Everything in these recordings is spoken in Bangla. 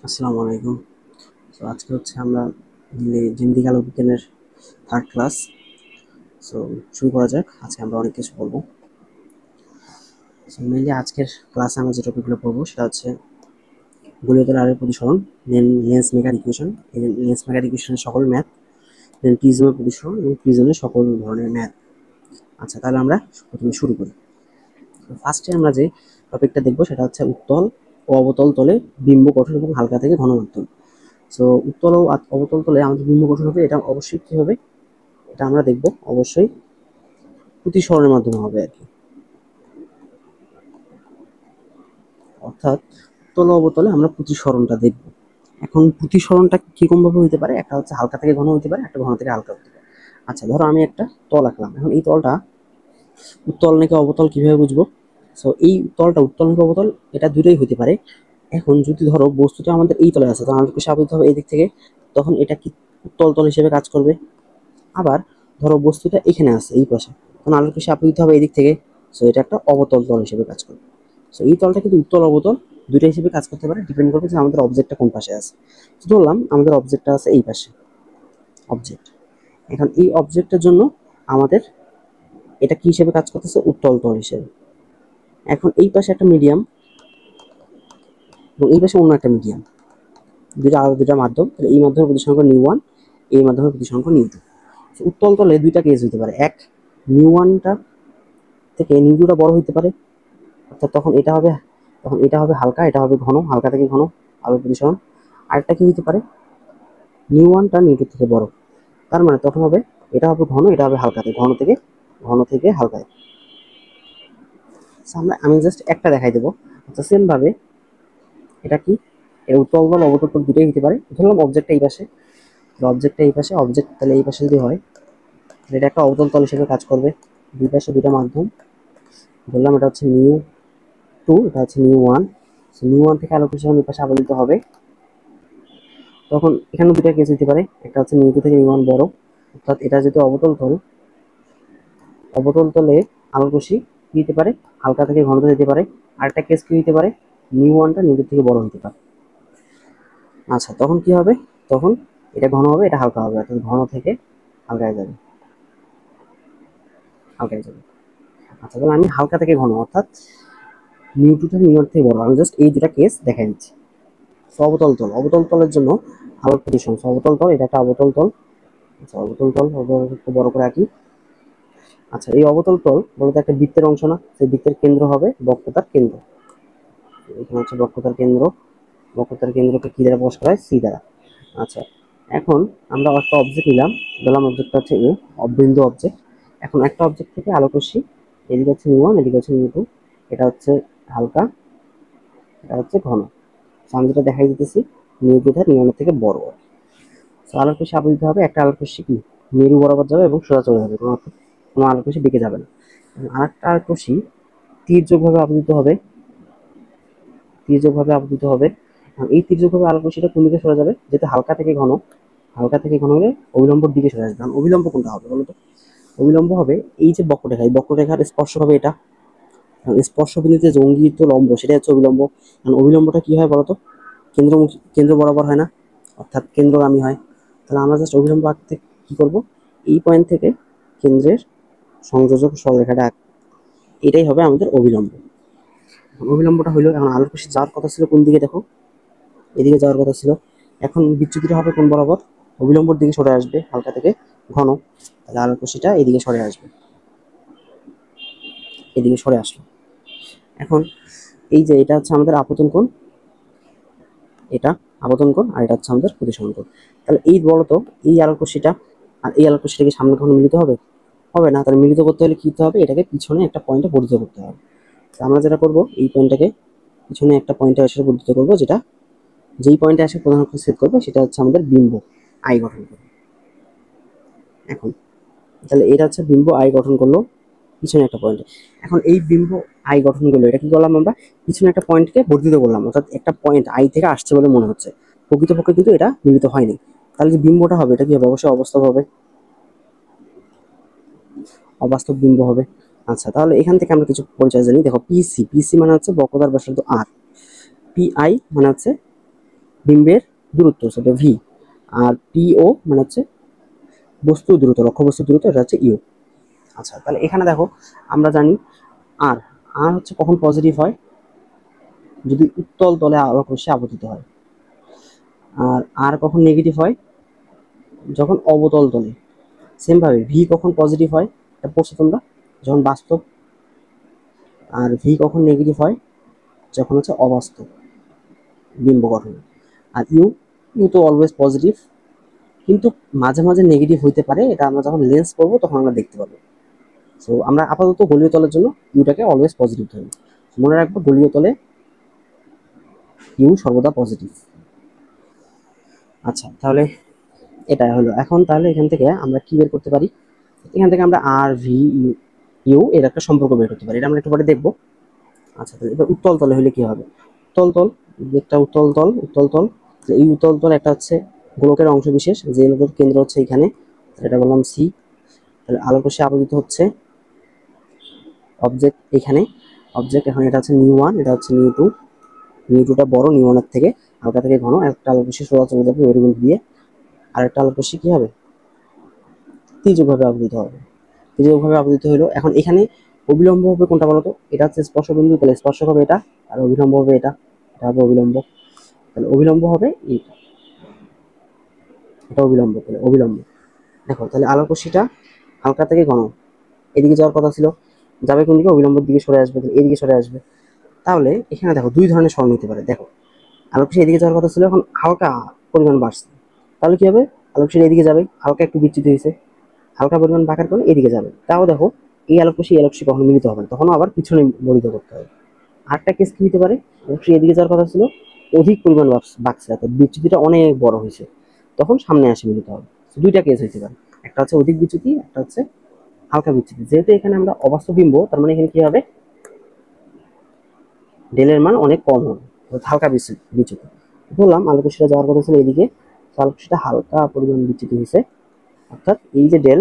আসসালামু আলাইকুম। সো আজকে হচ্ছে আমরা জিন্দিগি আলো বিজ্ঞানের থার্ড ক্লাস। সো শুরু করা যাক। আজকে আমরা অনেক কিছু বলবো। সো মেনলি আজকের ক্লাসে আমরা যে টপিকগুলো পড়বো সেটা হচ্ছে গোলীয় আলোর প্রতিসরণ, then lens maker equation, lens maker ইকুয়েশনের সকল ম্যাথ, দেন প্রিজমের প্রতিসরণ এবং প্রিজমের সকল ধরনের ম্যাথ। আচ্ছা, তাহলে আমরা প্রথমে শুরু করি। ফার্স্টে আমরা যে টপিকটা দেখবো সেটা হচ্ছে উত্তল ও অবতল তলে বিম্ব গঠন এবং হালকা থেকে ঘন মাধ্যম। সো উত্তল ও অবতল তলে আমাদের বিম্ব গঠন হবে, এটা অবশ্যই কি হবে, এটা আমরা দেখব অবশ্যই প্রতিসরণের মাধ্যমে হবে আর কি। অর্থাৎ উত্তল অবতলে আমরা প্রতিসরণটা দেখব। এখন প্রতিসরণটা কিরকম ভাবে হইতে পারে, একটা হচ্ছে হালকা থেকে ঘন হইতে পারে, একটা ঘন থেকে হালকা হতে পারে। আচ্ছা, ধরো আমি একটা তল আঁকলাম। এখন এই তলটা উত্তল নাকি অবতল কিভাবে বুঝবো? সো এই তলটা উত্তল নাকি অবতল, এটা দুটোই হইতে পারে। এখন যদি ধরো বস্তুটা আমাদের এই তলে আছে, তখন আমাদেরকে স্বাভাবিক হবে এই দিক থেকে, তখন এটা কি উত্তল তল হিসেবে কাজ করবে। আবার ধরো বস্তুটা এখানে আছে এই পাশে, তখন আলোকে আপতিত হবে এই দিক থেকে, সো এটা একটা অবতল তল হিসেবে কাজ করবে। সো এই তলটা কিন্তু উত্তল অবতল দুইটা হিসেবে কাজ করতে পারে, ডিপেন্ড করবে যে আমাদের অবজেক্টটা কোন পাশে আছে। তো ধরলাম আমাদের অবজেক্টটা আছে এই পাশে, অবজেক্ট। এখন এই অবজেক্টের জন্য আমাদের এটা কি হিসেবে কাজ করতেছে, উত্তল তল হিসেবে। এখন এই পাশে একটা মিডিয়াম এবং এই পাশে অন্য একটা মিডিয়াম, দুইটা আলাদা দুইটা মাধ্যম। তাহলে এই মাধ্যমের প্রতিসরাঙ্ক নিউ 1, এই মাধ্যমের প্রতিসরাঙ্ক নিউ 2। উত্তল তলে দুইটা কেস হতে পারে, এক নিউ 1টা থেকে নিউ 2টা বড় হইতে পারে, অর্থাৎ তখন এটা হবে হালকা, এটা হবে ঘন, হালকা থেকে ঘন আলোর প্রতিসরণ। আরেকটা কি হতে পারে, নিউ 1টা নিউ 2 থেকে বড়, তার মানে তখন হবে এটা হবে ঘন, এটা হবে হালকা থেকে ঘন থেকে হালকায়। আমি জাস্ট একটা দেখাই দেবো। আচ্ছা, সেম ভাবে এটা কি, এর উত্তল তল অবতল তল দুটোই হতে পারে। ধরলাম অবজেক্টটা এই পাশে, অবজেক্ট তাহলে এই পাশে যদি হয়, এটা একটা অবতল তল হিসেবে কাজ করবে। দুই পাশে দুটা মাধ্যম, ধরলাম এটা হচ্ছে নিউ 2, এটা হচ্ছে নিউ 1। নিউ 1 থেকে আলোক প্রতিসরণ এই পাশে আবর্তিত হবে, তখন এখানে দুটা কেস হতে পারে, একটা হচ্ছে নিউ 2 থেকে নিউ 1 বড়, অর্থাৎ এটা যদি অবতল তলে আলোক রশ্মি কি হতে পারে, হালকা থেকে ঘনতে যেতে পারে। আরেকটা কেস কি হতে পারে, নিউ 1টা নিউ 2 থেকে বড় হতে পারে। আচ্ছা, তখন কি হবে, তখন এটা ঘন হবে, এটা হালকা হবে, অর্থাৎ ঘন থেকে হালকায় যাবে, হালকায় যাবে। আচ্ছা, তাহলে আমি হালকা থেকে ঘন অর্থাৎ নিউ 2টা নিউ 1 থেকে বড়, আমি জাস্ট এই দুটা কেস দেখাই দিচ্ছি। অবতল তলের জন্য আলোক প্রতিসরণ, অবতল তল, এটা একটা অবতল তল। আচ্ছা, অবতল তল একটু বড় করে আঁকি। আচ্ছা, এই অবতল তল বলতে একটা বৃত্তের অংশ না, সেই বৃত্তের কেন্দ্র হবে বক্রতার কেন্দ্র। এখানে হচ্ছে বক্রতার কেন্দ্রকে কি দ্বারা প্রকাশ করা হয়, সি দ্বারা। আচ্ছা, এখন আমরা একটা অবজেক্ট নিলাম, ধরলাম অবজেক্টটা হচ্ছে এ, অবিন্দু অবজেক্ট। এখন একটা অবজেক্ট থেকে আলোক রশ্মি, এদিকে হচ্ছে নিউ 1, এদিকে হচ্ছে নিউ 2, এটা হচ্ছে হালকা, এটা হচ্ছে ঘন। আমি যেটা দেখাই দিতেছি, নিউ 2 থেকে নিউ 1 থেকে বড়। আলোক রশ্মি আপতিত হবে, একটা আলোক রশ্মি কি মেরু বরাবর যাবে এবং সোজা চলে যাবে, কোনো আলোক রশ্মি বেঁকে যাবে না। আরেকটা আলোক রশ্মি তীর্যকভাবে আপতিত হবে। এই তীর্যকভাবে আলোক রশ্মিটা কোন দিকে সরে যাবে, যেহেতু হালকা থেকে ঘন হলে অবিলম্বর দিকে সরে আসবে। অবিলম্ব কোনটা হবে বলতো? অবিলম্ব হবে এই যে বক্ররেখা, এই বক্ররেখার স্পর্শ হবে এটা, স্পর্শ বিন্দুতে যে অঙ্গিত লম্ব সেটা হচ্ছে অবিলম্ব। কারণ অবিলম্বটা কি হয় বলতো, কেন্দ্র বরাবর হয় না, অর্থাৎ কেন্দ্রগামী হয়। তাহলে আমরা জাস্ট অবিলম্ব আঁকতে কি করব, এই পয়েন্ট থেকে কেন্দ্রের সংযোজক সরলরেখাটা এটাই হবে আমাদের অবিলম্ব। অবিলম্বটা হলো, এখন আলোক রশ্মি যাওয়ার কথা ছিল কোন দিকে, দেখো এদিকে যাওয়ার কথা ছিল, এখন বিচ্যুতিটা হবে কোন বরাবর, অবিলম্বর দিকে সরে আসবে, হালকা থেকে ঘন। তাহলে আলোক রশ্মিটা এদিকে সরে আসবে, এদিকে সরে আসলো। এখন এই যে এটা হচ্ছে আমাদের আপতন কোণ, এটা আপতন কোণ, আর এটা হচ্ছে আমাদের প্রতিসরণ কোণ। তাহলে এই বলতো, এই আলোক রশ্মিটা আর এই আলোক রশ্মিটাকে সামনে কখনো মিলিত হবে? হবে না। তাহলে মিলিত করতে হলে কি করতে হবে, এটাকে পিছনে একটা পয়েন্টে বর্ধিত করতে হবে। আমরা যেটা করব, এই পয়েন্টটাকে পিছনে একটা পয়েন্টে এসে বর্ধিত করবো, যেই পয়েন্টে এসে প্রধান অক্ষ ছেদ করবে সেটা হচ্ছে আমাদের বিম্ব আই গঠন করবে। এখন তাহলে এটা হচ্ছে বিম্ব আই গঠন করলো পিছনে একটা পয়েন্টে। এখন এই বিম্ব আই গঠন করলো, এটা কি করলাম আমরা, পিছনে একটা পয়েন্টকে বর্ধিত করলাম, অর্থাৎ একটা পয়েন্ট আই থেকে আসছে বলে মনে হচ্ছে, প্রকৃতপক্ষে কিন্তু এটা মিলিত হয়নি। তাহলে যে বিম্বটা হবে এটা কি হবে, অবশ্যই অবাস্তব হবে, অবাস্তব বিম্ব হবে। আচ্ছা, তাহলে এখান থেকে আমরা কিছু পরিচয় জানি। দেখো, পিসি মানে হচ্ছে বক্রতার ব্যাসার্ধ আর, পিআই মানে হচ্ছে বিম্বের দূরত্ব, সেটা ভি। আর পিও মানে হচ্ছে বস্তু দূরত্ব, লক্ষ্যবস্তু দূরত্ব, এটা হচ্ছে ইউ। আচ্ছা, তাহলে এখানে দেখো আমরা জানি আর আর হচ্ছে কখন পজিটিভ হয়, যদি উত্তল তলে আলোক রশ্মি আপতিত হয়। আর আর কখন নেগেটিভ হয়, যখন অবতল তলে। সেম ভাবে ভি কখন পজিটিভ হয়, এটা পড়ছো তোমরা, যখন বাস্তব। আর ভি কখন নেগেটিভ হয়, যখন হচ্ছে অবাস্তব বিম্ব গঠন। আর ইউ, ইউ তো অলওয়েজ পজিটিভ, কিন্তু মাঝে মাঝে নেগেটিভ হইতে পারে, এটা আমরা যখন লেন্স করবো তখন আমরা দেখতে পাবো। সো আমরা আপাতত গলীয় তলের জন্য ইউটাকে অলওয়েজ পজিটিভ ধরি। মনে রাখবো গলীয় তলে ইউ সর্বদা পজিটিভ। আচ্ছা, তাহলে এটা হলো। এখন তাহলে এখান থেকে আমরা কি বের করতে পারি, এখান থেকে আমরা আর ভি ইউ এর একটা সম্পর্ক বের করতে পারি, এটা আমরা একটু পরে দেখবো। আচ্ছা, তাহলে এবার উত্তল তলে হলে কি হবে, উত্তল তল, একটা উত্তল তল, উত্তল তল। এই উত্তল তল একটা হচ্ছে গোলকের অংশ বিশেষ, যে গোলকের কেন্দ্র হচ্ছে এখানে, এটা বললাম সি। তাহলে আলোক রশ্মি আপতিত হচ্ছে অবজেক্ট এখানে, অবজেক্ট এখন এটা হচ্ছে নিউ ওয়ান, এটা হচ্ছে নিউ টু। নিউ টুটা বড় নিউ ওয়ানের থেকে, হালকা থেকে ঘন। একটা আলোক রশ্মি সোজা চলে যাবে মেরুবিন্দু দিয়ে, আর একটা আলোক রশ্মি কি হবে, তির্যকভাবে আপতিত হবে। তির্যকভাবে আপতিত হলো। এখন এখানে অবিলম্ব হবে কোনটা বলতো, এটা হচ্ছে স্পর্শ বিন্দু, তাহলে স্পর্শক হবে এটা, আর অবিলম্ব হবে এটা, এটা হবে অবিলম্ব। তাহলে অবিলম্ব হবে এইটা, এটা অবিলম্ব, তাহলে অবিলম্ব। দেখো তাহলে আলোক রশ্মিটা হালকা থেকে ঘন এদিকে যাওয়ার কথা ছিল, যাবে কোন দিকে, অবিলম্বের দিকে সরে আসবে, এদিকে সরে আসবে। তাহলে এখানে দেখো দুই ধরনের সরণ হতে পারে। দেখো আলোক রশ্মি এদিকে যাওয়ার কথা ছিল, এখন হালকা পরিমাণ বাড়ছে, তাহলে কি হবে, আলোক রশ্মি এদিকে যাবে, হালকা একটু বিচ্যুতি হয়েছে, হালকা পরিমাণ বাঁকার কারণে এদিকে যাবে। তাও দেখো এই আলোক রশ্মি এই আলোক রশ্মি কখনো মিলিত হবে না, তখনও আবার পিছনে বলিত করতে হবে। আরেকটা কেস কি হতে পারে, আলোক রশ্মি এদিকে যাওয়ার কথা ছিল, অধিক পরিমাণ বাঁকছে, অর্থাৎ বিচ্যুতিটা অনেক বড় হয়েছে, তখন সামনে আসে মিলিত হবে। দুইটা কেস হইতে পারে, একটা হচ্ছে অধিক বিচ্যুতি, একটা হচ্ছে হালকা বিচ্যুতি। যেহেতু এখানে আমরা অবাস্তব বিম্ব, তার মানে এখানে কি হবে, ডেলের মান অনেক কম হবে, হালকা বিচ্যুতি। বললাম আলোক রশ্মিটা যাওয়ার কথা ছিল এদিকে, আলোক রশ্মিটা হালকা পরিমাণ বিচ্যুতি হয়েছে, অর্থাৎ এই যে ডেল,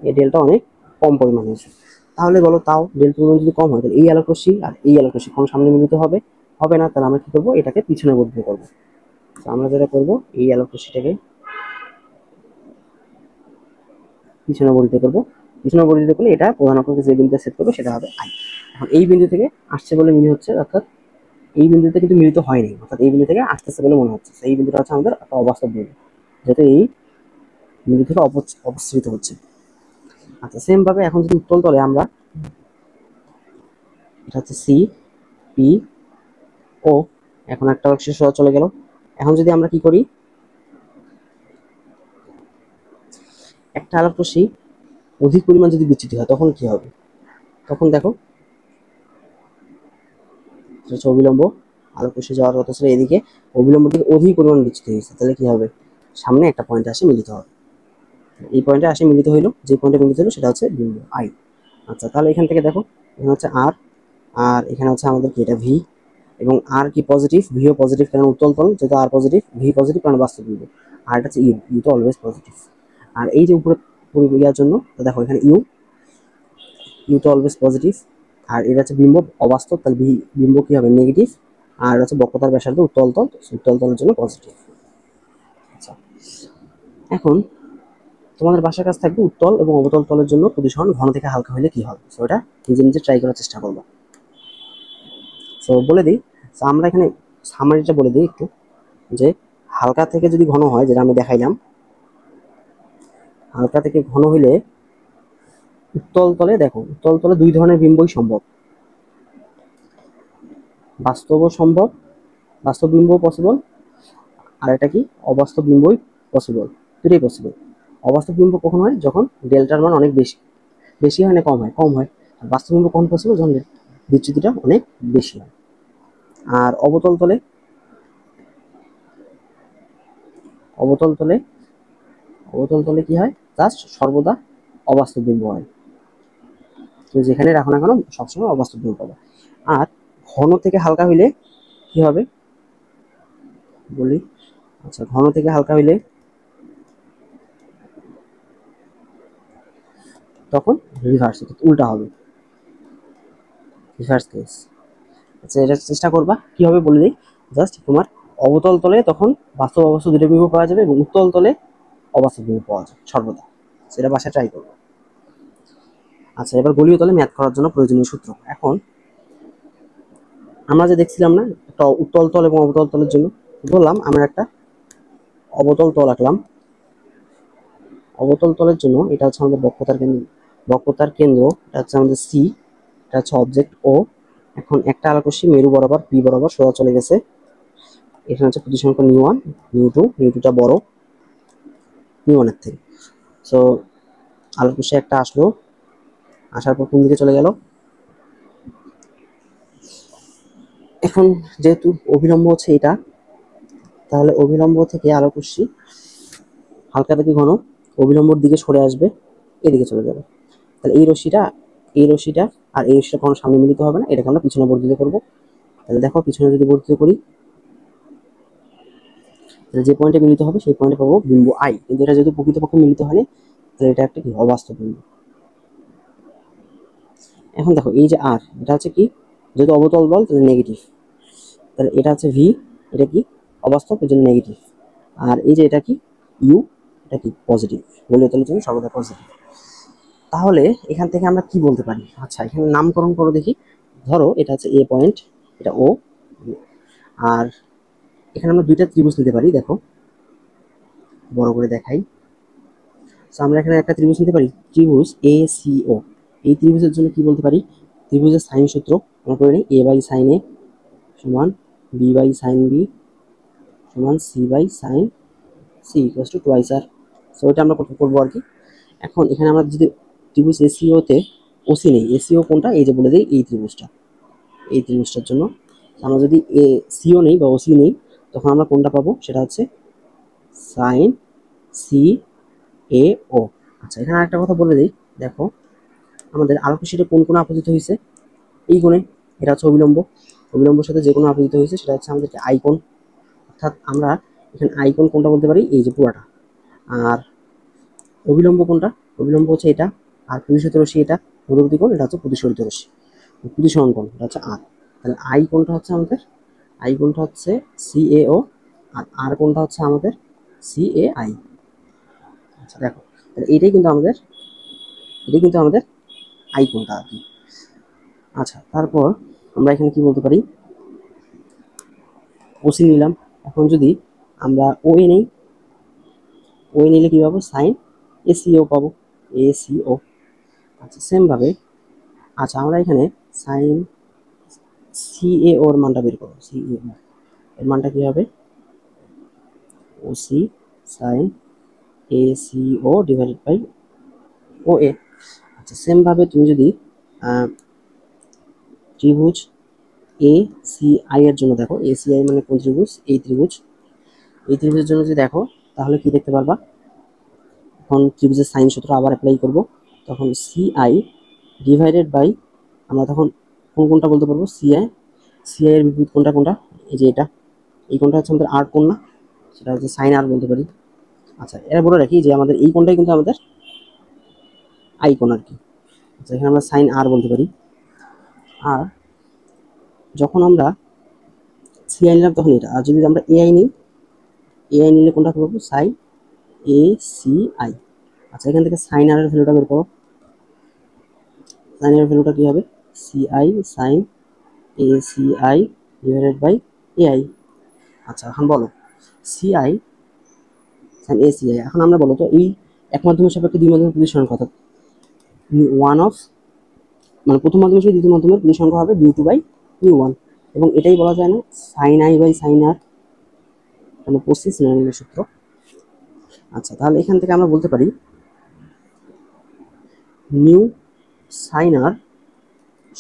এই ডেলটা অনেক কম পরিমাণ হয়েছে। তাহলে বলো, তাও ডেল পরিমাণ যদি কম হয়, তাহলে এই আলোক রশ্মি আর এই আলোক রশ্মি কোন সামনে মিলিত হবে, হবে না। তাহলে আমরা কি করবো, এটাকে পিছনে বর্ধিত করবো। আমরা যেটা করবো, এই আলোক রশ্মিটাকে পিছনে বর্ধিত করবো। পিছনে বর্ধিত করলে এটা প্রধান অক্ষকে যে বিন্দুতে সেট করবে সেটা হবে আই। এখন এই বিন্দু থেকে আসছে বলে মনে হচ্ছে, অর্থাৎ এই বিন্দুতে কিন্তু মিলিত হয়নি, অর্থাৎ এই বিন্দু থেকে আসতেছে বলে মনে হচ্ছে। এই বিন্দুটা হচ্ছে আমাদের একটা অবাস্তব বিন্দু, যেহেতু এই বিন্দু থেকে অপসৃত হচ্ছে। আচ্ছা, সেম ভাবে এখন যদি উত্তল তলে আমরা, এটা হচ্ছে সি পি ও, এখন একটা অংশ সোজা চলে গেল। এখন যদি আমরা কি করি, একটা আলোক রশ্মি অধিক পরিমাণ যদি বিচ্যুতি হয় তখন কি হবে, তখন দেখো হচ্ছে অবিলম্ব, আলোক রশ্মি যাওয়ার কথা ছিল এদিকে, অবিলম্ব থেকে অধিক পরিমাণ বিচ্যুতি হয়েছে, তাহলে কি হবে, সামনে একটা পয়েন্টে আসে মিলিত হবে। এই পয়েন্টে আসে মিলিত হইলো, যে পয়েন্টে মিলিত হলো সেটা হচ্ছে বিন্দু আই। আচ্ছা, তাহলে এখান থেকে দেখো এখানে হচ্ছে আর, আর এখানে হচ্ছে আমাদের কি, এটা ভি। এবং আর কি পজিটিভ, ভিও পজিটিভ, কারণ উত্তল তল, যেহেতু আর পজিটিভ, ভি পজিটিভ কারণ বাস্তব বিন্দু। আর এটা হচ্ছে ইউ, ইউ তো অলওয়েজ পজিটিভ। আর এই যে উপরে ইয়ার জন্য, তো দেখো এখানে ইউ, ইউ তো অলওয়েজ পজিটিভ। আর এটা হচ্ছে বিম্ব অবাস্তব, তাহলে বিম্ব কি হবে, নেগেটিভ। আর হচ্ছে বক্রতার ব্যাসার্ধ উত্তল তল, উত্তল তলের জন্য পজিটিভ। আচ্ছা, এখন তোমাদের বাসার কাছে থাকবে উত্তল এবং অবতল তলের জন্য প্রতিসরণ ঘন থেকে হালকা হলে কি হবে, সো এটা নিজে নিজে ট্রাই করার চেষ্টা করবো। সো বলে দিই, আমরা এখানে সামারিটা বলে দিই একটু, যে হালকা থেকে যদি ঘন হয়, যেটা আমি দেখাইলাম, হালকা থেকে ঘন হইলে উত্তল তলে, দেখো উত্তল তলে দুই ধরনের বিম্বই সম্ভব, বাস্তবও সম্ভব, বাস্তব বিম্বও পসিবল, আর এটা কি অবাস্তব বিম্বই পসিবল, দুটোই পসিবল। অবাস্তব বিম্ব কখন হয়, যখন ডেল্টার মান অনেক বেশি, বেশি হয় না কম হয়, কম হয়। আর বাস্তব বিম্ব কখন পসিবল, যখন বিচ্যুতিটা অনেক বেশি হয়। আর অবতল তলে, অবতল তলে, অবতল তলে কি হয়, জাস্ট সর্বদা অবাস্তব বিম্ব হয়, তো যেখানে রাখো না কেন সবসময় অবাস্তব বিম্ব পাবে। আর ঘন থেকে হালকা হইলে কি হবে বলি, আচ্ছা ঘন থেকে হালকা হইলে তখন রিভার্স, উল্টা হবে, রিভার্স কেস। আচ্ছা, এটা চেষ্টা করবা, কি হবে বলে দিই, জাস্ট তোমার অবতল তলে তখন বাস্তব অবস্থা দুটো বিভব পাওয়া যাবে এবং উত্তল তলে অবাস্তব বিভব পাওয়া যাবে সর্বদা। সেটা বাসায় ট্রাই করবো। আচ্ছা, এবার গলীয় তলে ম্যাথ করার জন্য প্রয়োজনীয় সূত্র। এখন আমরা যে দেখছিলাম না একটা উত্তল তল এবং অবতল তলের জন্য, বললাম আমরা একটা অবতল তল আঁকলাম। অবতল তলের জন্য এটা হচ্ছে আমাদের বক্রতার কেন্দ্র, এটা হচ্ছে আমাদের সি, এটা হচ্ছে অবজেক্ট ও। এখন একটা আলোকরশ্মি মেরু বরাবর পি বরাবর সোজা চলে গেছে। এখানে হচ্ছে প্রতিসংখ্য নিউ1, নিউ2টা বড় নিউ1 এর থেকে। সো আলোকরশ্মি একটা আসলো, আসার পর কোন দিকে চলে গেল। এখন যেহেতু অভিলম্ব হচ্ছে এটা, তাহলে অভিলম্ব থেকে আলোকরশ্মি হালকা থেকে ঘন অভিলম্বর দিকে সরে আসবে, এদিকে চলে যাবে। তাহলে এই রশ্মিটা আর এই রশ্মিটা কোনো সামনে মিলিত হবে না, এটাকে আমরা পিছনে বর্ধিত করবো। তাহলে দেখো পিছনে যদি বর্ধিত করি, তাহলে যে পয়েন্টে মিলিত হবে সেই পয়েন্টে পাবো বিন্দু আই, কিন্তু এটা যেহেতু প্রকৃতপক্ষে মিলিত হয়নি, তাহলে এটা একটা কি অবাস্তব বিন্দু। এখন দেখো এই যে আর, এটা হচ্ছে কি, যেহেতু অবতল বল তাহলে নেগেটিভ, তাহলে এটা হচ্ছে ভি, এটা কি অবাস্তব, এর জন্য নেগেটিভ। আর এই যে এটা কি ইউ, এটা কি পজিটিভ, গলীয় তলের জন্য সর্বদা পজিটিভ। তাহলে এখান থেকে আমরা কি বলতে পারি? আচ্ছা, এখানে নামকরণ করো দেখি। ধরো এটা হচ্ছে এ পয়েন্ট, এটা ও, আর এখানে আমরা দুইটা ত্রিভুজ নিতে পারি। দেখো বড় করে দেখাই। আমরা এখানে একটা ত্রিভুজ নিতে পারি, ত্রিভুজ এ সি ও। এই ত্রিভুজের জন্য কি বলতে পারি? ত্রিভুজের সাইন সূত্র আমরা করে নিই, এ বাই সাইন এ সমান বি বাই সাইন বি সমান C by sine C equal to twice R. So এটা আমরা করবো আর কি। এখন এখানে আমরা যদি ত্রিভুজ এসিওতে ওসি নেই, এসিও কোনটা এই যে বলে দিই, এই ত্রিভুজটার জন্য আমরা যদি এ সিও নেই বা ওসি নেই, তখন আমরা কোনটা পাবো? সেটা হচ্ছে সাইন সি এ ও। আচ্ছা, এখানে আরেকটা কথা বলে দিই। দেখো আমাদের আলোকরশ্মিটা কোন কোণে আপতিত হয়েছে? এই কোণে। এটা হচ্ছে অবিলম্বের সাথে যে কোনো আপতিত হয়েছে সেটা হচ্ছে আমাদেরকে আইকন। অর্থাৎ আমরা এখানে আইকন কোনটা বলতে পারি? এই যে পুরাটা। আর অবিলম্ব কোনটা? অবিলম্ব হচ্ছে এটা। আর প্রতিসরিত রশ্মি এটা, মধ্যবর্তী কোণ এটা হচ্ছে প্রতিসরিত রশ্মি, প্রতিসরণ কোণ এটা হচ্ছে আর। তাহলে আই কোণটা হচ্ছে আমাদের, আই কোণটা হচ্ছে সি এ ও, আর কোণটা হচ্ছে আমাদের সি এ আই। আচ্ছা দেখো, তাহলে এটাই কিন্তু আমাদের আই কোণটা আর কি। আচ্ছা, তারপর আমরা এখানে কি বলতে পারি? ওসি নিলাম। এখন যদি আমরা ও এ নেই, ও এ নিলে কি পাবো? সাইন এসিও পাবো, এসিও। আচ্ছা সেম ভাবে, আচ্ছা আমরা এখানে সাইন সি এ ওর মানটা বের করবো। সি এ এর মানটা কি হবে? OC sine A C O divided by O A. আচ্ছা সেম ভাবে তুমি যদি ত্রিভুজ এ সি আই এর জন্য দেখো, এ সি আই মানে কোন ত্রিভুজ? এই ত্রিভুজের জন্য যদি দেখো, তাহলে কি দেখতে পারবা? এখন ত্রিভুজের সাইন সূত্র আবার অ্যাপ্লাই করব, তখন সি আই ডিভাইডেড বাই, আমরা তখন কোনটা বলতে পারবো? সি আই এর বিপরীত কোনটা? এই যে এটা, এই কোনটা হচ্ছে আমাদের আর কোণ না, সেটা হচ্ছে সাইন আর বলতে পারি। আচ্ছা, এরা বলে রাখি যে আমাদের এই কোণটাই কিন্তু আমাদের আই কোণ আর কি। আচ্ছা, এখানে আমরা সাইন আর বলতে পারি। আর যখন আমরা সি আই নিলাম তখন এটা, আর যদি আমরা এআই নিই, এআই নিলে কোনটা পাবো? Sine A C I. আচ্ছা, এখান থেকে সাইন আর এর ভ্যালুটা বের করো। সাইন এর ভ্যালুটা কি হবে? C I sine A C I divided by A I. আচ্ছা এখন বলো, C I sine A C I. এখন আমরা বলো তো এই এক মাধ্যমের সাপেক্ষে দুই মাধ্যমের প্রতিসরণ কত? ওয়ান অফ, মানে প্রথম মাধ্যমের সাথে দ্বিতীয় মাধ্যমের প্রতিসরণ হবে mu two by mu one, এবং এটাই বলা যায় না sine I by sine R, মানে 25 ন্যানোমিটার সূত্র। আচ্ছা, তাহলে এখান থেকে আমরা বলতে পারি নিউ সাইন আর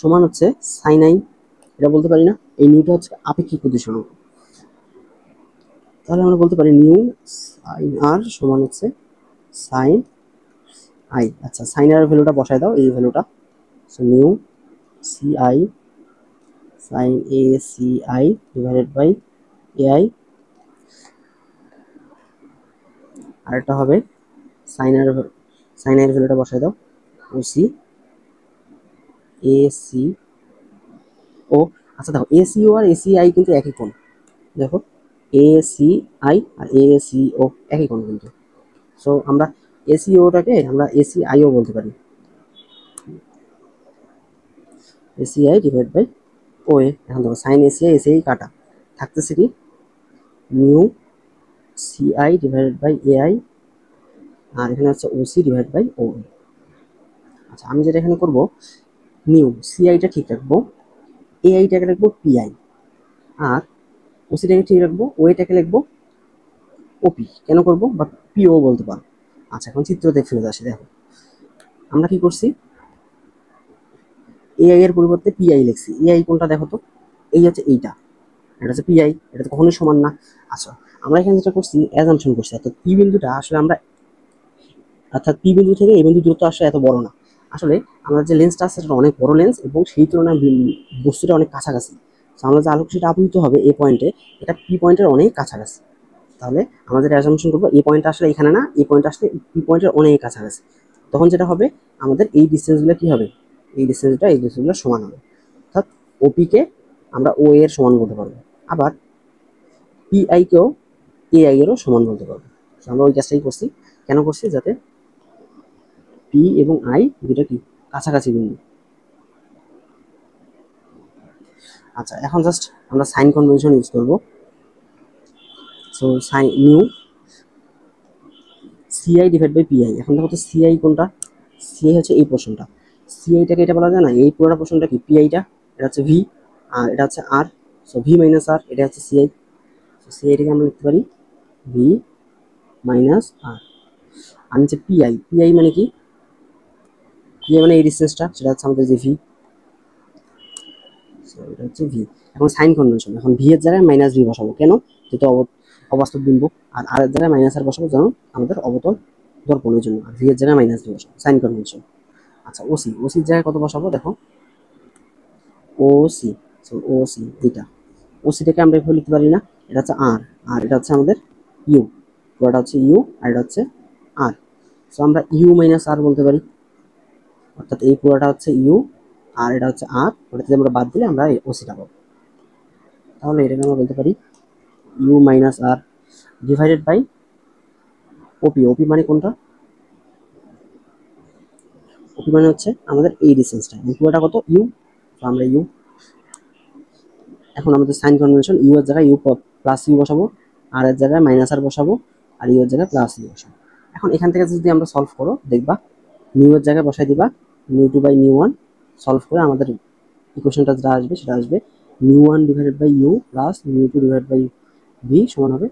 সমান হচ্ছে সাইন আই, এটা বলতে পারি না? এই নিউটা হচ্ছে আপেক্ষিক প্রতিসরণ। তাহলে আমরা বলতে পারি নিউ সাইন আর সমান হচ্ছে সাইন আই। আচ্ছা, সাইন আর ভ্যালুটা বসায় দাও, এই ভ্যালুটা। So mu C I sine A C I divided by A I. আর একটা হবে সাইন আই এর ভ্যালুটা বসায় দাও, ও সি এ সি ও। আচ্ছা দেখো, এসিও আর এসিআই কিন্তু একই কোণ। দেখো ACI আর ASEO একই কোণ কিন্তু। সো আমরা ACOটাকে আমরা ACIও বলতে পারি, ACI ডিভাইড বাই OA। এখন দেখো সাইন ACI ACI কাটা, থাকতেছে কি mu CI divided by AI, আর এখানে হচ্ছে OC ডিভাইড বাই OA। আচ্ছা আমি যেটা এখানে করব, মিউ CIটা ঠিক রাখবো, AIটাকে রাখবো PI, আর OCটাকে ঠিক রাখবো, OAটাকে লিখবো OP। কেন করবো বা PO বলতে পারো। আচ্ছা এখন চিত্রতে ফিরে আসি। দেখো আমরা কি করছি, AI এর পরিবর্তে PI লিখছি। AI কোনটা দেখো তো, এই হচ্ছে এইটা, এটা হচ্ছে PI, এটা তো কখনোই সমান না। আচ্ছা আমরা এখানে যেটা করছি অ্যাজাম্পশন করছি, অর্থাৎ P বিন্দুটা আসলে আমরা, অর্থাৎ P বিন্দু থেকে এই বিন্দু দূরত্ব আসলে এত বড় না। আসলে আমরা যে লেন্সটা আছে সেটা অনেক বড় লেন্স এবং সেই তুলনায় বস্তুটা অনেক কাছাকাছি। আমরা যে আলোক সেটা আপতিত হবে এই পয়েন্টে, এটা P পয়েন্টের অনেক কাছাকাছি। তাহলে আমাদের অ্যাজাম্পশন করবো এই পয়েন্ট আসলে এখানে না, এই পয়েন্ট আসলে P পয়েন্টের অনেক কাছাকাছি। তখন যেটা হবে আমাদের এই ডিস্টেন্সগুলো কি হবে, এই ডিস্টেন্সগুলো সমান হবে। অর্থাৎ ওপিকে আমরা ও এর সমান বলতে পারবো, আবার পিআইকেও AI এরও সমান বলতে পারবো। আমরা ওই কাজটাই করছি। কেন করছি, যাতে P এবং I দুটো কি কাছাকাছি বিন্দু। আচ্ছা এখন জাস্ট আমরা সাইন কনভেনশন ইউজ করবো। So sine mu CI divide by PI। এখন দেখো তো CI কোনটা, CI হচ্ছে এই পোর্শনটা। CIটাকে এটা বলা যায় না, এই পুরো পোর্শনটা কি PIটা, এটা হচ্ছে V আর এটা হচ্ছে R। So V minus R, এটা হচ্ছে CI। সো CIটাকে আমরা লিখতে পারি V মাইনাস R। আর নিচে PI মানে কি, PI মানে এই ডিস্টেন্সটা, সেটা হচ্ছে আমাদের যে V। সো এটা হচ্ছে V। এখন সাইন কনভেনশন, এখন V এর জায়গায় মাইনাস V বসাবো। কেন, যেটা অবাস্তব বিন্দু। আর R এর জায়গায় মাইনাস R বসাবো যেন আমাদের অবতল দর্পণের জন্য, আর V এর জায়গায় মাইনাস V বসাবো, সাইন কনভেনশন। আচ্ছা ওসির জায়গায় কত বসাবো, দেখো ওসি। সো ওসি এটা, ওসিটাকে আমরা এভাবে লিখতে পারি না, এটা হচ্ছে আর, আর এটা হচ্ছে আমাদের ইউ, পুরোটা হচ্ছে ইউ আর এটা হচ্ছে আর। সো আমরা ইউ মাইনাস আর বলতে পারি, অর্থাৎ এই পুরোটা হচ্ছে ইউ আর এটা হচ্ছে আর, ওটা থেকে আমরা বাদ দিলে আমরা ওসিটা পাবো। তাহলে এটাকে আমরা বলতে পারি u minus r divided by OP. OP মানে কোনটা, ওপি মানে হচ্ছে আমাদের এই ডিস্টেন্সটা, পুরোটা কত ইউ। তো আমরা ইউ, এখন আমাদের সাইন কনভেনশন, ইউ এর জায়গায় ইউ প্লাস ইউ বসাবো, আর এর জায়গায় মাইনাস আর বসাবো, আর ইউ এর জায়গায় প্লাস ইউ বসাবো। এখন এখান থেকে যদি আমরা সলভ করো দেখবা নিউ এর জায়গায় বসাই দিবা mu two by mu one. Solve করে আমাদের ইকুয়েশনটা যেটা আসবে সেটা আসবে mu one divided by u plus mu two divide by v সমান হবে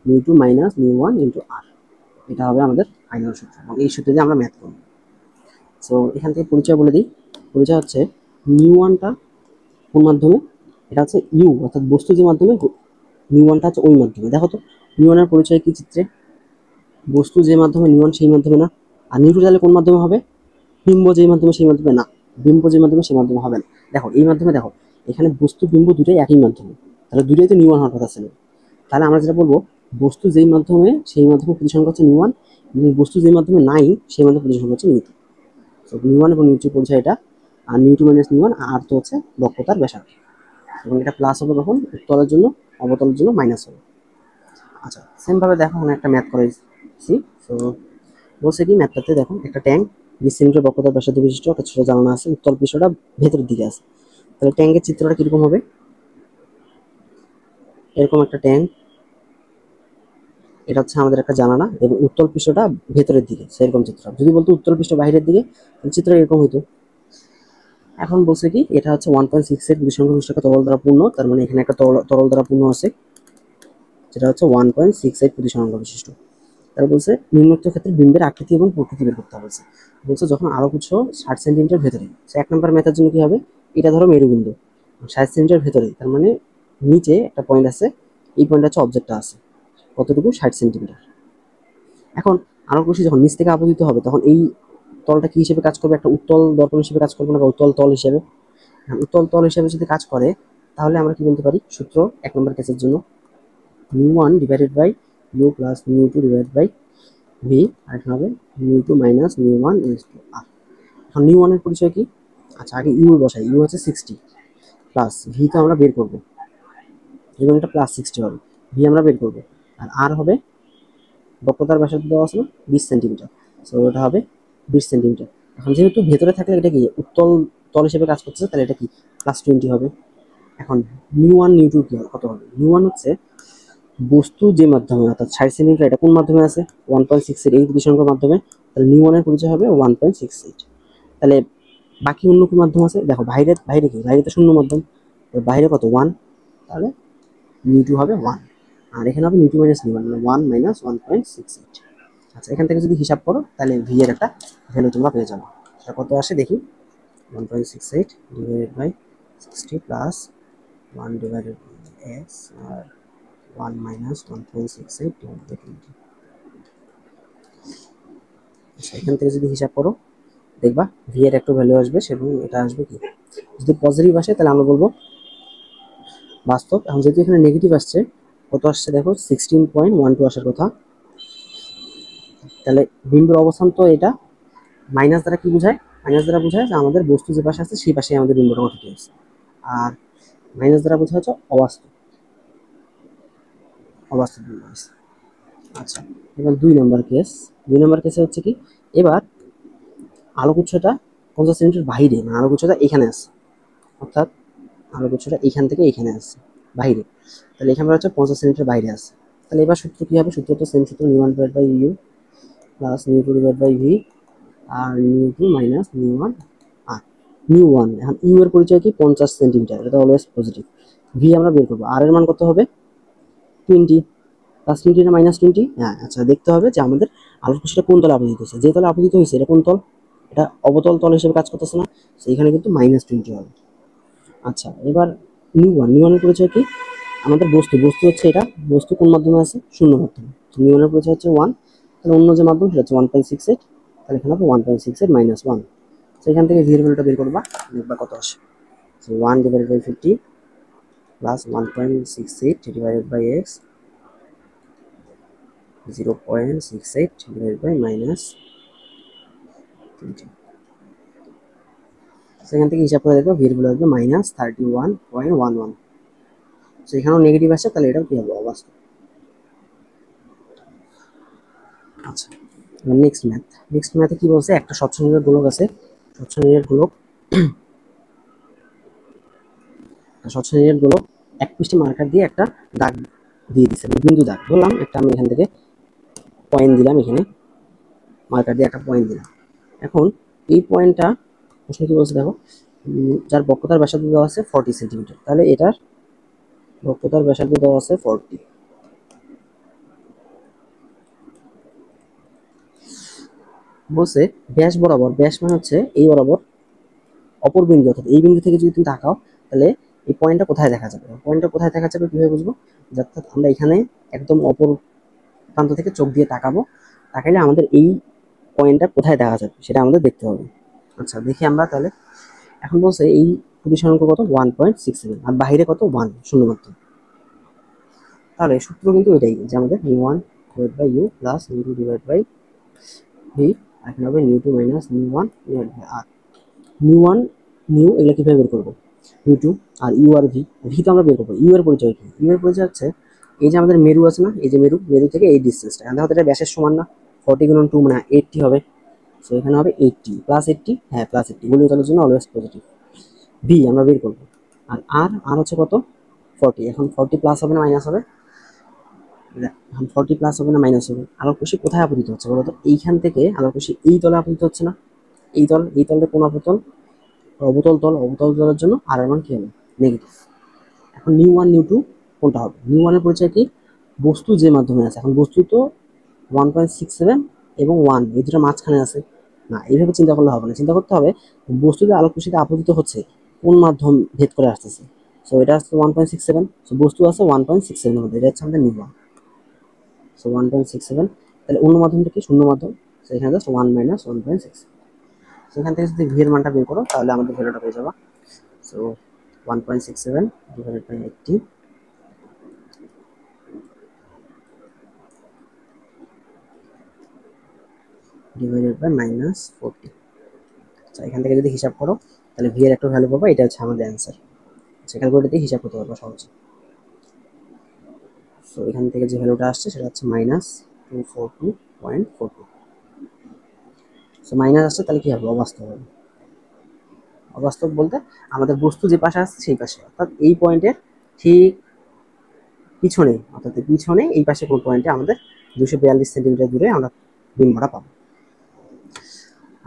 mu two minus mu one into r. এটা হবে আমাদের ফাইনাল সূত্র, এবং এই সূত্র দিয়ে আমরা ম্যাথ করব। সো এখান থেকে পরিচয় বলে দিই। পরিচয় হচ্ছে নিউ ওয়ানটা কোন মাধ্যমে, এটা হচ্ছে ইউ অর্থাৎ বস্তু যে মাধ্যমে, নিউ ওয়ানটা হচ্ছে ওই মাধ্যমে। দেখো তো নিউ ওয়ানের পরিচয় কি চিত্রে, বস্তু যে মাধ্যমে নিউ ওয়ান সেই মাধ্যমে না। আর নিউ টু তাহলে কোন মাধ্যমে হবে, বিম্ব যেই মাধ্যমে সেই মাধ্যমে না, বিম্ব যে মাধ্যমে সেই মাধ্যমে হবে না। দেখো এই মাধ্যমে, দেখো এখানে বস্তু বিম্ব দুটোই একই মাধ্যমে, তাহলে দুটোই তো নিউ ওয়ান হওয়ার কথা ছিল। তাহলে আমরা যেটা বলবো বস্তু যেই মাধ্যমে সেই মাধ্যমে প্রতিসংখ্যা হচ্ছে নিউ ওয়ান, বস্তু যেই মাধ্যমে নাই সেই মাধ্যমে প্রতিসংখ্যা হচ্ছে নিউ টু। তো নিউ ওয়ান এবং নিউ টু পরিচয় এটা। আর mu two minus mu one, r তো হচ্ছে বক্রতার ব্যাসার্ধ, এবং এটা প্লাস হবে কখন, উত্তলের জন্য, অবতলের জন্য মাইনাস হবে। আচ্ছা সেম ভাবে দেখো এখানে একটা ম্যাথ করেছি। তো বলছে কি ম্যাথটাতে দেখো একটা ট্যাঙ্ক 20 সেন্টিমিটার বক্রতার ব্যাসার্ধ বিশিষ্ট একটা ছোট জানালা আছে, উত্তল পৃষ্ঠটা ভেতরের দিকে আছে। তাহলে ট্যাঙ্কের চিত্রটা কিরকম হবে, এরকম একটা ট্যাঙ্ক, এটা হচ্ছে আমাদের একটা জানালা এবং উত্তল পৃষ্ঠটা ভেতরের দিকে, সেরকম চিত্র। যদি বলতো উত্তল পৃষ্ঠ বাইরের দিকে, তাহলে চিত্র এরকম হইতো। এখন বলছে কি এটা হচ্ছে 1.6 এর বিসংখ্য পৃষ্ঠকে তরল দ্বারা পূর্ণ, তার মানে এখানে একটা তরল দ্বারা পূর্ণ আছে, যেটা হচ্ছে 1.68 প্রতিসরাঙ্ক বিশিষ্ট। তারা বলছে নিম্নোক্ত ক্ষেত্রে বিম্বের আকৃতি এবং প্রকৃতি বের করতে বলছে। বলছে যখন আলোক উৎস 60 সেন্টিমিটার ভেতরে, সে 1 নম্বর ম্যাথের জন্য কি হবে, এটা ধরো মেরুবিন্দু 60 সেন্টিমিটার ভেতরে, তার মানে নিচে একটা পয়েন্ট আছে, এই পয়েন্ট হচ্ছে অবজেক্টটা আছে কতটুকু 60 সেন্টিমিটার। এখন আলোক রশ্মি যখন নিচ থেকে আপতিত হবে তখন এই তলটা কি হিসেবে কাজ করবে, একটা উত্তল দর্পণ হিসেবে কাজ করবে না, বা উত্তল তল হিসেবে। উত্তল তল হিসেবে যদি কাজ করে তাহলে আমরা কি বলতে পারি, সূত্র 1 নম্বর কেসের জন্য mu one divided by u plus mu two divide by v, আর এটা হবে mu two minus mu one is to r. এখন নিউ ওয়ানের পরিচয় কি, আচ্ছা আগে ইউ বসাই, ইউ হচ্ছে 60 প্লাস ভি তো আমরা বের করবো এবং এটা প্লাস 60 হবে। ভি আমরা বের করবো। আর আর হবে বক্রতার ব্যাসার্ধ দেওয়া আছে না 20 সেন্টিমিটার, সো ওটা হবে 20 সেন্টিমিটার। এখন যেহেতু ভেতরে থাকলে এটা কি উত্তল তল হিসেবে কাজ করতেছে, তাহলে এটা কি +20 হবে। এখন নিউ 1 নিউ 2 কি কত হবে? নিউ 1 হচ্ছে বস্তু যে মাধ্যমে অর্থাৎ 60 সেন্টিমিটার, এটা কোন মাধ্যমে আছে 1.68 এই দুটি মাধ্যমে, তাহলে নিউ 1 এর পরিচয় হবে 1.68। তাহলে বাকি অন্য কি মাধ্যম আছে দেখো, বাইরে বাইরে কি, বাইরে তো শূন্য মাধ্যম, বাইরে কত 1, তাহলে নিউ 2 হবে 1, আর এখানে হবে নিউ 2 মাইনাস নিউ 1 মানে 1 মাইনাস 1.68। আচ্ছা, এখান থেকে যদি হিসাব করো তাহলে ভি এর একটা ভ্যালু তোমরা পেয়ে যাবে। সেটা কত আসে দেখি, 1.68 divided by 60 plus 1 divided by x আর 1 মাইনাস 1.68 ডিভাইডেড বাই 20। আচ্ছা, এখান থেকে যদি হিসাব করো দেখবা ভি এর একটা ভ্যালু আসবে, সেরকম এটা আসবে কি, যদি পজিটিভ আসে তাহলে আমরা বলবো বাস্তব। এখন যেহেতু এখানে নেগেটিভ আসছে, কত আসছে দেখো 16.12 আসার কথা, তাহলে বিন্দুর অবস্থান তো এটা মাইনাস দ্বারা কি বোঝায়, মাইনাস দ্বারা বোঝায় যে আমাদের বস্তু যে পাশে আছে সেই পাশে আমাদের বিন্দুটা ঘটিত হয়েছে, আর মাইনাস দ্বারা বোঝা হচ্ছে অবাস্তব, অবাস্তব বিন্দু আছে। আচ্ছা, এবার 2 নম্বর কেস, 2 নম্বর কেসে হচ্ছে কি, এবার আলোকউৎসটা 50 সেন্টিমিটার বাইরে, মানে আলোকউৎসটা এখানে আছে, অর্থাৎ আলোকউৎসটা এখান থেকে এখানে আছে বাইরে, তাহলে এখানে হচ্ছে 50 সেন্টিমিটার বাইরে আছে। তাহলে এবার সূত্র কি হবে, সূত্র তো সেম সূত্র, mu 1 divide by u plus mu 2 divide by v আর নিউ 2 মাইনাস নিউ 1 আর নিউ 1। এখন ইউ এর পরিচয় কি 50 সেন্টিমিটার, এটা অলওয়েজ পজিটিভ। ভি আমরা বের করবো, আর এর মান কত হবে 20, +20 না -20, হ্যাঁ। আচ্ছা, দেখতে হবে যে আমাদের আলোর রশ্মিটা কোন তলে আপতিত হয়েছে, যে তলে আপতিত হয়েছে এটা কোন তল, এটা অবতল তল হিসেবে কাজ করতেছে না, সেইখানে কিন্তু -20 হবে। আচ্ছা, এবার নিউ 1 এর পরিচয় কি, আমাদের বস্তু, বস্তু হচ্ছে এটা, বস্তু কোন মাধ্যমে আছে শূন্য মাধ্যমে, নিউ 1 এর পরিচয় হচ্ছে 1, তাহলে অন্য যে মাধ্যম সেটা হচ্ছে 1.68, তাহলে এখানে হবে 1.68 -1, তো এখান থেকে ভি এর ভ্যালুটা বের করবা, দেখবা কত আসে। So 1 divided by 50 plus 1.68 divided by x 0.68 divided by -20। সেখান থেকে হিসাব করে দেখবো ভি এর ভ্যালু আসবে -31.11। সো এখানেও নেগেটিভ আসছে, তাহলে এটাও কি হবে অবাস্তব। আচ্ছা, নেক্সট ম্যাথ, নেক্সট ম্যাথে কি বলছে, একটা স্বচ্ছ নিরেট গোলক আছে, স্বচ্ছ নিরেট গোলক, স্বচ্ছ নিরেট গোলক এক পৃষ্ঠে মার্কার দিয়ে একটা দাগ দিয়ে দিচ্ছে, বিন্দু দাগ ধরলাম একটা, আমি এখান থেকে পয়েন্ট দিলাম, এখানে মার্কার দিয়ে একটা পয়েন্ট দিলাম। এখন এই পয়েন্টটা প্রশ্ন কি বলছে দেখো, যার বক্রতার ব্যাসার্ধ দেওয়া আছে 40 সেন্টিমিটার, তাহলে এটার বক্রতার ব্যাসার্ধ দেওয়া আছে 40, বলছে ব্যাস বরাবর, ব্যাস মানে হচ্ছে এই বরাবর অপর বিন্দু, অর্থাৎ এই বিন্দু থেকে যদি তুমি তাকাও তাহলে এই পয়েন্টটা কোথায় দেখা যাবে, পয়েন্টটা কোথায় দেখা যাবে কিভাবে বুঝবো, অর্থাৎ আমরা এখানে একদম অপর প্রান্ত থেকে চোখ দিয়ে তাকাবো, তাকাইলে আমাদের এই পয়েন্টটা কোথায় দেখা যাবে সেটা আমাদের দেখতে হবে। আচ্ছা, দেখি আমরা তাহলে, এখন বলছে এই পজিশনাঙ্ক কত 1.67 আর বাইরে কত 1 শূন্য মাধ্যম, তাহলে সূত্র কিন্তু এটাই যে আমাদের mu 1 divide by u plus mu 2 divide by v, আর এখানে হবে mu 2 minus mu 1 divide by r. Mu 1 mu এগুলো কিভাবে বের করবো, নিউ 2 আর ইউ আর ভি, ভি তো আমরা বের করবো। ইউ এর পরিচয় কি, ইউ এর পরিচয় হচ্ছে এই যে আমাদের মেরু আছে না, এই যে মেরু, মেরু থেকে এই ডিস্টেন্সটা, এখানে হয়তো এটা ব্যাসের সমান না, 40 গুণন 2 মানে 80 হবে, সো এখানে হবে 80 +80, হ্যাঁ +80, গোলীয় তলের জন্য অলওয়েজ পজিটিভ। ভি আমরা বের করবো, আর আর আর হচ্ছে কত 40, এখন 40 প্লাস হবে না মাইনাস হবে, এখন 40 প্লাস হবে না মাইনাস হবে, আলোক রশ্মি কোথায় আপতিত হচ্ছে বলতো, এইখান থেকে আলোক রশ্মি এই তলে আপতিত হচ্ছে না, এই তল, এই তলের কোন অবতল, অবতল তল, অবতল তলের জন্য আর এর মান কি হবে নেগেটিভ। এখন নিউ 1 নিউ 2 কোনটা হবে, নিউ 1 এর পরিচয় কি, বস্তু যে মাধ্যমে আছে, এখন বস্তু তো 1.67 এবং 1 এই দুটো মাঝখানে আছে, না এইভাবে চিন্তা করলে হবে না, চিন্তা করতে হবে বস্তু যে আলোক রশ্মিতে আপতিত হচ্ছে কোন মাধ্যম ভেদ করে আসতেছে, সো এটা হচ্ছে 1.67, সো বস্তু আছে 1.67 এর মধ্যে, এটা হচ্ছে আমাদের নিউ 1, সো 1.67, তাহলে অন্য মাধ্যমটা কি শূন্য মাধ্যম, সো এখানে জাস্ট 1 মাইনাস 1.6, সেখান থেকে যদি ভি এর মানটা বের করো তাহলে আমাদের ভ্যালুটা পেয়ে যাবা। So 1.67 divided by 80 divided by -40। আচ্ছা, এখান থেকে যদি হিসাব করো তাহলে ভি এর একটা ভ্যালু পাবো, এটা হচ্ছে আমাদের অ্যান্সার। আচ্ছা, ক্যালকুলেটর দিয়ে হিসাব করতে পারবো সহজে। সো এখান থেকে যে ভ্যালুটা আসছে সেটা হচ্ছে -242.42। সো মাইনাস আসছে, তাহলে কি হবে? অবাস্তব হবে। অবাস্তব বলতে আমাদের বস্তু যে পাশে আসছে সেই পাশে, অর্থাৎ এই পয়েন্টের ঠিক পিছনে, অর্থাৎ পিছনে এই পাশে কোন পয়েন্টে আমাদের 242 সেন্টিমিটার দূরে আমরা বিম্বটা পাবো।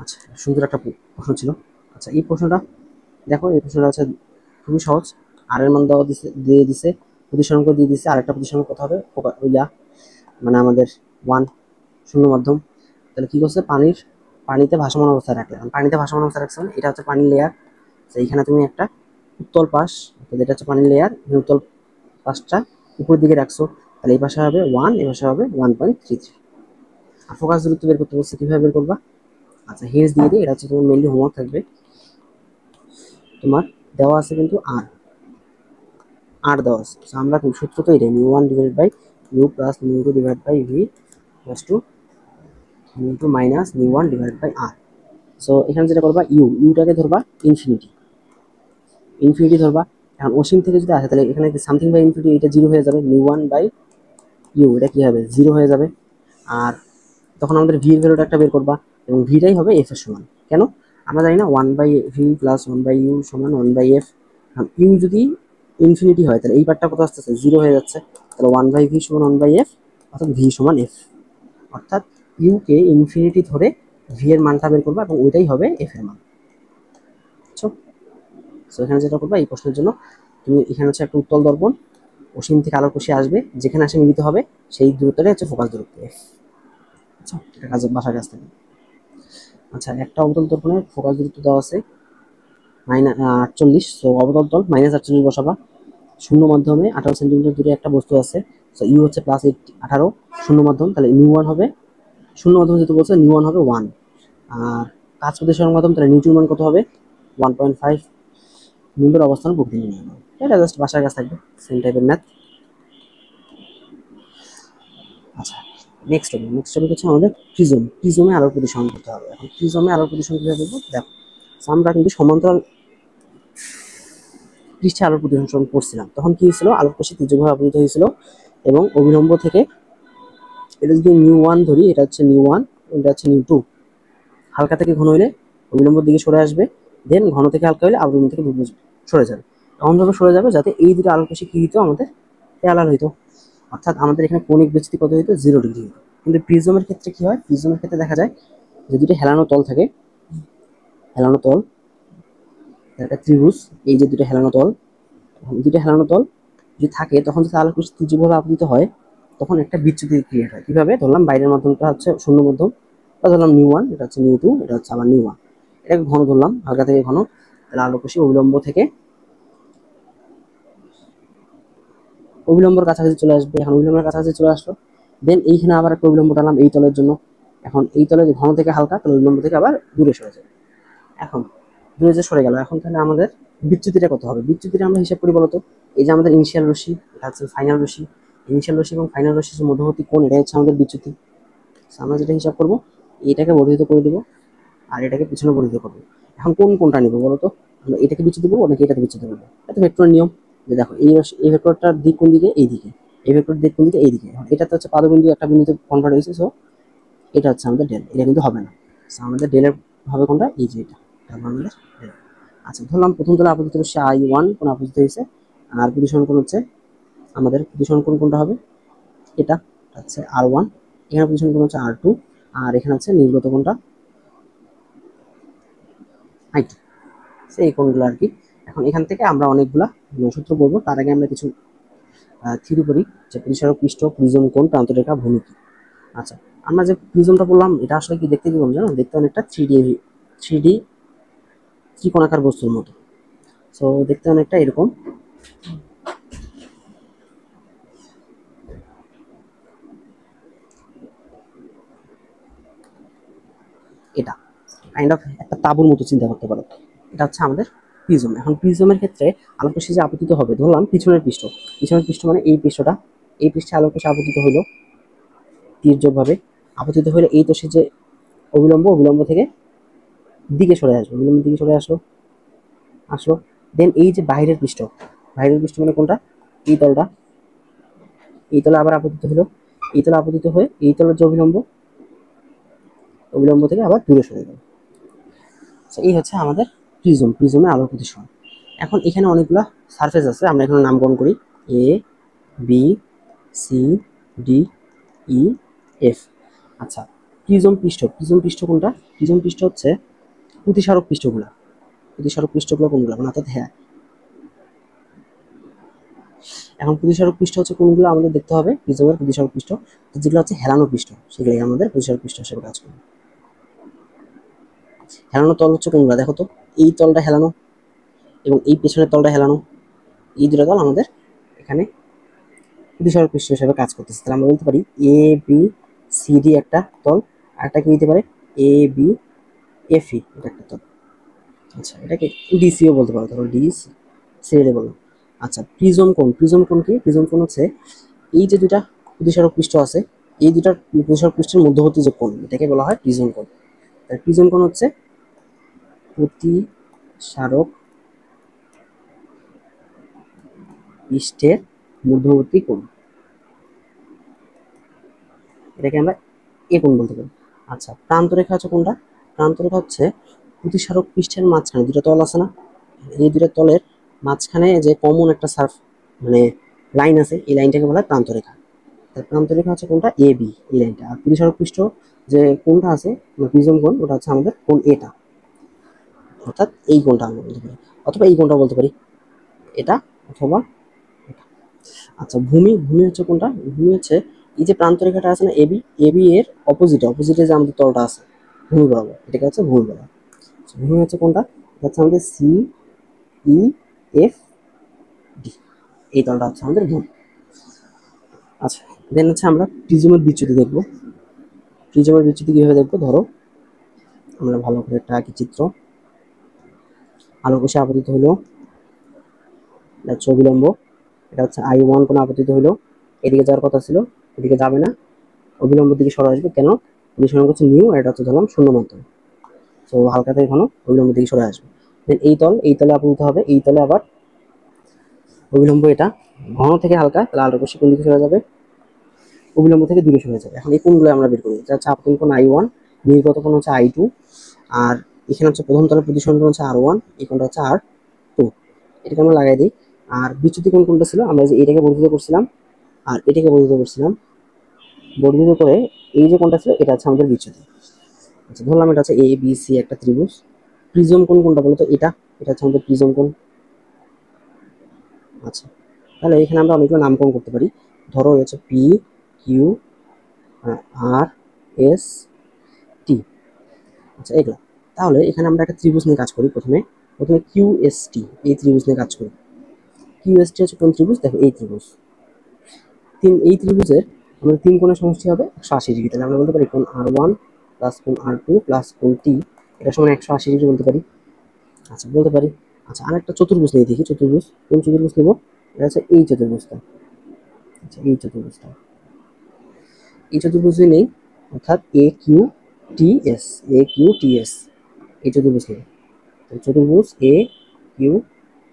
আচ্ছা, সুন্দর একটা প্রশ্ন ছিল। আচ্ছা, এই প্রশ্নটা দেখো, এই প্রশ্নটা হচ্ছে খুবই সহজ। আর এর মান দেওয়া দিয়ে দিছে, প্রতিসরাঙ্ক দিয়ে দিছে। আরেকটা প্রতিসরাঙ্ক কত হবে? মানে আমাদের 1, শূন্য মাধ্যম। তাহলে কি করছে? পানিতে ভাসমান অবস্থায় রাখলে, পানিতে ভাসমান অবস্থায় রাখছে মানে এটা হচ্ছে পানির লেয়ার। তো এইখানে তুমি একটা উত্তল পাশ, এটা হচ্ছে পানির লেয়ার, উত্তল পাশটা উপরের দিকে রাখছো, তাহলে এই পাশে হবে 1, এই পাশে হবে 1.33। আর ফোকাস দূরত্ব বের করতে বলছে, কিভাবে বের করবা? আচ্ছা, হিন্স দিয়ে দিই, এটা হচ্ছে তোমার মেইনলি হোমওয়ার্ক থাকবে। তোমার দেওয়া আছে কিন্তু আর দেওয়া আছে। আমরা সূত্র তো এটাই, μ1 divide by u plus μ2 divide by v plus two μ2 minus μ1 divide by r। So এখানে যেটা করবা, ইউটাকে ধরবা ইনফিনিটি ধরবা। এখন অসীম থেকে যদি আসে তাহলে এখানে সামথিং বাই ইনফিনিটি, এটা 0 হয়ে যাবে। μ1 বাই ইউ, এটা কি হবে? 0 হয়ে যাবে। আর তখন আমাদের ভি এর ভ্যালুটা একটা বের করবা, এবং ভিটাই হবে এফ এর সমান। কেন? আমরা জানি না 1/v প্লাস 1/u সমান 1/f। ইউ যদি ইনফিনিটি হয় তাহলে এই পার্টটা কত আসতেছে? 0 হয়ে যাচ্ছে। তাহলে 1/v সমান 1/f, অর্থাৎ ভি সমান এফ। অর্থাৎ ইউকে ইনফিনিটি ধরে ভি এর মানটা বের করবা, এবং ওইটাই হবে এফ এর মান। বুঝছো? সো এখানে যেটা করবা, এই প্রশ্নের জন্য তুমি এখানে হচ্ছে একটা উত্তল দর্পণ, অসীম থেকে আলোর রশ্মি আসবে, যেখানে আসে মিলিত হবে সেই দূরত্বটাই হচ্ছে ফোকাস দূরত্ব এফ। আচ্ছা, এটা বাসার কাছ থেকে। আচ্ছা, একটা অবতল দর্পণের ফোকাস দূরত্ব দেওয়া আছে -48। সো অবতল তল -48 বসাবা। শূন্য মাধ্যমে 18 সেন্টিমিটার দূরে একটা বস্তু আছে। সো ইউ হচ্ছে +18, শূন্য মাধ্যম, তাহলে নিউ1 হবে, শূন্য মাধ্যম যেহেতু বলছে নিউ1 হবে 1। আর কাজ প্রতিসরণ মাধ্যম, তাহলে নিউটন মান কত হবে? 1.5। বিম্বের অবস্থান প্রকৃতি নিয়ে নেব, এটা জাস্ট বাসার কাছে থাকবে, সেম টাইপের ম্যাথ। আচ্ছা, নেক্সট টপিক হচ্ছে আমাদের প্রিজমে আলোর প্রতিসরণ করতে হবে। এখন প্রিজমে আলোর প্রতিসরণ কিভাবে করবো? দেখো, আমরা কিন্তু সমান্তরাল পৃষ্ঠে আলোর প্রতিসরণ করছিলাম, তখন কি হয়েছিল? আলোর কোষে তীর্যকভাবে আপতিত হয়েছিল, এবং অবিলম্ব থেকে, এটা যদি নিউ1 ধরি, এটা হচ্ছে নিউ1, এটা হচ্ছে নিউ2। হালকা থেকে ঘন হইলে অবিলম্বর দিকে সরে আসবে, দেন ঘন থেকে হালকা হলে অবিলম্ব থেকে সরে যাবে। এমনভাবে সরে যাবে যাতে এই দুটো আলোর কোষে কি হইতো? আমাদের প্যারালাল হইতো। অর্থাৎ আমাদের এখানে কৌণিক বিচ্যুতি কত হইতো? 0 ডিগ্রি হইতো। কিন্তু প্রিজমের ক্ষেত্রে কি হয়? প্রিজমের ক্ষেত্রে দেখা যায় যে দুটো হেলানো তল থাকে, হেলানো তল, একটা ত্রিভুজ, এই যে দুটো হেলানো তল যদি থাকে, তখন যদি আলোর কোষ তীর্যকভাবে আপতিত হয়, তখন একটা বিচ্যুতি ক্রিয়েট হয়। কিভাবে? ধরলাম বাইরের মাধ্যমটা হচ্ছে শূন্য মাধ্যম, ধরলাম নিউ1, এটা হচ্ছে নিউ2, এটা হচ্ছে আবার নিউ1। এটাকে ঘন ধরলাম, হালকা থেকে ঘন, তাহলে আলোর কোষে অবিলম্বর কাছাকাছি চলে আসবে। এখন অবিলম্বের কাছাকাছি চলে আসলো, দেন এইখানে আবার একটা অবিলম্ব টানলাম এই তলের জন্য। এখন এই তলে ঘন থেকে হালকা, তাহলে অবিলম্ব থেকে আবার দূরে সরে যাবে। এখন দূরে যে সরে গেল, এখন তাহলে আমাদের বিচ্যুতিটা কত হবে? বিচ্যুতিটা আমরা হিসাব করি বলতো। এই যে আমাদের ইনিশিয়াল রশ্মি, এটা হচ্ছে ফাইনাল রশ্মি, ইনিশিয়াল রশ্মি এবং ফাইনাল রশ্মির যে মধ্যবর্তী কোণ, এটা হচ্ছে আমাদের বিচ্যুতি। আমরা যেটা হিসাব করবো, এটাকে বর্ধিত করে দেবো, আর এটাকে পিছনে বর্ধিত করবো। এখন কোনটা নিবো বলতো? আমরা এটাকে বিচ্যুতি করবো নাকি এটাকে বিচ্যুতি করবো? এটা ভেক্টরের নিয়ম, যে দেখো এই ভেক্টরটার দিক কোন দিকে? এই দিকে। এই ভেক্টরের দিক কোন দিকে? এই দিকে। এটা তো হচ্ছে পাদবিন্দু, একটা বিন্দুতে কনভার্ট হয়েছে, সো এটা হচ্ছে আমাদের ডেল। এটা কিন্তু হবে না, আমাদের ডেলের হবে কোনটা? এই যে এটা আমাদের ডেল। আচ্ছা, ধরলাম প্রথম তলে আপতিত হচ্ছে I1 কোন আপতিত হয়েছে, আর প্রতিসরণ কোণ হচ্ছে আমাদের, প্রতিসরণ কোণ কোনটা হবে? এটা হচ্ছে R1, এখানে প্রতিসরণ কোণ হচ্ছে R2, আর এখানে হচ্ছে নির্গত কোণটা I2। এই কোণগুলো আর কি। এখন এখান থেকে আমরা অনেকগুলা সূত্র বলবো, তার আগে আমরা কিছু থিওরি করি, যে প্রতিসরক পৃষ্ঠ, প্রিজম কোণ, প্রান্তরেখা, ভূমিতি। আচ্ছা, আমরা যে প্রিজমটা বললাম, এটা আসলে কি দেখতে কিরকম জানো? দেখতে অনেকটা থ্রি ডি ত্রিকোণাকার বস্তুর মতো। সো দেখতে অনেকটা এরকম। এটা কাইন্ড অফ একটা তাঁবুর মতো চিন্তা করতে পারো। এটা হচ্ছে আমাদের প্রিজম। এখন প্রিজমের ক্ষেত্রে আলোক রশ্মি যে আপতিত হবে, ধরলাম পিছনের পৃষ্ঠ মানে এই পৃষ্ঠটা, এই পৃষ্ঠে আলোক রশ্মি আপতিত হইলো তির্যকভাবে, আপতিত হলে এই তোষে যে অবিলম্ব থেকে দিকে সরে আসবে, অবিলম্ব দিকে সরে আসলো। দেন এই যে বাইরের পৃষ্ঠ মানে কোনটা? এই তলটা, এই তলে আবার আপতিত হলো, এই তলে আপতিত হয়ে এই তলের যে অভিলম্ব, অভিলম্ব থেকে আবার দূরে সরে গেল। এই হচ্ছে আমাদের প্রিজম, প্রিজমের আলোর প্রতিসরণ। এখন এখানে অনেকগুলো সারফেস আছে, আমরা এখানে নামকরণ করি A B C D E F. আচ্ছা, প্রিজম পৃষ্ঠ, প্রিজম পৃষ্ঠ কোনটা? প্রিজম পৃষ্ঠ হচ্ছে প্রতিসারক পৃষ্ঠগুলা, প্রতিসারক পৃষ্ঠগুলো কোনগুলো, মানে অর্থাৎ হ্যাঁ, এখন প্রতিসারক পৃষ্ঠ হচ্ছে কোনগুলো আমাদের দেখতে হবে। প্রিজমের প্রতিসারক পৃষ্ঠ যেগুলো হচ্ছে হেলানো পৃষ্ঠ, সেগুলোই আমাদের প্রতিসারক পৃষ্ঠ হিসেবে কাজ করবে। হেলানো তল হচ্ছে কোনগুলো দেখো তো, এই তলটা হেলানো এবং এই পেছনের তলটা হেলানো, এই দুটো তল আমাদের এখানে প্রতিসারক পৃষ্ঠ হিসেবে কাজ করতেছে। তাহলে আমরা বলতে পারি এ বি সি ডি একটা তল, আর একটা কি দিতে পারে এ বি এফ ই, এটা একটা তল। আচ্ছা, এটাকে ডিসিও বলতে পারো, ধরো ডিসি সিরিয়ালে বললাম। আচ্ছা, প্রিজম কোণ, প্রিজম কোণ কি? প্রিজম কোণ হচ্ছে এই যে দুটা প্রতিসারক পৃষ্ঠ আছে, এই দুটা প্রতিসারক পৃষ্ঠের মধ্যবর্তী যে কোণ, এটাকে বলা হয় প্রিজম কোণ। তাহলে প্রিজম কোণ হচ্ছে প্রতিসারক পৃষ্ঠের মধ্যবর্তী কোণ, এটাকে আমরা এ কোণ বলতে পারি। আচ্ছা, প্রান্তরেখা হচ্ছে কোনটা? প্রান্তরেখা হচ্ছে প্রতিসারক পৃষ্ঠের মাঝখানে দুটো তল আছে না, এই দুটো তলের মাঝখানে যে কমন একটা সার্ফ মানে লাইন আছে, এই লাইনটাকে বলা হয় প্রান্তরেখা। তার প্রান্তরেখা হচ্ছে কোনটা? এ বি, এই লাইনটা। আর প্রতিসারক পৃষ্ঠ যে কোনটা আছে প্রিজম কোণ, ওটা হচ্ছে আমাদের কোণ এটা, অর্থাৎ এই কোণটা আমরা বলতে পারি, অথবা এই কোণটা বলতে পারি, এটা অথবা এটা। আচ্ছা, ভূমি, ভূমি হচ্ছে কোনটা? ভূমি হচ্ছে এই যে প্রান্তরেখাটা আছে না এবি, এবি এর অপোজিটে, অপোজিটে যে আমাদের তলটা আছে ভূমি বরাবর, এটাকে হচ্ছে ভূমি বলা হয়। ভূমি হচ্ছে কোনটা? এটা হচ্ছে আমাদের সি ই এফ ডি, এই তলটা হচ্ছে আমাদের ভূমি। আচ্ছা, দেন হচ্ছে আমরা প্রিজমের বিচ্যুতি দেখবো। প্রিজমের বিচ্যুতি কিভাবে দেখবো? ধরো আমরা ভালো করে একটা আঁকি চিত্র, আলোক কোষে আপতিত হলো, এটা হচ্ছে অবিলম্ব, এটা হচ্ছে I1 কোণে আপতিত হলো, এদিকে যাওয়ার কথা ছিল, এদিকে যাবে না, অবিলম্বের দিকে সরে আসবে। কেন? অনুসরণ করছে নিউ, আর এটা হচ্ছে ধরলাম শূন্য মাধ্যম, তো হালকা থেকে ঘন অবিলম্বের দিকে সরে আসবে। দেন এই তল, এই তলে আপতিত হবে, এই তলে আবার অবিলম্ব, এটা ঘন থেকে হালকা, তাহলে আলোক রশ্মি কোন দিকে সরে যাবে? অবিলম্ব থেকে দূরে সরে যাবে। এখন এই কোণগুলো আমরা বের করি, এটা হচ্ছে আপতন কোণ I1, নির্গত কোণ হচ্ছে I2, আর এখানে হচ্ছে প্রথম তলের প্রতিসরণ কোণ হচ্ছে R1, এই কোণটা হচ্ছে R2, এটাকে আমরা লাগাই দিই। আর বিচ্যুতি কোণ কোনটা ছিল? আমরা যে এটাকে বর্ধিত করছিলাম আর এটাকে বর্ধিত করছিলাম, বর্ধিত করে এই যে কোণটা ছিল এটা হচ্ছে আমাদের বিচ্যুতি। আচ্ছা, ধরলাম এটা হচ্ছে এ বি সি একটা ত্রিভুজ। প্রিজম কোণ কোনটা বলতো? এটা, এটা হচ্ছে আমাদের প্রিজম কোণ। আচ্ছা, তাহলে এখানে আমরা অনেকগুলো নামকরণ করতে পারি। ধরো হচ্ছে P Q R S T, আচ্ছা এগুলো। তাহলে এখানে আমরা একটা ত্রিভুজ নিয়ে কাজ করি। প্রথমে প্রথমে কিউ এস টি, এই ত্রিভুজ নিয়ে কাজ করি। কিউ এস টি হচ্ছে কোন ত্রিভুজ? দেখো এই ত্রিভুজ, এই ত্রিভুজের আমাদের তিন কোণের সমষ্টি হবে 180°। তাহলে আমরা বলতে পারি কোণ R1 প্লাস কোণ R2 প্লাস কোণ টি, এটা সমান 180° বলতে পারি। আচ্ছা, বলতে পারি। আচ্ছা, আরেকটা চতুর্ভুজ নিয়ে দেখি। চতুর্ভুজ, কোন চতুর্ভুজ নেব? এটা হচ্ছে এই চতুর্ভুজটা। আচ্ছা, এই চতুর্ভুজটা, এই চতুর্ভুজ নেই, অর্থাৎ এ কিউ টি এস, এ কিউ টি এস, এই চতুর্ভুজ নেই। চতুর্ভুজ এ কিউ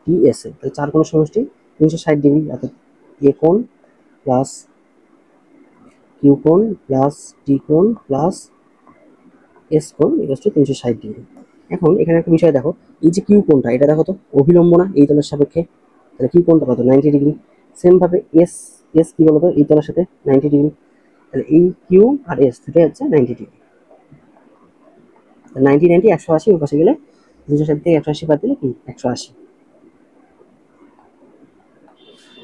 টি এস এ তাহলে চার কোণের সমষ্টি 360°, অর্থাৎ এ কোণ প্লাস কিউ কোণ প্লাস টি কোণ প্লাস এস কোণ ইকুয়াল টু 360°। এখন এখানে একটা বিষয় দেখো, এই যে কিউ কোণটা, এটা দেখো তো অভিলম্ব না এই তলের সাপেক্ষে, তাহলে কিউ কোণটা কত? 90°। সেম ভাবে এস, এস কি বলতো? এই তলের সাথে 90°। তাহলে এই কিউ আর এস দুটাই হচ্ছে 90°। 90 90 180, ওর পাশে গেলে 260 থেকে 180 বাদ দিলে কি 180।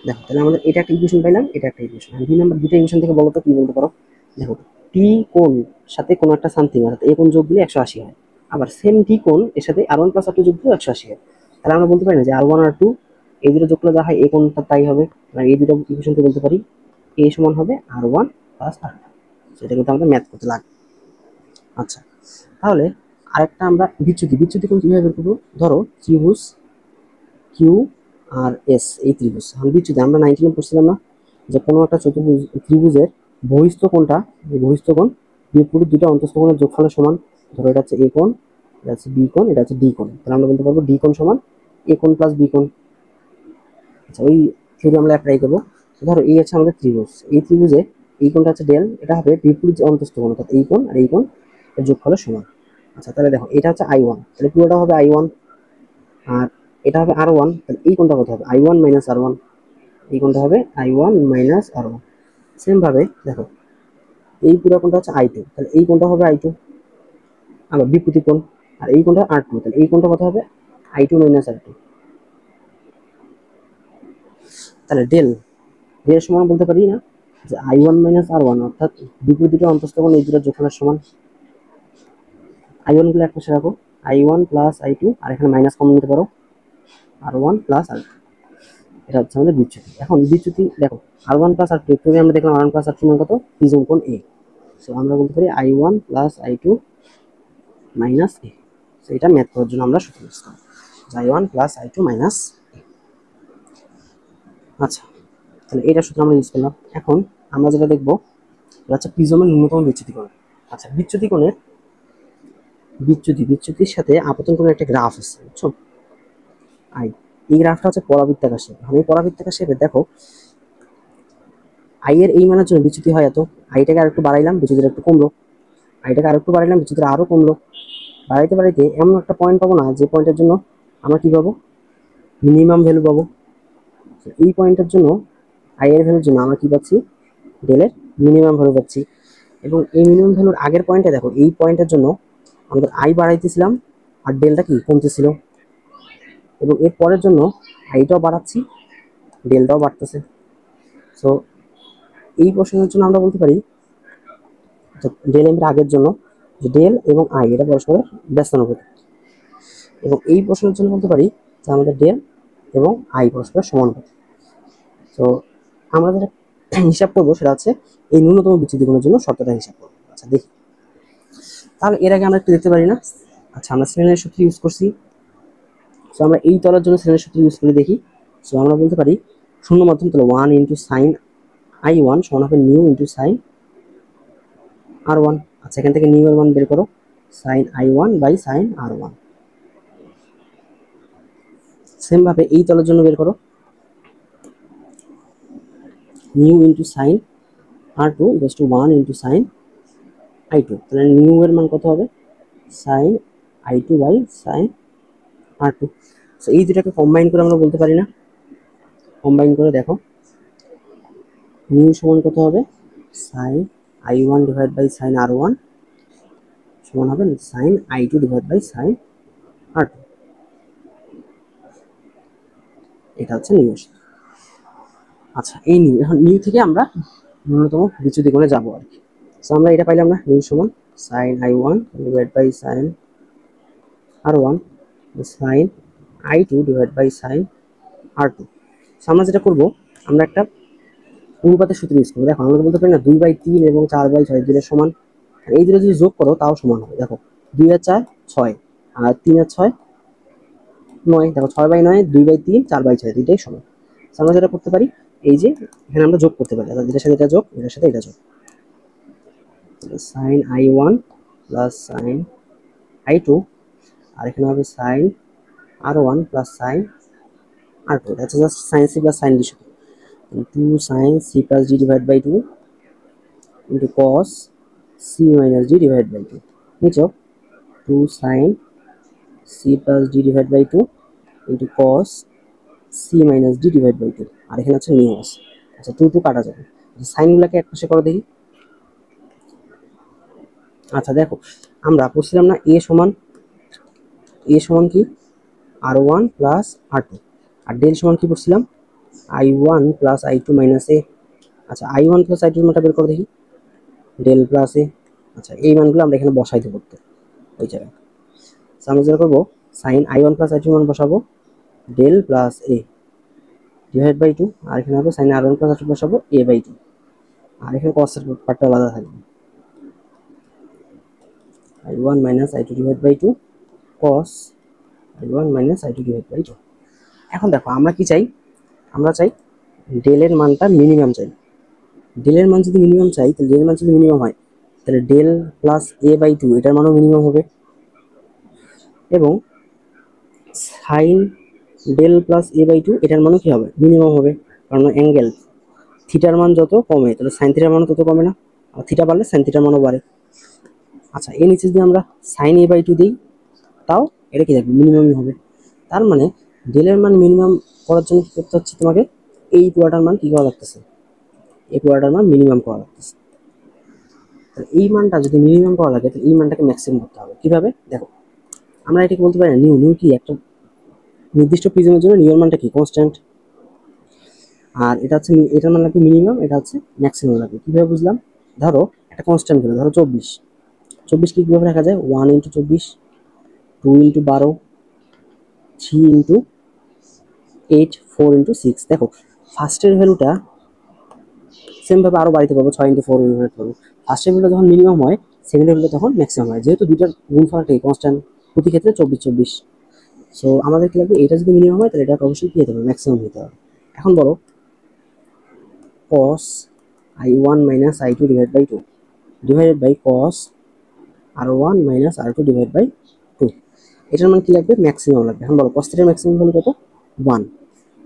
দেখো, তাহলে আমাদের এটা একটা ইকুয়েশন পাইলাম, এটা একটা ইকুয়েশন। আর 2 নাম্বার দুটো ইকুয়েশন থেকে বলো তো কি বলতে পারো? দেখো, টি কোণ সাথে কোনো একটা সামথিং, অর্থাৎ এ কোণ যোগ দিলে 180 হয়, আবার সেম টি কোণ এর সাথে R1 প্লাস R2 যোগ দিলে 180 হয়। তাহলে আমরা বলতে পারি না যে R1 R2 এই দুটো যোগ করলে যা হয় এ কোণটা তাই হবে। আর এই দুটো ইকুয়েশন থেকে বলতে পারি এ সমান হবে R1 প্লাস R2, সেটা কিন্তু আমাদের ম্যাথ করতে লাগবে। আচ্ছা, তাহলে আরেকটা আমরা বিচ্যুতি, বিচ্যুতি কোণ কিভাবে বের করবো? ধরো ত্রিভুজ কিউ আর এস, এই ত্রিভুজ। এখন বিচ্যুতি আমরা 19 পড়ছিলাম না, যে কোনো একটা চতুর্ভুজ ত্রিভুজের বহিস্থ কোণটা, এই বহিস্থ কোণ বিপরীত দুটো অন্তঃস্থ কোণের যোগফলের সমান। ধরো এটা হচ্ছে এ কোণ, এটা হচ্ছে বি কোণ, এটা হচ্ছে ডি কোণ। তাহলে আমরা বলতে পারবো ডি কোণ সমান এ কোণ প্লাস বি কোণ। আচ্ছা, ওই থিওরি আমরা অ্যাপ্লাই করবো। ধরো এই হচ্ছে আমাদের ত্রিভুজ, এই ত্রিভুজে এই কোণটা হচ্ছে ডেল, এটা হবে বিপরীত অন্তস্থ কোণ, অর্থাৎ এই কোণ আর এই কোণ এর যোগফলের সমান। আচ্ছা তাহলে দেখো এটা হচ্ছে I1, তাহলে পুরোটা হবে I1, আর এটা হবে R1, তাহলে এই কোণটা কত হবে I1 মাইনাস R1, এই কোণটা হবে I1 মাইনাস R1। সেম ভাবে দেখো এই পুরো কোণটা হচ্ছে I2, তাহলে এই কোণটা হবে I2 আবার বিপরীত কোণ, আর এই কোণটা R2, তাহলে এই কোণটা কত হবে I2 মাইনাস R2। তাহলে ডেল এর সমান বলতে পারি না যে I1 মাইনাস R1, অর্থাৎ বিপরীত দুটো অন্তস্থ কোণ এই দুটোর যোগফলের সমান। I1 গুলো এক পাশে রাখো, I1 প্লাস I2, আর এখানে মাইনাস কমন নিতে পারো, R1 প্লাস R2। এটা হচ্ছে আমাদের বিচ্যুতি। এখন বিচ্যুতি দেখো R1 প্লাস R2, একটু আমরা দেখলাম R1 প্লাস R2 কত, প্রিজম কোণ A। সো আমরা বলতে পারি I1 plus I2 minus A। So এটা ম্যাথ করার জন্য আমরা সূত্র ইউজ করব, I1 plus I2 minus A। আচ্ছা তাহলে এটা সূত্র আমরা ইউজ করলাম। এখন আমরা যেটা দেখবো এটা হচ্ছে প্রিজমের ন্যূনতম বিচ্যুতি কোণ। আচ্ছা বিচ্যুতি কোণের বিচ্যুতির সাথে আপতন কোণের একটা গ্রাফ আছে, বুঝছো? এই গ্রাফটা হচ্ছে পরাবৃত্তাকার শেপ। এই পরাবৃত্তাকার শেপে দেখো আই এর এই মানের জন্য বিচ্যুতি হয় এত, আইটাকে আরেকটু বাড়াইলাম বিচ্যুতিটা একটু কমলো, আইটাকে আরেকটু বাড়াইলাম বিচ্যুতিটা আরো কমলো, বাড়াইতে বাড়াইতে এমন একটা পয়েন্ট পাবো না যে পয়েন্টের জন্য আমরা কি পাবো, মিনিমাম ভ্যালু পাবো। এই পয়েন্টের জন্য আই এর ভ্যালুর জন্য আমরা কি পাচ্ছি, ডেলের মিনিমাম ভ্যালু পাচ্ছি। এবং এই মিনিমাম ভ্যালুর আগের পয়েন্টে দেখো এই পয়েন্টের জন্য আমাদের আই বাড়াইতেছিলাম আর ডেলটা কি কমতেছিল, এবং এর পরের জন্য আইটাও বাড়াচ্ছি ডেলটাও বাড়তেছে। সো এই প্রশ্নের জন্য আমরা বলতে পারি ডেল এর আগের জন্য যে ডেল এবং আই এটা পরস্পরের ব্যস্তানুপাতিক, এবং এই প্রশ্নের জন্য বলতে পারি যে আমাদের ডেল এবং আই পরস্পরের সমানুপাতিক। তো আমরা যেটা হিসাব করবো সেটা হচ্ছে এই ন্যূনতম বিচ্যুতি কোণের জন্য শর্তটা হিসাব করবো। আচ্ছা দেখি, তাহলে এর আগে আমরা একটু দেখতে পারি না। আচ্ছা আমরা শ্রেণীর সূত্র ইউজ করছি, সো আমরা এই তলের জন্য শ্রেণীর সূত্র ইউজ করে দেখি। সো আমরা বলতে পারি শূন্য মাধ্যম তলে 1 ইন্টু সাইন I1 সমান হবে নিউ ইন্টু সাইন R1। আচ্ছা এখান থেকে নিউ এর মান বের করো, sign I1 by sine R1। Same ভাবে এই তলের জন্য বের করো, new into sign R2 equals to 1 into sign I2। তাহলে নিউ এর মান কত হবে, sign I2 by sine R2। So এই দুটাকে কম্বাইন করে আমরা বলতে পারি না, কম্বাইন করে দেখো নিউ সমান কত হবে, sign I1 divide by sine R1 সমান হবে sign I2 divide by sine R2। এটা হচ্ছে নিউ। আচ্ছা এই নিউ, এখন নিউ থেকে আমরা ন্যূনতম বিচ্যুতি কোণে যাবো আর কি। সো আমরা এটা পাইলাম না, নিউ সমান sine I1 divide by sine R1 sine I2 divide by sine R2। So আমরা যেটা করবো, আমরা একটা অনুপাতের সূত্র ইউজ করবো। দেখো আমরা বলতে পারি না 2/3 এবং 4/6 দুটোর সমান, এই দুটো যদি যোগ করো তাও সমান হবে। দেখো 2 আর 4 6, আর 3 আর 6 9, দেখো 6/9 2/3 4/6 দুইটাই সমান। আমরা যেটা করতে পারি এই যে এখানে আমরা যোগ করতে পারি, এটার সাথে এটা যোগ, এটার সাথে এটা যোগ, sign I1 plus sign I2, আর এখানে হবে sign R1 plus sign R2। এটা হচ্ছে just sine C plus sine D সূত্র, 2 sine C plus D divide by 2 into cos C minus D divide by 2, নিচে 2 sine C plus D divide by 2 into cos C minus D divide by 2, আর এখানে হচ্ছে নিউ আছে। আচ্ছা 2 কাটা যাবে, সাইনগুলোকে এক পাশে করে দেখি। আচ্ছা দেখো আমরা পড়ছিলাম না এ সমান কি R1 প্লাস R2, আর ডেল সমান কি পড়ছিলাম I1 প্লাস I2 মাইনাস এ। আচ্ছা I1 প্লাস I2 মানটা বের করে দেখি, ডেল প্লাস এ। আচ্ছা এই মানগুলো আমরা এখানে বসাই দেবো ওই জায়গায়। আমরা যেটা করবো সাইন I1 প্লাস I2 মান বসাবো, del plus A divide by 2, আর এখানে হবে সাইন R1 প্লাস I2 বসাবো a বাই 2, আর এখানে কসের পার্টটা আলাদা থাকবে, I1 minus I2 divide by 2 cos I1 minus I2 divide by 2। এখন দেখো আমরা কি চাই, আমরা চাই ডেলের মানটা মিনিমাম চাই। ডেলের মান যদি মিনিমাম চাই, তাহলে ডেলের মান যদি মিনিমাম হয় তাহলে ডেল প্লাস a বাই 2 এটার মানও মিনিমাম হবে, এবং sine del plus a by 2 এটার মানও কি হবে মিনিমাম হবে, কারণ অ্যাঙ্গেল থিটার মান যত কমে তাহলে সাইন থিটার মানও তত কমে না, আর থিটা বাড়লে সাইন থিটার মানও বাড়ে। আচ্ছা, এর নিচে যদি আমরা সাইন এ বাই টু দিই, তাও এটা কি থাকবে, মিনিমামই হবে। তার মানে ডেলের মান মিনিমাম করার জন্য কি করতে হচ্ছে, তোমাকে এই পুরাটার মান কি করা লাগতেছে, এই পুরাটার মান মিনিমাম করা লাগতেছে। তাহলে এই মানটা যদি মিনিমাম করা লাগে, তাহলে এই মানটাকে ম্যাক্সিমাম করতে হবে। কিভাবে দেখো, আমরা এটাকে বলতে পারি না নিউ, নিউ কি একটা নির্দিষ্ট প্রিজমের জন্য নিউ এর মানটা কি কনস্ট্যান্ট, আর এটা হচ্ছে এটার মান লাগবে মিনিমাম, এটা হচ্ছে ম্যাক্সিমাম লাগবে। কিভাবে বুঝলাম, ধরো একটা কনস্ট্যান্ট করে, ধরো 24, 24 কি কিভাবে রাখা যায়, 1 ইন্টু 24, 2 ইন্টু 12, 3 ইন্টু 8, 4 ইন্টু 6। দেখো ফার্স্টের ভ্যালুটা সেম ভাবে আরো বাড়িতে পাবো, 6 ইন্টু 4 ইউনিট পাবো। ফার্স্টের ভ্যালুটা যখন মিনিমাম হয়, সেকেন্ডের ভ্যালুটা তখন ম্যাক্সিমাম হয়, যেহেতু দুইটার গুণফলটাই কনস্ট্যান্ট, প্রতি ক্ষেত্রে 24 24। সো আমাদের কি লাগবে, এটা যদি মিনিমাম হয় তাহলে এটা অবশ্যই কি হতে হবে, ম্যাক্সিমাম হতে হবে। এখন বলো cos i1 minus i2 divided by 2 divided by cos r1 minus r2 divided by 2, এটার মান কি লাগবে, ম্যাক্সিমাম লাগবে। এখন বলো cos থিটার ম্যাক্সিমাম ভ্যালু কত, 1।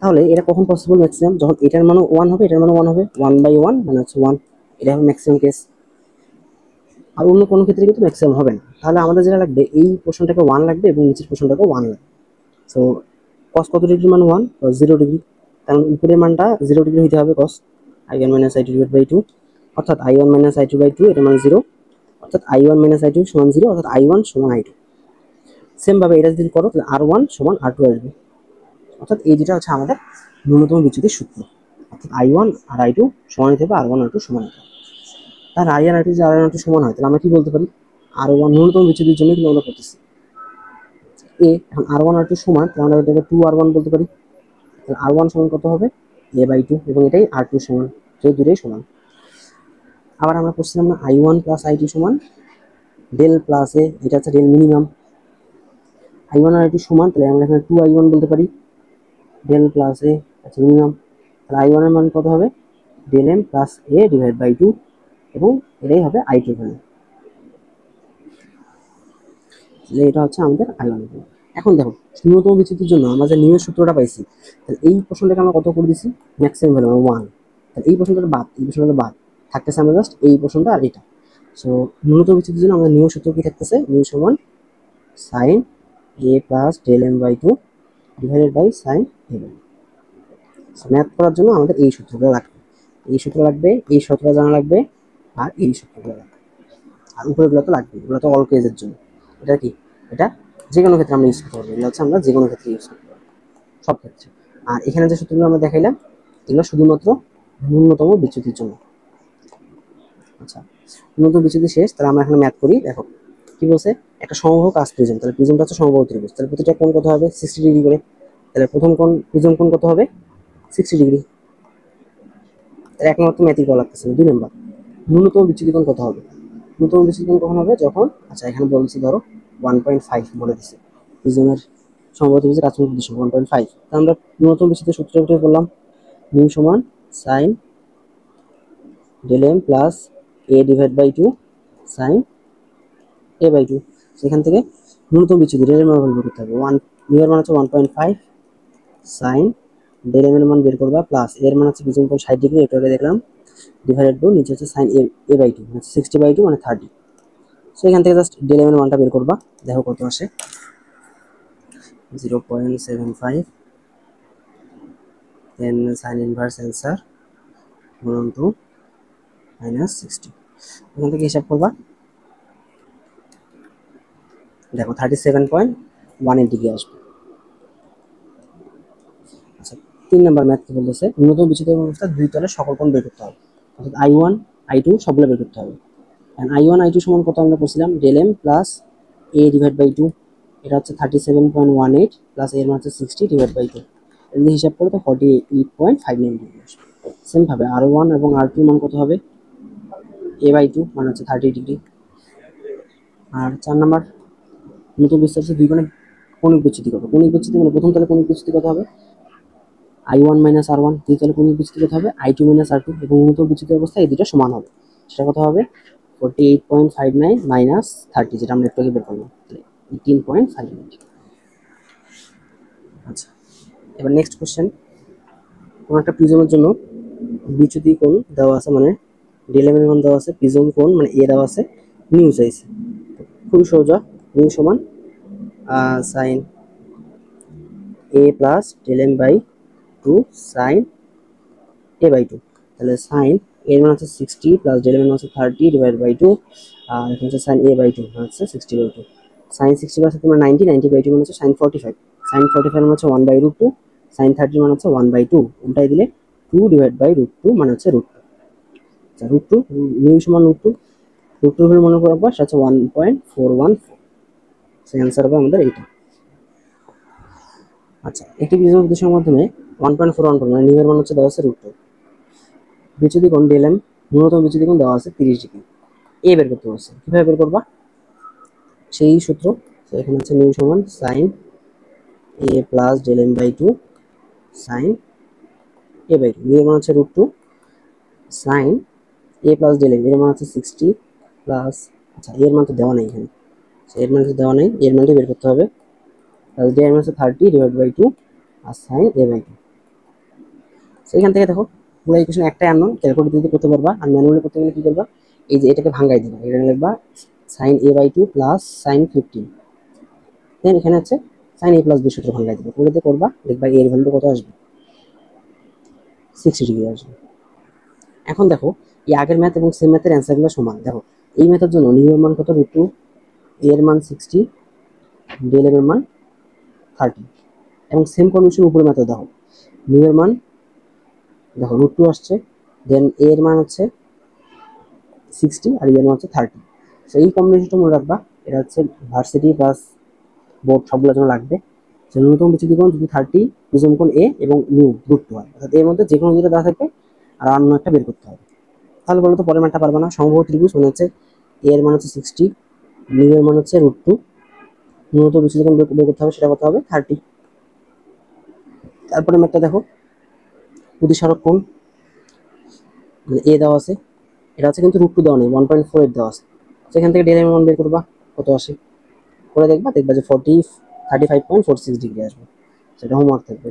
তাহলে এটা কখন পসিবল ম্যাক্সিমাম, যখন এটার মানও 1 হবে, এটার মানও 1 হবে, 1/1 মানে হচ্ছে 1, এটা হবে ম্যাক্সিমাম কেস। আর অন্য কোনো ক্ষেত্রে কিন্তু ম্যাক্সিমাম হবে না। তাহলে আমাদের যেটা লাগবে, এই পোর্শনটাকে 1 লাগবে এবং নিচের পোর্শনটাকে 1 লাগবে। সো cos কত ডিগ্রি মান 1, cos 0 ডিগ্রি, কারণ উপরের মানটা 0 ডিগ্রি হইতে হবে cos i1 minus i2 divided by 2, অর্থাৎ i1 minus i2 by 2 এটা মান 0, অর্থাৎ i1 minus i2 সমান 0, অর্থাৎ i1 সমান i2। সেম ভাবে এটা যদি করো তাহলে r1 সমান r2 আসবে, অর্থাৎ এই দুটো হচ্ছে আমাদের ন্যূনতম বিচ্যুতির সূত্র, অর্থাৎ i1 আর i2 সমান হতে হবে, r1 r2 সমান হতে হবে। তাহলে i1 r2 যদি r1 r2 সমান হয়, তাহলে আমরা কি বলতে পারি, r1 ন্যূনতম বিচ্যুতির জন্য কিন্তু আমরা করতেছি এ, এখন r1 r2 সমান, তাহলে আমরা এটাকে 2r1 বলতে পারি। তাহলে r1 সমান কত হবে, a/2, এবং এটাই r2 সমান, তো দুটোই সমান। আবার আমরা করছিলাম না i1 প্লাস i2 সমান ডেল প্লাস এ, এটা হচ্ছে ডেল মিনিমাম। i1 আর i2 সমান, তাহলে আমরা এখানে 2i1 বলতে পারি, ডেল প্লাস এ আচ্ছা মিনিমাম। তাহলে i1 এর মান কত হবে, del m plus A divide by 2, এবং এটাই হবে i2 ভ্যালু। তাহলে এটা হচ্ছে আমাদের i1 ভ্যালু। এখন দেখো ন্যূনতম বিচ্যুতির জন্য আমরা যে নিউ এর সূত্রটা পাইছি, তাহলে এই প্রশ্নটাকে আমরা কত করে দিছি, ম্যাক্সিমাম ভ্যালু 1। তাহলে এই প্রশ্নটা বাদ, এই প্রশ্নটা বাদ থাকতেছে আমরা জাস্ট এই প্রশ্নটা আর এটা। সো ন্যূনতম বিচ্যুতির জন্য আমাদের নিউ সূত্র কি থাকতেছে, নিউ সমান sine A plus del M by 2 divided by sine A by. Math করার জন্য আমাদের এই সূত্রগুলো লাগবে, এই সূত্র লাগবে, এই সূত্রটা জানা লাগবে, আর এই সূত্রগুলো লাগবে, আর উপরেগুলো তো লাগবে, এগুলো তো অল কেসের জন্য। এটা কি, এটা যে কোনো ক্ষেত্রে আমরা ইউজ করতে পারবো, এগুলো হচ্ছে আমরা যে কোনো ক্ষেত্রে ইউজ করতে পারবো, সব ক্ষেত্রে। আর এখানে যে সূত্রগুলো আমরা দেখাইলাম, এগুলো শুধুমাত্র ন্যূনতম বিচ্যুতির জন্য। আচ্ছা, ন্যূনতম বিচ্যুতি শেষ, তাহলে আমরা এখানে ম্যাথ করি। দেখো কি বলছে, একটা সমবাহু কাচ প্রিজম, তাহলে প্রিজমটা হচ্ছে সমবাহু ত্রিভুজ, তাহলে প্রতিটা কোণ কত হবে, 60 ডিগ্রি করে। তাহলে প্রথম কোণ, প্রিজম কোণ কত হবে, 60 ডিগ্রি। তাহলে এক নম্বর তো ম্যাথই করা লাগতেছে না। 2 নম্বর, ন্যূনতম বিচ্যুতি কোণ কত হবে, ন্যূনতম বিচ্যুতি কোণ কখন হবে, যখন, আচ্ছা এখানে বলছি ধরো 1.5 বলে দিছে, প্রিজমের সমবাহু ত্রিভুজের কাছে 1.5। তাহলে আমরা ন্যূনতম বিচ্যুতির সূত্র উঠে বললাম, নিউ সমান sine del M plus A divide by 2 sine A by 2। সেখান থেকে ন্যূনতম বিচ্যুতি ডেল এর মান বের করতে হবে, 1 নিউ এর মান হচ্ছে 1.5 সাইন ডেল এম এর মান বের করবা, প্লাস এর মান হচ্ছে প্রিজম কোণ 60 ডিগ্রি, এটা আগে দেখলাম, ডিভাইডেড বাই নিচে হচ্ছে সাইন এ বাই 2 মানে 60/2 মানে 30। সো এখান থেকে জাস্ট ডেল এম এর মানটা বের করবা, দেখো কত আসে, 0.75, দেন সাইন ইনভার্স অ্যান্সার গুণন 2 মাইনাস 60। এখান থেকে হিসাব করবা, দেখো 37.18 ডিগ্রি আসবে। আচ্ছা, 3 নাম্বার ম্যাথ কি বলতেছে, ন্যূনতম বিচ্যুতি অবস্থা দুই তলের সকল কোণ বের করতে হবে, অর্থাৎ i1 i2 সবগুলো বের করতে হবে। এন্ড i1 i2 সমান কত আমরা বলছিলাম, del m plus a divide by 2, এটা হচ্ছে 37.18 প্লাস এর মান হচ্ছে 60 ডিভাইড বাই 2, এর হিসাব করে তো 48.59 ডিগ্রি আসবে। সেম ভাবে r1 এবং r2 মান কত হবে, a বাই 2 মানে হচ্ছে 30 ডিগ্রি। আর 4 নাম্বার, ন্যূনতম বিচ্যুতি হচ্ছে দুই কোণে কৌণিক বিচ্যুতি কত, কৌণিক বিচ্যুতি মানে প্রথম তলে কৌণিক বিচ্যুতি কত হবে, i1 মাইনাস r1, দুই তলে কৌণিক বিচ্যুতি কত হবে, i2 মাইনাস r2, এবং ন্যূনতম বিচ্যুতি অবস্থায় এই দুটো সমান হবে, সেটা কত হবে 48.59 মাইনাস 30, যেটা আমরা একটু আগে বের করলাম, 18.59। আচ্ছা, এবার নেক্সট কোশ্চেন, কোনো একটা প্রিজমের জন্য বিচ্যুতি কোণ দেওয়া আছে, মানে ডিএলএম এর মান দেওয়া আছে, প্রিজম কোণ মানে এ দেওয়া আছে, নিউ চাইছে। খুবই সোজা, নিউ সমান sine A plus del m by 2 sine A by 2। তাহলে সাইন এর মান হচ্ছে 60 প্লাস ডেল এর মান হচ্ছে 30 ডিভাইড বাই 2, আর এখানে হচ্ছে সাইন এ বাই 2 মানে হচ্ছে 60 বাই 2। সাইন 60 প্লাস তোমার 90, 90 বাই 2 মানে হচ্ছে সাইন 45। সাইন 45 মানে হচ্ছে 1 বাই √2, সাইন 30 মানে হচ্ছে 1 বাই 2, উল্টাই দিলে 2 ডিভাইড বাই √2 মানে হচ্ছে √2। আচ্ছা √2 নিউ সমান √2, √2 হলে মনে করবো সেটা হচ্ছে 1.414। সেই অ্যান্সার হবে আমাদের এইটা। আচ্ছা একটি প্রিজম প্রতিসমের মাধ্যমে 1.414 মানে নিউ এর মান হচ্ছে দেওয়া আছে √2। বিচ্যুতি কোণ ডেলএম, ন্যূনতম বিচ্যুতি কোণ দেওয়া আছে 30 ডিগ্রি। এ বের করতে বলছে, কিভাবে বের করবা সেই সূত্র। তো এখানে হচ্ছে নিউ সমান sine A plus del m by 2 sine A by 2, mu এর মান হচ্ছে √2, সাইন এ প্লাস ডেলএম এর মান হচ্ছে 60 প্লাস, আচ্ছা এর মান তো দেওয়া নেই এখানে, এর মান তো দেওয়া নেই, এর মানটি বের করতে হবে। তাহলে ডি এর মান হচ্ছে 30 ডিভাইড বাই 2 আর সাইন এ বাই 2। সেইখান থেকে দেখো পুরো ইকুয়েশন একটাই আননোন, ক্যালকুলেটর দিয়ে করতে পারবা, আর ম্যানুয়ালি করতে গেলে কি করবা, এই যে এটাকে ভাঙাই দিবা, এটা লিখবা sine A by 2 plus sine 15, then এখানে হচ্ছে সাইন এ প্লাস বি সূত্র ভাঙাই দিবা, করে দিয়ে করবা, দেখবা এর ভ্যালু কত আসবে, 60 ডিগ্রি আসবে। এখন দেখো এই আগের ম্যাথ এবং সেম ম্যাথের অ্যান্সারগুলো সমান। দেখো এই ম্যাথের জন্য নিউ এর মান কত √2, এর মান 60, ডেল এর মান 30, এবং সেম কন্ডিশন উপরে ম্যাথে দেখো নিউ এর মান দেখো √2 আসছে, দেন এর মান হচ্ছে 60 আর এর মান হচ্ছে 30। সো এই কম্বিনেশনটা মনে রাখবা, এটা হচ্ছে ভার্সিটি প্লাস বোর্ড সবগুলোর জন্য লাগবে। যে ন্যূনতম বিচ্যুতি কোণ যদি 30, প্রিজম কোণ এ এবং নিউ √2 হয়, অর্থাৎ এর মধ্যে যে কোনো যেটা দেওয়া থাকবে আর অন্য একটা বের করতে হবে। তাহলে বলো তো পরের ম্যানটা পারবে না, সমবাহু ত্রিভুজ মানে হচ্ছে এ এর মান হচ্ছে 60, নিউ এর মান হচ্ছে √2, ন্যূনতম বিচ্যুতি কোণ বের করতে হবে, সেটা কত হবে 30। তারপরে ম্যাথটা দেখো প্রতিসারক কোণ মানে এ দেওয়া আছে, এটা আছে কিন্তু √2 দেওয়া নেই, 1.48 দেওয়া আছে। সেখান থেকে ডেল এর মান বের করবা কত আসে, করে দেখবা, দেখবা যে 35.46 ডিগ্রি আসবে, সেটা হোমওয়ার্ক থাকবে।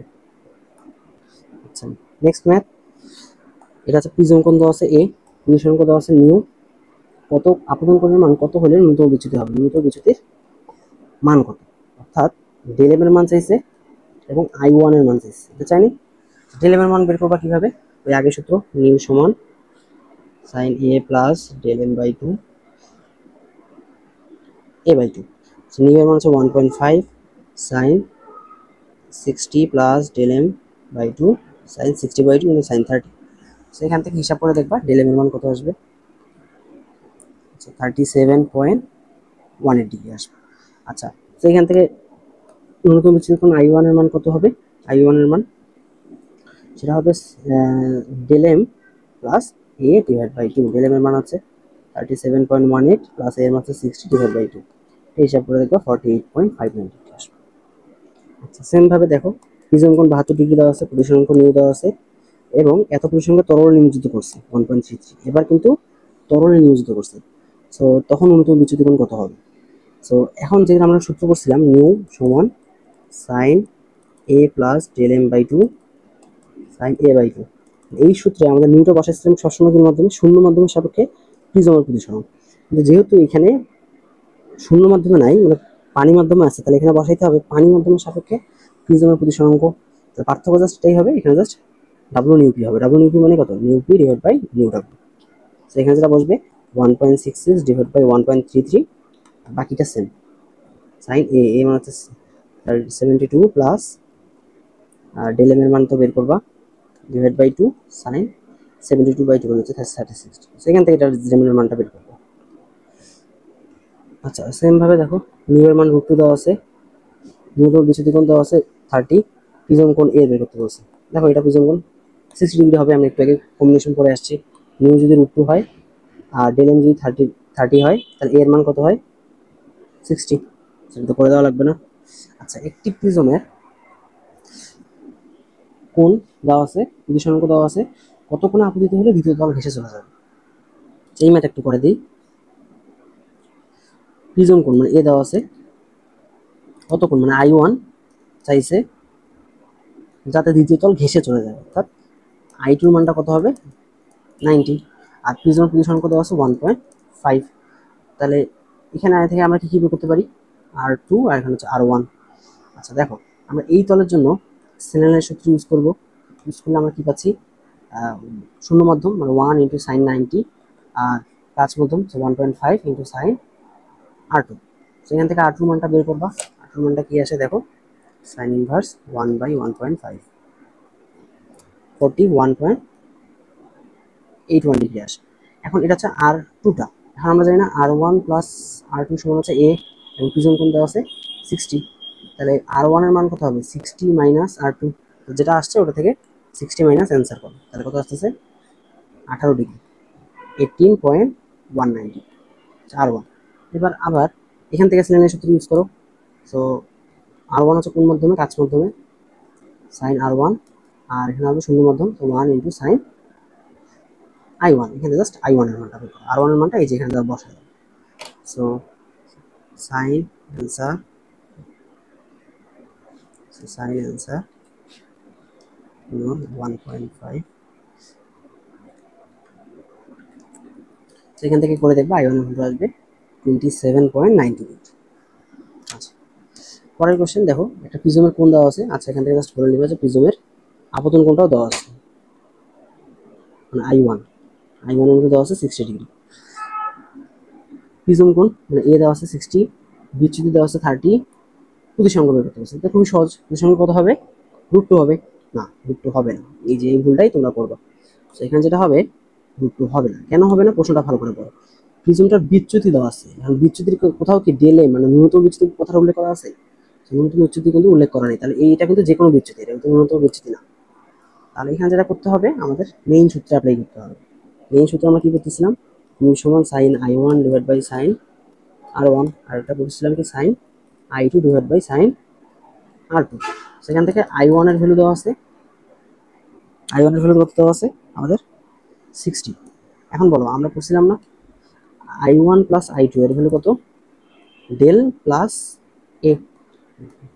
আচ্ছা নেক্সট ম্যাথ, এটা হচ্ছে প্রিজম কোণ দেওয়া আছে এ, প্রিজম কোণ দেওয়া আছে নিউ, কত আপতন কোণের মান কত হলে ন্যূনতম বিচ্যুতি হবে, ন্যূনতম বিচ্যুতির মান কত, অর্থাৎ ডেল এম এর মান চাইছে এবং I1 এর মান চাইছে, এটা চাইনি। ডেল এম এর মান বের করবা কিভাবে, ওই আগের সূত্র, নিউ সমান sine A plus del M by 2 A by 2। Mu এর মান হচ্ছে 1.5 sine 60 plus del M by 2 sine 60 by 2 মানে সাইন 30। সেখান থেকে হিসাব করে দেখবা ডেল এম এর মান কত আসবে, 37.18 ডিগ্রি আসবে। আচ্ছা সেখান থেকে ন্যূনতম বিচ্যুতি কোণ I1 এর মান কত হবে, I1 এর মান সেটা হবে del M plus A divide by 2, del M এর মান হচ্ছে 37.18 প্লাস এর মান হচ্ছে 60 ডিভাইড বাই 2, হিসাব করে দেখবা 48.59 ডিগ্রি আসবে। আচ্ছা সেম ভাবে দেখো প্রিজম কোণ 72 ডিগ্রি দেওয়া আছে, প্রতিসরণ কোণ নিউ দেওয়া আছে, এবং এত প্রতিসরণকে তরলে নিয়োজিত করছে 1.33, এবার কিন্তু তরলে নিয়োজিত করছে, সো তখন ন্যূনতম বিচ্যুতি কোণ কত হবে। সো এখন যেটা আমরা সূত্র করছিলাম নিউ সমান sine A plus del M by 2 sine A by 2, এই সূত্রে আমাদের নিউটা বসাইছিলাম সবসময়ের মাধ্যমে শূন্য মাধ্যমের সাপেক্ষে প্রিজমের প্রতিসরণ, কিন্তু যেহেতু এখানে শূন্য মাধ্যমে নাই, মানে পানি মাধ্যমে আছে, তাহলে এখানে বসাইতে হবে পানি মাধ্যমের সাপেক্ষে প্রিজমের প্রতিসরাঙ্ক। পার্থক্য জাস্ট এটাই হবে, এখানে জাস্ট ডাব্লু নিউ পি হবে, ডাব্লু নিউ পি মানে কত, mu P divide by mu W. তো এখানে যেটা বসবে 1.66 ডিভাইড বাই 1.33, বাকিটা সেম। সাইন এ এ মানে হচ্ছে 72 প্লাস ডেল এম এর মান তো বের করবা ডিভাইড বাই 2 সাইন 72 বাই 2 মানে হচ্ছে 36, সেখান থেকে এটা ডেল এম এর মানটা বের করবো। আচ্ছা সেম ভাবে দেখো নিউ এর মান √2 দেওয়া আছে, ন্যূনতম বিচ্যুতি কোণ দেওয়া আছে 30, প্রিজম কোণ এ বের করতে বলছে। দেখো এটা প্রিজম কোণ 60 ডিগ্রি হবে, আমি একটু আগে কম্বিনেশন করে আসছি। নিউ যদি √2 হয় আর ডেল এম যদি 30 হয়, তাহলে এর মান কত হয় 60, সেটা তো করে দেওয়া লাগবে না। আচ্ছা একটি প্রিজমের কোণ দেওয়া আছে, প্রতিসরাঙ্ক দেওয়া আছে, কত কোণে আপতিত হলে দ্বিতীয় তল ঘেঁষে চলে যাবে, এই ম্যাথ একটু করে দিই। প্রিজম কোণ মানে এ দেওয়া আছে, কত কোণ মানে I1 চাইছে যাতে দ্বিতীয় তল ঘেঁষে চলে যায়, অর্থাৎ আই টুর মানটা কত হবে 90, আর প্রিজমের পজিশন কত আছে 1.5। তাহলে এখানে আগে থেকে আমরা কি বের করতে পারি R2 আর এখানে হচ্ছে R1। আচ্ছা দেখো আমরা এই তলের জন্য স্নেলের সূত্র ইউজ করব। ইউজ করলে আমরা কি পাচ্ছি শূন্য মাধ্যম মানে 1 ইন্টু সাইন 90 আর কাজ মাধ্যম 1.5 ইন্টু সাইন R2। সেখান থেকে R2 মানটা বের করবা। R2 মানটা কি আসে দেখো সাইন ইনভার্স 1/1.5 41.81 ডিগ্রি আসে। এখন এটা হচ্ছে R2টা। এখন আমরা জানি না R1 প্লাস R2 সমান হচ্ছে A এবং প্রিজম কোণ দেওয়া আছে 60। তাহলে R1 এর মান কত হবে 60 মাইনাস R2, যেটা আসছে ওটা থেকে 60 মাইনাস অ্যান্সার করো, তাহলে কত আসতেছে 18 ডিগ্রি 18.19 ডিগ্রি R1। এবার আবার এখান থেকে স্নেলের সূত্র ইউজ করো। সো R1 হচ্ছে কোন মাধ্যমে কাজ মাধ্যমে সাইন R1 আর এখানে হবে শূন্য মাধ্যম তো 1 ইন্টু সাইন I1। এখানে জাস্ট I1 এর মানটা বের করো, R1 এর মানটা এই যে এখানে বসাই দাও। So sine answer note 1.5। সেখান থেকে করে দেখবা I1 এর ভ্যালু আসবে 27.98। আচ্ছা পরের কোশ্চেন দেখো একটা প্রিজমের কোণ দেওয়া আছে। আচ্ছা এখান থেকে জাস্ট বলে নিবা যে প্রিজমের আপতন কোণটাও দেওয়া আছে মানে I1 এর মধ্যে দেওয়া আছে 60 ডিগ্রি। প্রিজম কোণ মানে এ দেওয়া আছে 60, বিচ্যুতি দেওয়া আছে 30, প্রতিসংখ্য বের করতে বলছে। এটা খুবই সহজ। প্রতিসংখ্য কত হবে √2 হবে না, √2 হবে না। এই যে এই ভুলটাই তোমরা করবা। তো এখানে যেটা হবে √2 হবে না। কেন হবে না প্রশ্নটা ভালো করে পড়ো। প্রিজমটার বিচ্যুতি দেওয়া আছে, এখন বিচ্যুতির কোথাও কি ডেলে মানে ন্যূনতম বিচ্যুতির কথা উল্লেখ করা আছে? ন্যূনতম বিচ্যুতি কিন্তু উল্লেখ করা নেই। তাহলে এইটা কিন্তু যে কোনো বিচ্যুতি, এটা কিন্তু ন্যূনতম বিচ্যুতি না। তাহলে এখানে যেটা করতে হবে আমাদের মেইন সূত্রে অ্যাপ্লাই করতে হবে। মেইন সূত্র আমরা কি করতেছিলাম মিউ সমান sine I1 divide by sine R1 আর এটা করতেছিলাম কি sign I2 divide by sine R2। সেখান থেকে I1 এর ভ্যালু দেওয়া আছে, I1 এর ভ্যালু কত দেওয়া আছে আমাদের 60। এখন বলো আমরা করছিলাম না I1 প্লাস I2 এর ভ্যালু কত ডেল প্লাস এ,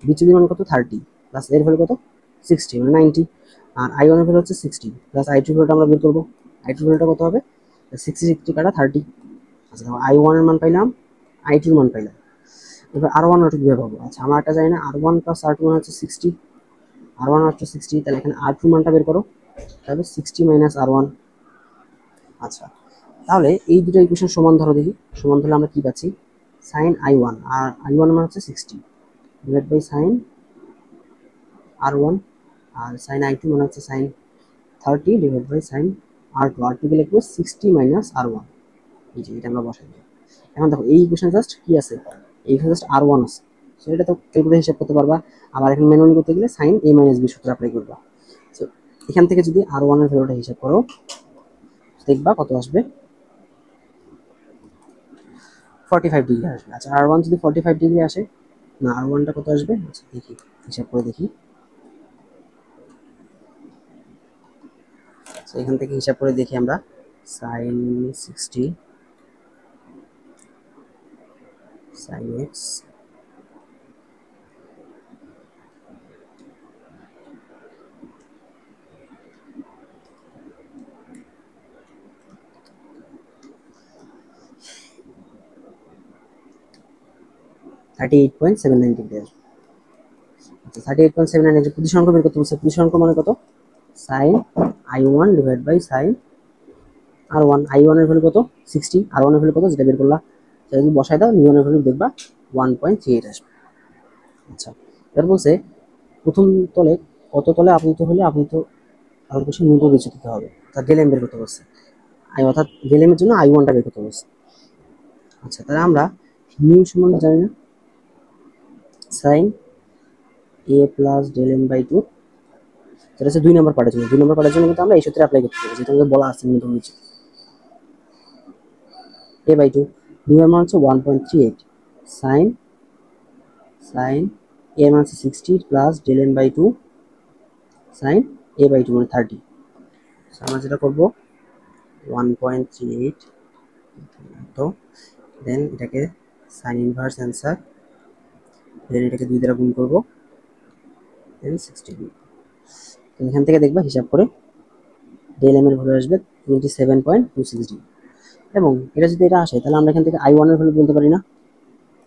বিচ্যুতি মান কত 30 প্লাস এর ভ্যালু কত 60 মানে 90, আর I1 এর ভ্যালু হচ্ছে 60 প্লাস I2 এর ভ্যালুটা আমরা বের করব। I2 এর ভ্যালুটা কত হবে 60 কাটা 30। আচ্ছা দেখো I1 এর মান পাইলাম, I2 এর মান পাইলাম। এবার R1 আর কিভাবে পাবো? আচ্ছা আমরা একটা জানি না R1 প্লাস R2 মান হচ্ছে 60, R1 হচ্ছে 60, তাহলে এখানে R2 মানটা বের করো, তাহলে 60 মাইনাস R1। আচ্ছা তাহলে এই দুটো ইকুয়েশন সমান ধরো দেখি, সমান ধরলে আমরা কি পাচ্ছি সাইন I1 আর I1 মান হচ্ছে 60 ডিভাইড বাই সাইন R1 আর সাইন I2 মান হচ্ছে sine 30 divide by sine R2। R2 কে লিখবো 60 মাইনাস R1। এই যে এটা আমরা বসাই দিই। এখন দেখো এই ইকুয়েশন জাস্ট কি আছে এই ইকুয়েশন জাস্ট R1 আছে, সো এটা তো ক্যালকুলেটর হিসাব করতে পারবা। আবার এখানে ম্যানুয়ালি করতে গেলে সাইন A মাইনাস B সূত্র অ্যাপ্লাই করবা। সো এখান থেকে যদি R1 এর ভ্যালুটা হিসাব করো দেখবা কত আসবে 45 ডিগ্রি আসবে। আচ্ছা R1 যদি 45 ডিগ্রি আসে না R1টা কত আসবে আচ্ছা দেখি হিসাব করে দেখি। সো এখান থেকে হিসাব করে দেখি আমরা সাইন 60 সাইন x 38.79 ডিগ্রি আসবে। আচ্ছা 38.79 ডিগ্রি প্রতিসংখ্য বের করতে বলছে। প্রতিসংখ্য মানে কত sign I1 divide by sine R1। I1 এর ভ্যালু কত 60, R1 এর ভ্যালু কত যেটা বের করলা সেটা যদি বসাই দাও নিউ এর ভ্যালু দেখবা 1.38 আসবে। আচ্ছা এবার বলছে প্রথম তলে কত তলে আপতিত হলে আপতিত আলোর কোষে ন্যূনতম বিচ্যুতি দিতে হবে, তার ডেলেম বের করতে বলছে। অর্থাৎ ডেলেমের জন্য I1টা বের করতে বলছে। আচ্ছা তাহলে আমরা মিউ সমান জানি না sine A plus del M by 2, যেটা হচ্ছে 2 নম্বর পার্টের জন্য। 2 নম্বর পার্টের জন্য কিন্তু আমরা এই সূত্রে অ্যাপ্লাই করতে পারি যেটা আমাদের বলা আছে ন্যূনতম বিচ্যুতি A বাই 2। নিউ এর মান হচ্ছে 1.38 সাইন A মান হচ্ছে 60 plus del M by 2 sine A by 2 মানে 30। আমরা যেটা করবো 1.38 তো দেন এটাকে সাইন ইনভার্স অ্যান্সার, দেন এটাকে 2 দ্বারা গুণ করবো, দেন 60 তো এখান থেকে দেখবা হিসাব করে ডেল এম এর ভ্যালু আসবে 27.26 ডিগ্রি। এবং এটা যদি এটা আসে তাহলে আমরা এখান থেকে I1 এর ভ্যালু বলতে পারি না,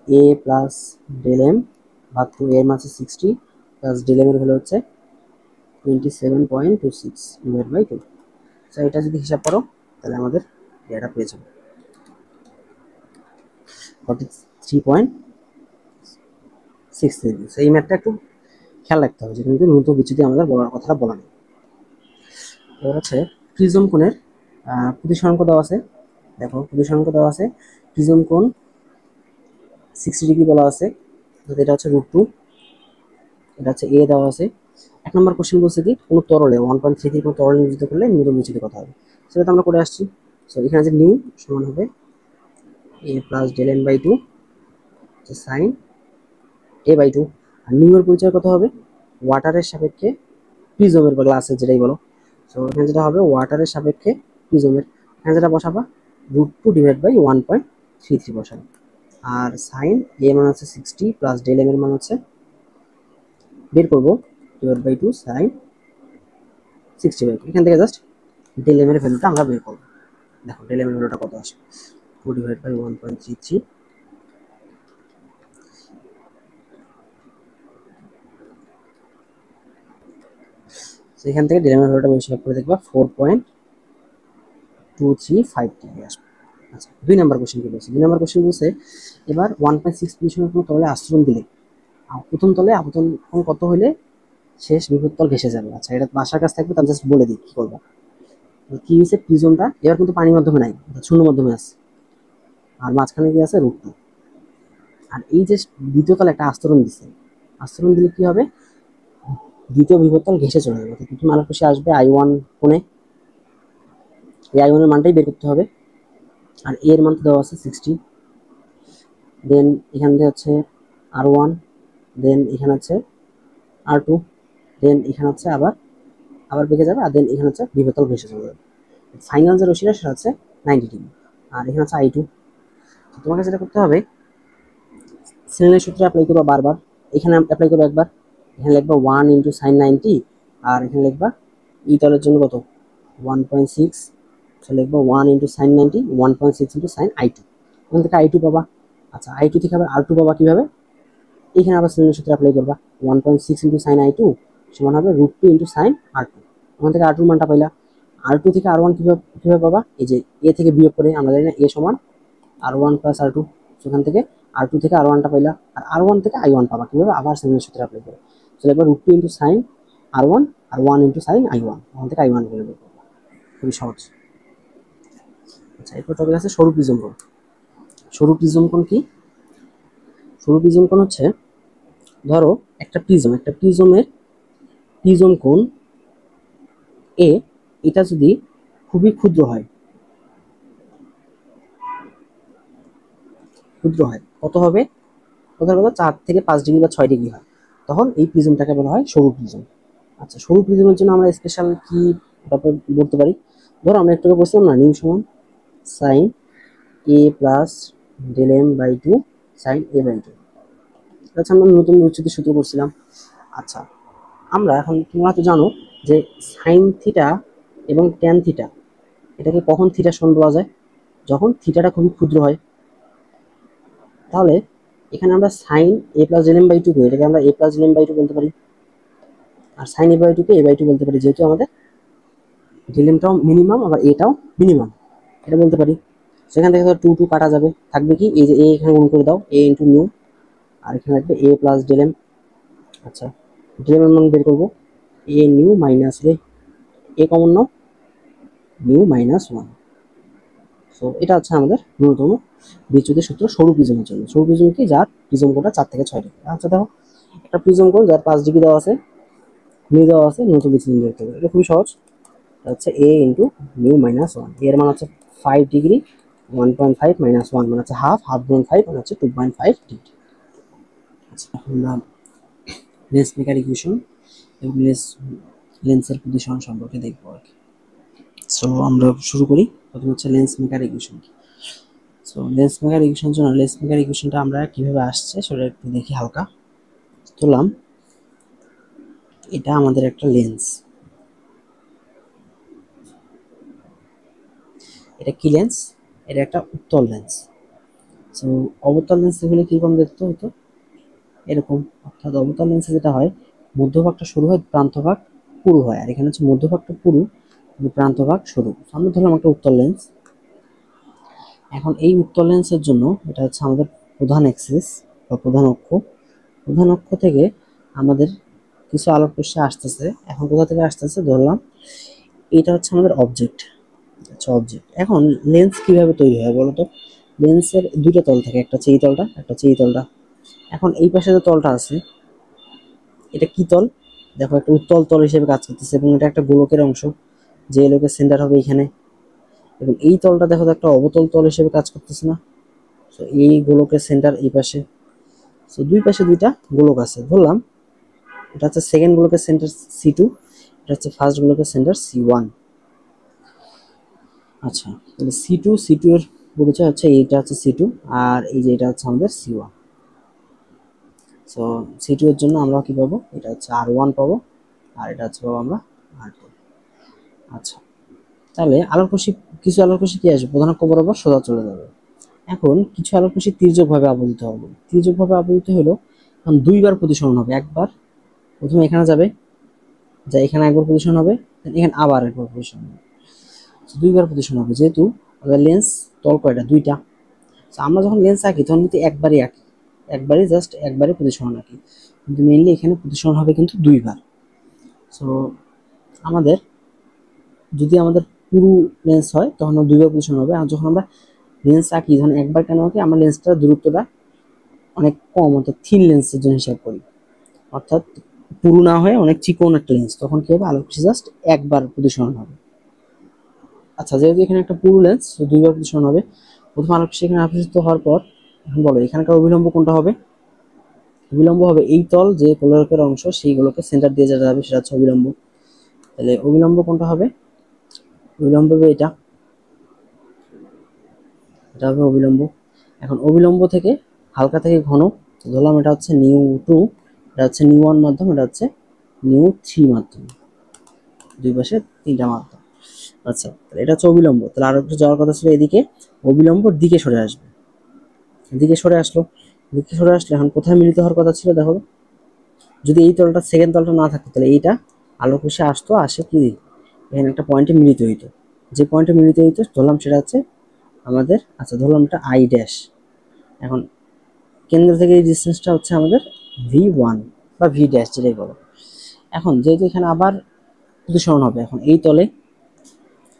a প্লাস ডেল এম ভাগ টু এর মান আছে 60 প্লাস ডেল এম এর ভ্যালু হচ্ছে 27.26 ডিভাইড বাই 2। সো এটা যদি হিসাব করো তাহলে আমাদের এটা পেয়ে যাবে 43.63। সো এই ম্যাথটা একটু খেয়াল রাখতে হবে যে কিন্তু ন্যূনতম বিচ্যুতি আমাদের বলার কথাটা বলা নেই। এবার হচ্ছে প্রিজম কোণের প্রতিসরাঙ্ক দেওয়া আছে। দেখো প্রতিসরাঙ্ক দেওয়া আছে, প্রিজম কোণ 60 ডিগ্রি বলা আছে, এটা হচ্ছে √2, এটা হচ্ছে এ দেওয়া আছে। 1 নম্বর কোশ্চেন বলছে কি কোনো তরলে 1.33 কোনো তরলে নিয়োজিত করলে ন্যূনতম বিচ্যুতি কত হবে, সেটা তো আমরা করে আসছি। সো এখানে যে নিউ সমান হবে a plus del M by 2 sine a by 2। আর নিউ এর পরিচয় কত হবে ওয়াটারের সাপেক্ষে প্রিজমের বা গ্লাসের যেটাই বলো। সো এখানে যেটা হবে ওয়াটারের সাপেক্ষে প্রিজমের, এখানে যেটা বসাবা √2 ডিভাইড বাই 1.33 বসাবে। আর সাইন এ মান হচ্ছে 60 প্লাস ডেল এম এর মান হচ্ছে বের করবো ডিভাইড বাই 2 সাইন 60 বাই 2। এখান থেকে জাস্ট ডেল এম এর ভ্যালুটা আমরা বের করবো। দেখো ডেল এম এর ভ্যালুটা কত আসে 2 ডিভাইড বাই 1.33। এখান থেকে ডেল এম এর ভ্যালুটা হিসাব করে দেখবা 4.235 ডিগ্রি আসবে। আচ্ছা 2 নাম্বার কোশ্চেন কি বলছে, 2 নাম্বার কোশ্চেন বলছে এবার 1.6 পজিশনের কোনো তলে আস্তরণ দিলে প্রথম তলে আপতন কোণ কত হলে শেষ বিপরীত তল ঘেঁষে যাবে। আচ্ছা এটা বাসার কাছ থাকবে, তার জাস্ট বলে দিই কি করবা। কি হয়েছে প্রিজমটা এবার কিন্তু পানির মাধ্যমে নাই, শূন্য মাধ্যমে আছে, আর মাঝখানে কি আছে √2। আর এই যে দ্বিতীয় তলে একটা আস্তরণ দিছে, আস্তরণ দিলে কি হবে দ্বিতীয় বিপরীত তল ঘেঁষে চলে যাবে। প্রথম আলোর কোষে আসবে I1 কোণে, এই I1 এর মানটাই বের করতে হবে। আর এর মান তো দেওয়া আছে 60, দেন এখান থেকে হচ্ছে R1, দেন এখানে আছে R2, দেন এখানে হচ্ছে আবার বেঁকে যাবে, আর দেন এখানে হচ্ছে বিপরীত ঘেঁষে চলে যাবে। ফাইনাল যে রশিটা সেটা হচ্ছে 90 ডিগ্রি। আর এখানে হচ্ছে I2। তোমাকে যেটা করতে হবে স্নেলের সূত্রে অ্যাপ্লাই করবা বারবার, এখানে অ্যাপ্লাই করবা একবার, এখানে লিখবা 1 ইন্টু সাইন 90, আর এখানে লিখবা ই তলের জন্য কত 1.6, লিখবা 1 into sign 90 1.6 into sign I2। ওখান থেকে I2 পাবা। আচ্ছা I2 থেকে আবার R2 পাবা কিভাবে, এখানে আবার স্নেলের সূত্রে অ্যাপ্লাই করবা 1.6 ইন্টু সাইন I2 সমান হবে √2 ইন্টু সাইন R2। ওখান থেকে R2 মানটা পাইলা। R2 থেকে R1 কিভাবে পাবা, এই যে এ থেকে বিয়োগ করে আমরা জানি না এ সমান R1 প্লাস R2, সেখান থেকে R2 থেকে R1টা পাইলা, আর R1 থেকে I1 পাবা কিভাবে আবার স্নেলের সূত্রে অ্যাপ্লাই করে। তাহলে এবার √2 ইন্টু সাইন R1 আর 1 ইন্টু সাইন I1, ওখান থেকে I1 বের করবো, খুবই সহজ। আচ্ছা এরপর টপিক আছে সরু প্রিজম কোণ। সরু প্রিজম কোণ কি, সরু প্রিজম কোণ হচ্ছে ধরো একটা প্রিজমের প্রিজম কোণ এ, এটা যদি খুবই ক্ষুদ্র হয় কত হবে, কথা 4 থেকে 5 ডিগ্রি বা 6 ডিগ্রি হয়, তখন এই প্রিজমটাকে বলা হয় সরু প্রিজম। আচ্ছা সরু প্রিজমের জন্য আমরা স্পেশাল কি ব্যাপার বলতে পারি, ধরো আমরা একটু বলছিলাম না নিউ সমান sine a plus del M by 2 sine a by 2। আচ্ছা আমরা নতুন বিচ্যুতির সূত্র করছিলাম। আচ্ছা আমরা এখন তোমরা তো জানো যে সাইন থিটা এবং ট্যান থিটা এটাকে কখন থিটার সমান বলা যায়, যখন থিটাটা খুবই ক্ষুদ্র হয়। তাহলে এখানে আমরা sine a plus del M by 2 এটাকে আমরা a plus del M by 2 বলতে পারি, আর সাইন a বাই 2 কে a বাই 2 বলতে পারি, যেহেতু আমাদের ডেল এমটাও মিনিমাম আবার এটাও মিনিমাম, এটা বলতে পারি। সেখান থেকে ধর 2 কাটা যাবে, থাকবে কি এই যে a এখানে গুণ করে দাও a ইন্টু নিউ, আর এখানে থাকবে a প্লাস ডেল এম। আচ্ছা ডেল এম এর মান বের করবো a new minus a common now new minus 1। So এটা হচ্ছে আমাদের ন্যূনতম বিচ্যুতির সূত্র সরু প্রিজমের জন্য। সরু প্রিজম কি, যার প্রিজম কোণটা 4 থেকে 6 ডিগ্রি। আচ্ছা দেখো একটা প্রিজম কোণ যার 5 ডিগ্রি দেওয়া আছে, নিউ দেওয়া আছে, ন্যূনতম বিচ্যুতি বের করতে হবে। এটা খুবই সহজ, হচ্ছে a ইন্টু নিউ মাইনাস 1, এর মান হচ্ছে 5 ডিগ্রি, 1.5 মাইনাস 1 মানে হচ্ছে হাফ, হাফ গুণ 5 মানে হচ্ছে 2.5 ডিগ্রি। আচ্ছা এখন আমরা লেন্স মেকার ইকুয়েশন এবং লেন্সের প্রতিসরণ সম্পর্কে দেখবো আর কি। সো আমরা শুরু করি, প্রথমে হচ্ছে lens maker equation. So lens maker equation জন্য লেন্স মেকার ইকুয়েশনটা আমরা কিভাবে আসছে সেটা একটু দেখি হালকা। ধরলাম এটা আমাদের একটা লেন্স, এটা কি লেন্স? এটা একটা উত্তল লেন্স। সো অবতল লেন্স হলে কিরকম দেখতে হতো? এরকম। অর্থাৎ অবতল লেন্সে যেটা হয়, মধ্যভাগটা সরু হয়, প্রান্তভাগ পুরু হয়। আর এখানে হচ্ছে মধ্যভাগটা পুরু কিন্তু প্রান্তভাগ সরু। আমরা ধরলাম একটা উত্তল লেন্স। এখন এই উত্তল লেন্সের জন্য এটা হচ্ছে আমাদের প্রধান অ্যাক্সিস বা প্রধান অক্ষ। প্রধান অক্ষ থেকে আমাদের কিছু আলোক রশ্মি আসতেছে। এখন কোথা থেকে আসতেছে? ধরলাম এটা হচ্ছে আমাদের অবজেক্ট। আচ্ছা, অবজেক্ট। এখন লেন্স কিভাবে তৈরি হয় বলো তো? লেন্সের দুইটা তল থাকে, একটা হচ্ছে এই তলটা, একটা হচ্ছে এই তলটা। এখন এই পাশে যে তলটা আছে, এটা কি তল? দেখো, একটা উত্তল তল হিসেবে কাজ করতেছে এবং এটা একটা গোলকের অংশ, যে গোলকের সেন্টার হবে এখানে। এবং এই তলটা দেখো তো একটা অবতল তল হিসেবে কাজ করতেছে না? তো এই গোলকের সেন্টার এই পাশে। তো দুই পাশে দুইটা গোলক আছে। ধরলাম এটা হচ্ছে সেকেন্ড গোলকের সেন্টার C2, এটা হচ্ছে ফার্স্ট গোলকের সেন্টার C1। আচ্ছা, তাহলে C2 এর পরিচয় হচ্ছে এইটা হচ্ছে C2, আর এই যে এটা হচ্ছে আমাদের C1। সো C2 এর জন্য আমরা কি পাবো? এটা হচ্ছে R1 পাবো, আর এটা হচ্ছে পাবো আমরা R2। আচ্ছা, তাহলে আলোক রশ্মি, কিছু আলোক রশ্মি কি আসবে? প্রধান অক্ষ বরাবর সোজা চলে যাবে। এখন কিছু আলোক রশ্মি তির্যকভাবে আপতিত হবে। তির্যকভাবে আপতিত হলো এখন দুইবার প্রতিসরণ হবে। একবার প্রথমে এখানে যাবে, যা এখানে একবার প্রতিসরণ হবে, এখানে আবার একবার প্রতিসরণ হবে। দুইবার প্রতিসরণ হবে, যেহেতু আমাদের লেন্স তল কয়টা? দুইটা। আমরা যখন লেন্স আঁকি তখন কিন্তু একবারই আঁকি, একবারই জাস্ট একবারই প্রতিসরণ আঁকি, কিন্তু মেইনলি এখানে প্রতিসরণ হবে কিন্তু দুইবার। সো আমাদের যদি আমাদের পুরো লেন্স হয় তখন দুইবার প্রতিসরণ হবে। আর যখন আমরা লেন্স আঁকি, যখন একবার কেন আঁকি? আমরা লেন্সটার দূরত্বটা অনেক কম, অর্থাৎ থিন লেন্সের জন্য হিসাব করি, অর্থাৎ পুরু না হয়ে অনেক চিকন একটা লেন্স। তখন কি হবে? আলোক রশ্মি জাস্ট একবার প্রতিসরণ হবে। আচ্ছা, যেহেতু এখানে একটা পুরু লেন্স, তো দুইবার প্রতিসরণ হবে। প্রথম আলোক রশ্মি এখানে আপতিত হওয়ার পর এখন বলো এখানকার অবিলম্ব কোনটা হবে? অবিলম্ব হবে এই তল, যে গোলকের অংশ সেইগুলোকে সেন্টার দিয়ে যেতে হবে, সেটা হচ্ছে অবিলম্ব। তাহলে অবিলম্ব কোনটা হবে? অবিলম্ব হবে এটা, এটা হবে অবিলম্ব। এখন অবিলম্ব থেকে হালকা থেকে ঘন, তো ধরলাম এটা হচ্ছে নিউ 2, এটা হচ্ছে নিউ 1 মাধ্যম, এটা হচ্ছে নিউ 3 মাধ্যম, দুই পাশে তিনটা মাধ্যম। আচ্ছা, তাহলে এটা হচ্ছে অবিলম্ব। তাহলে আরো একটু যাওয়ার কথা ছিল এদিকে, অবিলম্বর দিকে সরে আসবে। দিকে সরে আসলো, দিকে সরে আসলে এখন কোথায় মিলিত হওয়ার কথা ছিল? দেখো, যদি এই তলটা, সেকেন্ড তলটা না থাকতো তাহলে এইটা আলোক রশ্মি আসতো, আসে কি এখানে একটা পয়েন্টে মিলিত হইতো। যে পয়েন্টে মিলিত হইতো ধরলাম সেটা হচ্ছে আমাদের, আচ্ছা ধরলাম এটা I ড্যাশ। এখন কেন্দ্র থেকে এই ডিস্টেন্সটা হচ্ছে আমাদের V1 বা V ড্যাশ যেটাই বলো। এখন যেহেতু এখানে আবার প্রতিসরণ হবে, এখন এই তলে,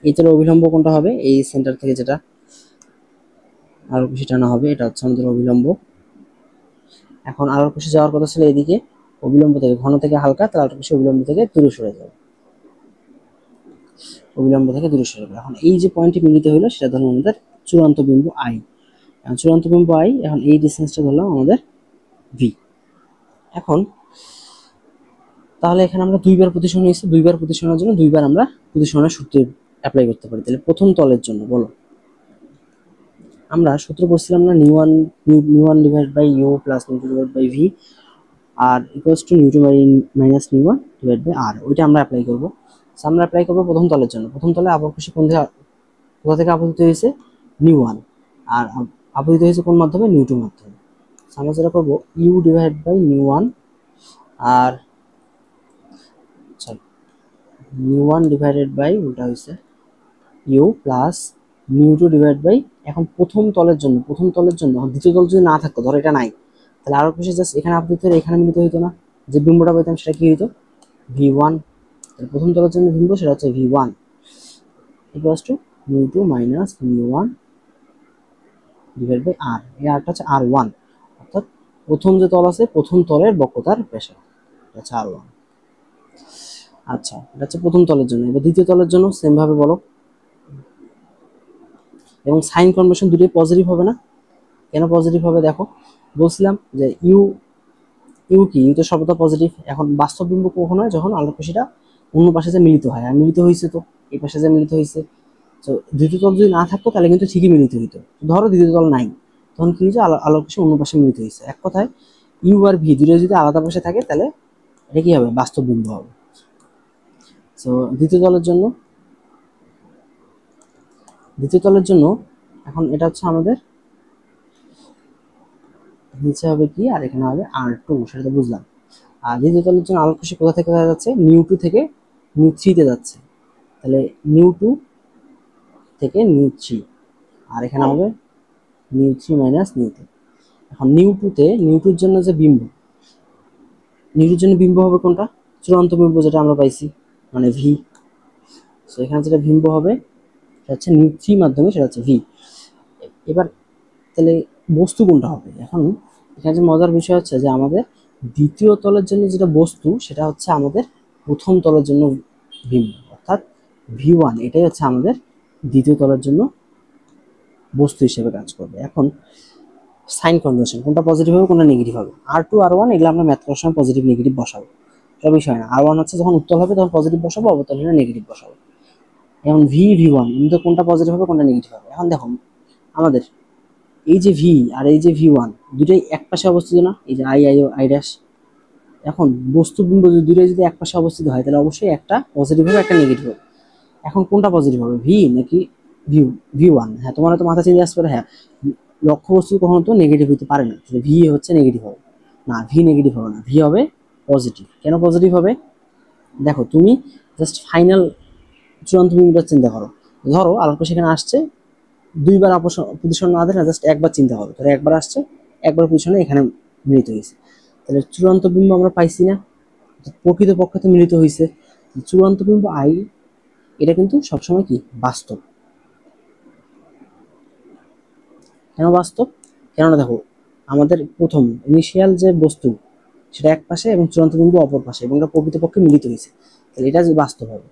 এই তলে অবিলম্ব কোনটা হবে? এই সেন্টার থেকে যেটা আলোক রশ্মি টানা হবে, এটা হচ্ছে আমাদের অবিলম্ব। এখন আলোক রশ্মি যাওয়ার কথা ছিল এদিকে, অবিলম্ব থেকে ঘন থেকে হালকা, তাহলে আলোক রশ্মি অবিলম্ব থেকে দূরে সরে যাবে, অবিলম্ব থেকে দূরে সরে যাবে। এখন এই যে পয়েন্টটি মিলিত হইলো সেটা ধরলাম আমাদের চূড়ান্ত বিন্দু I। এখন চূড়ান্ত বিন্দু I, এখন এই ডিস্টেন্সটা ধরলাম আমাদের V। এখন তাহলে এখানে আমরা দুইবার প্রতিসরণ হয়েছে, দুইবার প্রতিসরণের জন্য দুইবার আমরা প্রতিসরণের সূত্র অ্যাপ্লাই করতে পারি। তাহলে প্রথম তলের জন্য বলো, আমরা সূত্র করছিলাম না, mu one divide by u plus mu two divide by v আর equals to mu two minus mu 1 divide by r. ওইটা আমরা অ্যাপ্লাই করবো। আমরা অ্যাপ্লাই করবো প্রথম তলের জন্য। প্রথম তলে আবার খুশি কোথা থেকে আপতিত হয়েছে? নিউ 1। আর আপতিত হয়েছে কোন মাধ্যমে? নিউ 2 মাধ্যমে। আমরা যেটা করবো ইউ ডিভাইড বাই নিউ 1 আর নিউ 1 ডিভাইডেড বাই, ওটা হয়েছে u plus mu 2 divide by. এখন প্রথম তলের জন্য, প্রথম তলের জন্য দ্বিতীয় তল যদি না থাকতো, ধরো এটা নাই, তাহলে আরো কিছু জাস্ট এখানে আপতিত হলে এখানে মিলিত হইতো না, যে বিম্বটা পেতাম সেটা কি হইতো? V1। প্রথম তলের জন্য বিম্ব সেটা হচ্ছে V1 equals to mu 2 minus mu 1 divide by r. এই আরটা হচ্ছে R1, অর্থাৎ প্রথম যে তল আছে প্রথম তলের বক্রতার ব্যাসার্ধ, এটা হচ্ছে R1। আচ্ছা, এটা হচ্ছে প্রথম তলের জন্য। এবার দ্বিতীয় তলের জন্য সেম ভাবে বলো। এবং সাইন কনভেনশন দুটোই পজিটিভ হবে না? কেন পজিটিভ হবে? দেখো, বলছিলাম যে ইউ, ইউ কি? ইউ তো সর্বদা পজিটিভ। এখন বাস্তব বিম্ব কখন হয়? যখন আলোক রশ্মিটা অন্য পাশে যে মিলিত হয়, আর মিলিত হয়েছে তো এই পাশে যে মিলিত হয়েছে। তো দ্বিতীয় তল যদি না থাকতো তাহলে কিন্তু ঠিকই মিলিত হইতো। ধরো দ্বিতীয় তল নাই, তখন কি হয়েছে? আলোক রশ্মি অন্য পাশে মিলিত হয়েছে। এক কথায় ইউ আর ভি দুটো যদি আলাদা পাশে থাকে তাহলে এটা কি হবে? বাস্তব বিম্ব হবে। তো দ্বিতীয় তলের জন্য দ্বিতীয় তলের জন্য এখন এটা হচ্ছে আমাদের নিচে হবে কি আর এখানে হবে R2, সেটা তো বুঝলাম। আর দ্বিতীয় তলের জন্য আলোক রশ্মি কোথা থেকে যাচ্ছে, নিউ2 থেকে নিউ3 তে যাচ্ছে, তাহলে নিউ2 থেকে নিউ3, আর এখানে হবে নিউ3 মাইনাস নিউ2। এখন নিউ2-র জন্য যে বিম্ব, নিউটুর জন্য বিম্ব হবে কোনটা, চূড়ান্ত বিম্ব যেটা আমরা পাইছি, মানে ভি। তো এখানে যেটা বিম্ব হবে সেটা হচ্ছে নিউ3 মাধ্যমে, সেটা হচ্ছে ভি। এবার তাহলে বস্তু কোনটা হবে, এখন এখানে যে মজার বিষয় হচ্ছে যে আমাদের দ্বিতীয় তলের জন্য যেটা বস্তু সেটা হচ্ছে আমাদের প্রথম তলের জন্য বিম্ব, অর্থাৎ V1 এটাই হচ্ছে আমাদের দ্বিতীয় তলের জন্য বস্তু হিসেবে কাজ করবে। এখন সাইন কনভেনশন, কোনটা পজিটিভ হবে কোনটা নেগেটিভ হবে, R2 R1 এগুলো আমরা ম্যাথ করার সময় পজিটিভ নেগেটিভ বসাবো, এটা বিষয় না। R1 হচ্ছে যখন উত্তল হবে তখন পজিটিভ বসাবো, অবতল হলে নেগেটিভ বসাবো। এখন V1 কিন্তু কোনটা পজিটিভ হবে কোনটা নেগেটিভ হবে। এখন দেখো আমাদের এই যে ভি আর এই যে V1 দুটোই এক পাশে অবস্থিত না, এই যে আই ড্যাশ। এখন বস্তু বিম্ব দুটোই যদি এক পাশে অবস্থিত হয় তাহলে অবশ্যই একটা পজিটিভ হবে একটা নেগেটিভ হবে। এখন কোনটা পজিটিভ হবে, ভি নাকি V1? হ্যাঁ, তোমার তো মাথা চিন্তা আসবে, হ্যাঁ লক্ষ্য বস্তু কখনো তো নেগেটিভ হতে পারে না, ভি হচ্ছে নেগেটিভ হবে না, ভি নেগেটিভ হবে না, ভি হবে পজিটিভ। কেন পজিটিভ হবে, দেখো তুমি জাস্ট ফাইনাল চূড়ান্ত বিন্দুটা চিন্তা করো। ধরো আলোক সেখানে আসছে, দুইবার পজিশন না দেয় না, জাস্ট একবার চিন্তা করো, তাহলে একবার আসছে, একবার পজিশনে এখানে মিলিত হয়েছে, তাহলে চূড়ান্ত বিম্ব আমরা পাইছি না, প্রকৃত পক্ষে তো মিলিত হয়েছে। চূড়ান্ত বিম্ব আই এটা কিন্তু সবসময় কি বাস্তব। কেন বাস্তব, কেননা দেখো আমাদের প্রথম ইনিশিয়াল যে বস্তু সেটা এক পাশে এবং চূড়ান্ত বিন্দু অপর পাশে, এবং এটা প্রকৃতপক্ষে মিলিত হয়েছে, তাহলে এটা যে বাস্তব হবে,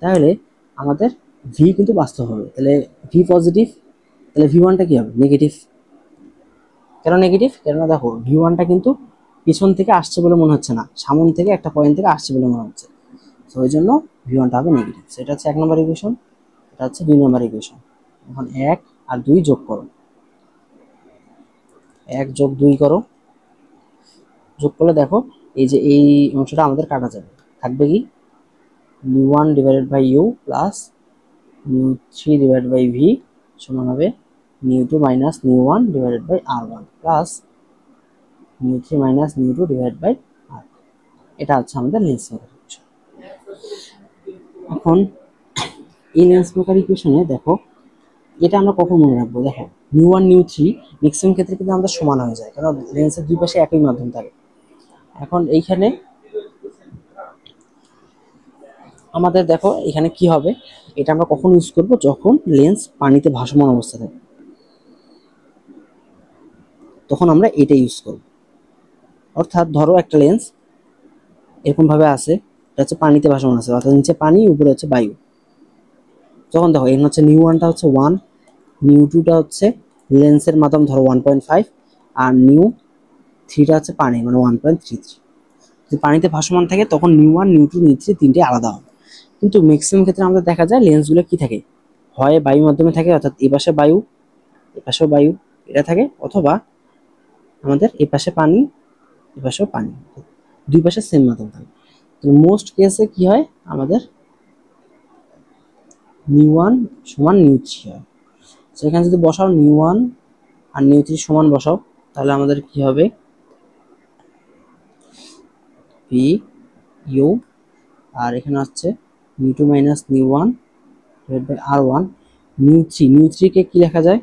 তাহলে আমাদের ভি কিন্তু বাস্তব হবে, তাহলে ভি পজিটিভ, তাহলে V1টা কি হবে নেগেটিভ। কেন নেগেটিভ, কেননা দেখো V1টা কিন্তু পিছন থেকে আসছে বলে মনে হচ্ছে না, সামন থেকে একটা পয়েন্ট থেকে আসছে বলে মনে হচ্ছে, তো ওই জন্য V1টা হবে নেগেটিভ। সেটা হচ্ছে 1 নম্বর ইকুয়েশন, এটা হচ্ছে 2 নম্বর ইকুয়েশন। এখন 1 আর 2 যোগ করো, 1 যোগ 2 করো, যোগ করলে দেখো এই যে এই অংশটা আমাদের কাটা যাবে, থাকবে কি u1 divided by u plus u3 divided by v সমান হবে u2 minus u1 divided by r1 plus u3 minus u2 divided by r। এটা হচ্ছে আমাদের লেন্স মেকার ইকুয়েশন। এখন এই লেন্স মেকার ইকুয়েশনে দেখো এটা আমরা কখন মনে রাখবো, দেখো u1 u3 ম্যাক্সিমাম ক্ষেত্রে কিন্তু আমাদের সমান হয়ে যায়, কারণ লেন্সের দুই পাশে একই মাধ্যম থাকে। এখন এইখানে আমাদের দেখো এখানে কি হবে, এটা আমরা কখন ইউজ করব, যখন লেন্স পানিতে ভাসমান অবস্থা থাকে, তখন আমরা এটা ইউজ করব। অর্থাৎ ধরো একটা লেন্স এরকম ভাবে আছে, এটা হচ্ছে পানিতে ভাসমান আছে, অর্থাৎ নিচে পানি উপরে হচ্ছে বায়ু। যখন দেখো এখানে হচ্ছে নিউ1টা হচ্ছে 1, নিউ2টা হচ্ছে লেন্সের মাধ্যম ধরো 1.5, আর নিউ3টা হচ্ছে পানি মানে 1.33। যদি পানিতে ভাসমান থাকে তখন নিউ1 নিউ2 নিউ3 তিনটে আলাদা হবে। কিন্তু ম্যাক্সিমাম ক্ষেত্রে আমাদের দেখা যায় লেন্সগুলো কি থাকে, হয় বায়ু মাধ্যমে থাকে, অর্থাৎ এই পাশে বায়ু এ পাশেও বায়ু এটা থাকে, অথবা আমাদের এই পাশে পানি এ পাশেও পানি, দুই পাশে সেম মাধ্যম থাকে। তো মোস্ট কেসে কি হয় আমাদের নিউ1 সমান নিউ3 হয়। সেখানে যদি বসাও নিউ1 আর নিউ3 সমান বসাও, তাহলে আমাদের কি হবে পি ইউ, আর এখানে হচ্ছে নিউ2 মাইনাস নিউ1 ডিভাইড বাই r1। নিউ3 কে কি লেখা যায়,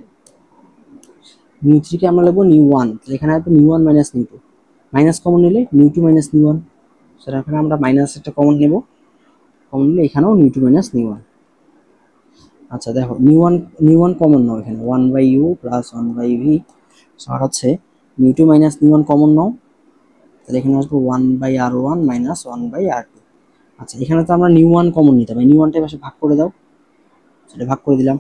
নিউ3 কে আমরা লিখবো নিউ1, তাহলে এখানে হবে নিউ1 মাইনাস নিউ2, মাইনাস কমন নিলে নিউ2 মাইনাস নিউ1, সেটা এখানে আমরা মাইনাস একটা কমন নেব, কমন নিলে এখানেও নিউ2 মাইনাস নিউ1। আচ্ছা দেখো নিউ1 কমন নাও, এখানে 1/u প্লাস 1/v সমান হচ্ছে নিউ2 মাইনাস নিউ1 কমন নাও, তাহলে এখানে আসবে 1/r1 মাইনাস 1/r2। আচ্ছা এখানে তো আমরা নিউ1 কমন নিতে হবে, নিউ1টা পাশে ভাগ করে দাও, সেটা ভাগ করে দিলাম।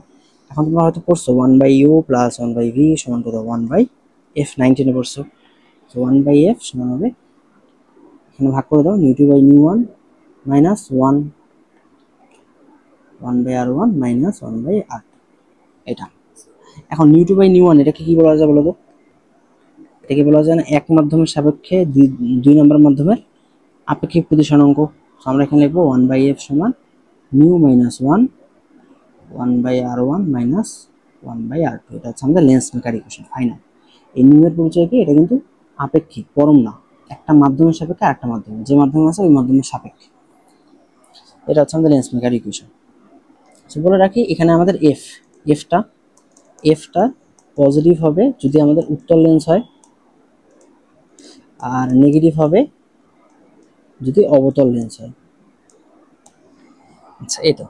এখন তোমরা হয়তো পড়ছো 1/u প্লাস 1/v সমান কত 1/f, 19-এ পড়ছো, তো 1/f সমান হবে, এখানে ভাগ করে দাও নিউ2 বাই নিউ1 মাইনাস 1/r1 মাইনাস 1/r2 এটা। এখন নিউ2 বাই নিউ1 এটাকে কি বলা যায় বলো তো, এটাকে বলা যায় না এক মাধ্যমের সাপেক্ষে দুই নম্বর মাধ্যমের আপেক্ষিক প্রতিসরাঙ্ক। আমরা এখানে লিখবো 1/f সমান new minus 1 1/r1 minus 1/r2, এটা হচ্ছে আমাদের লেন্স মেকার ইকুয়েশন ফাইনাল। এই নিউমের পরিচয় কি, এটা কিন্তু আপেক্ষিক, পরম না, একটা মাধ্যমের সাপেক্ষে আরেকটা মাধ্যমে, যে মাধ্যমে আছে ওই মাধ্যমের সাপেক্ষে, এটা হচ্ছে আমাদের লেন্স মেকার ইকুয়েশন। বলে রাখি এখানে আমাদের এফটা পজিটিভ হবে যদি আমাদের উত্তল লেন্স হয়, আর নেগেটিভ হবে যদি অবতল লেন্স হয়। আচ্ছা এটা,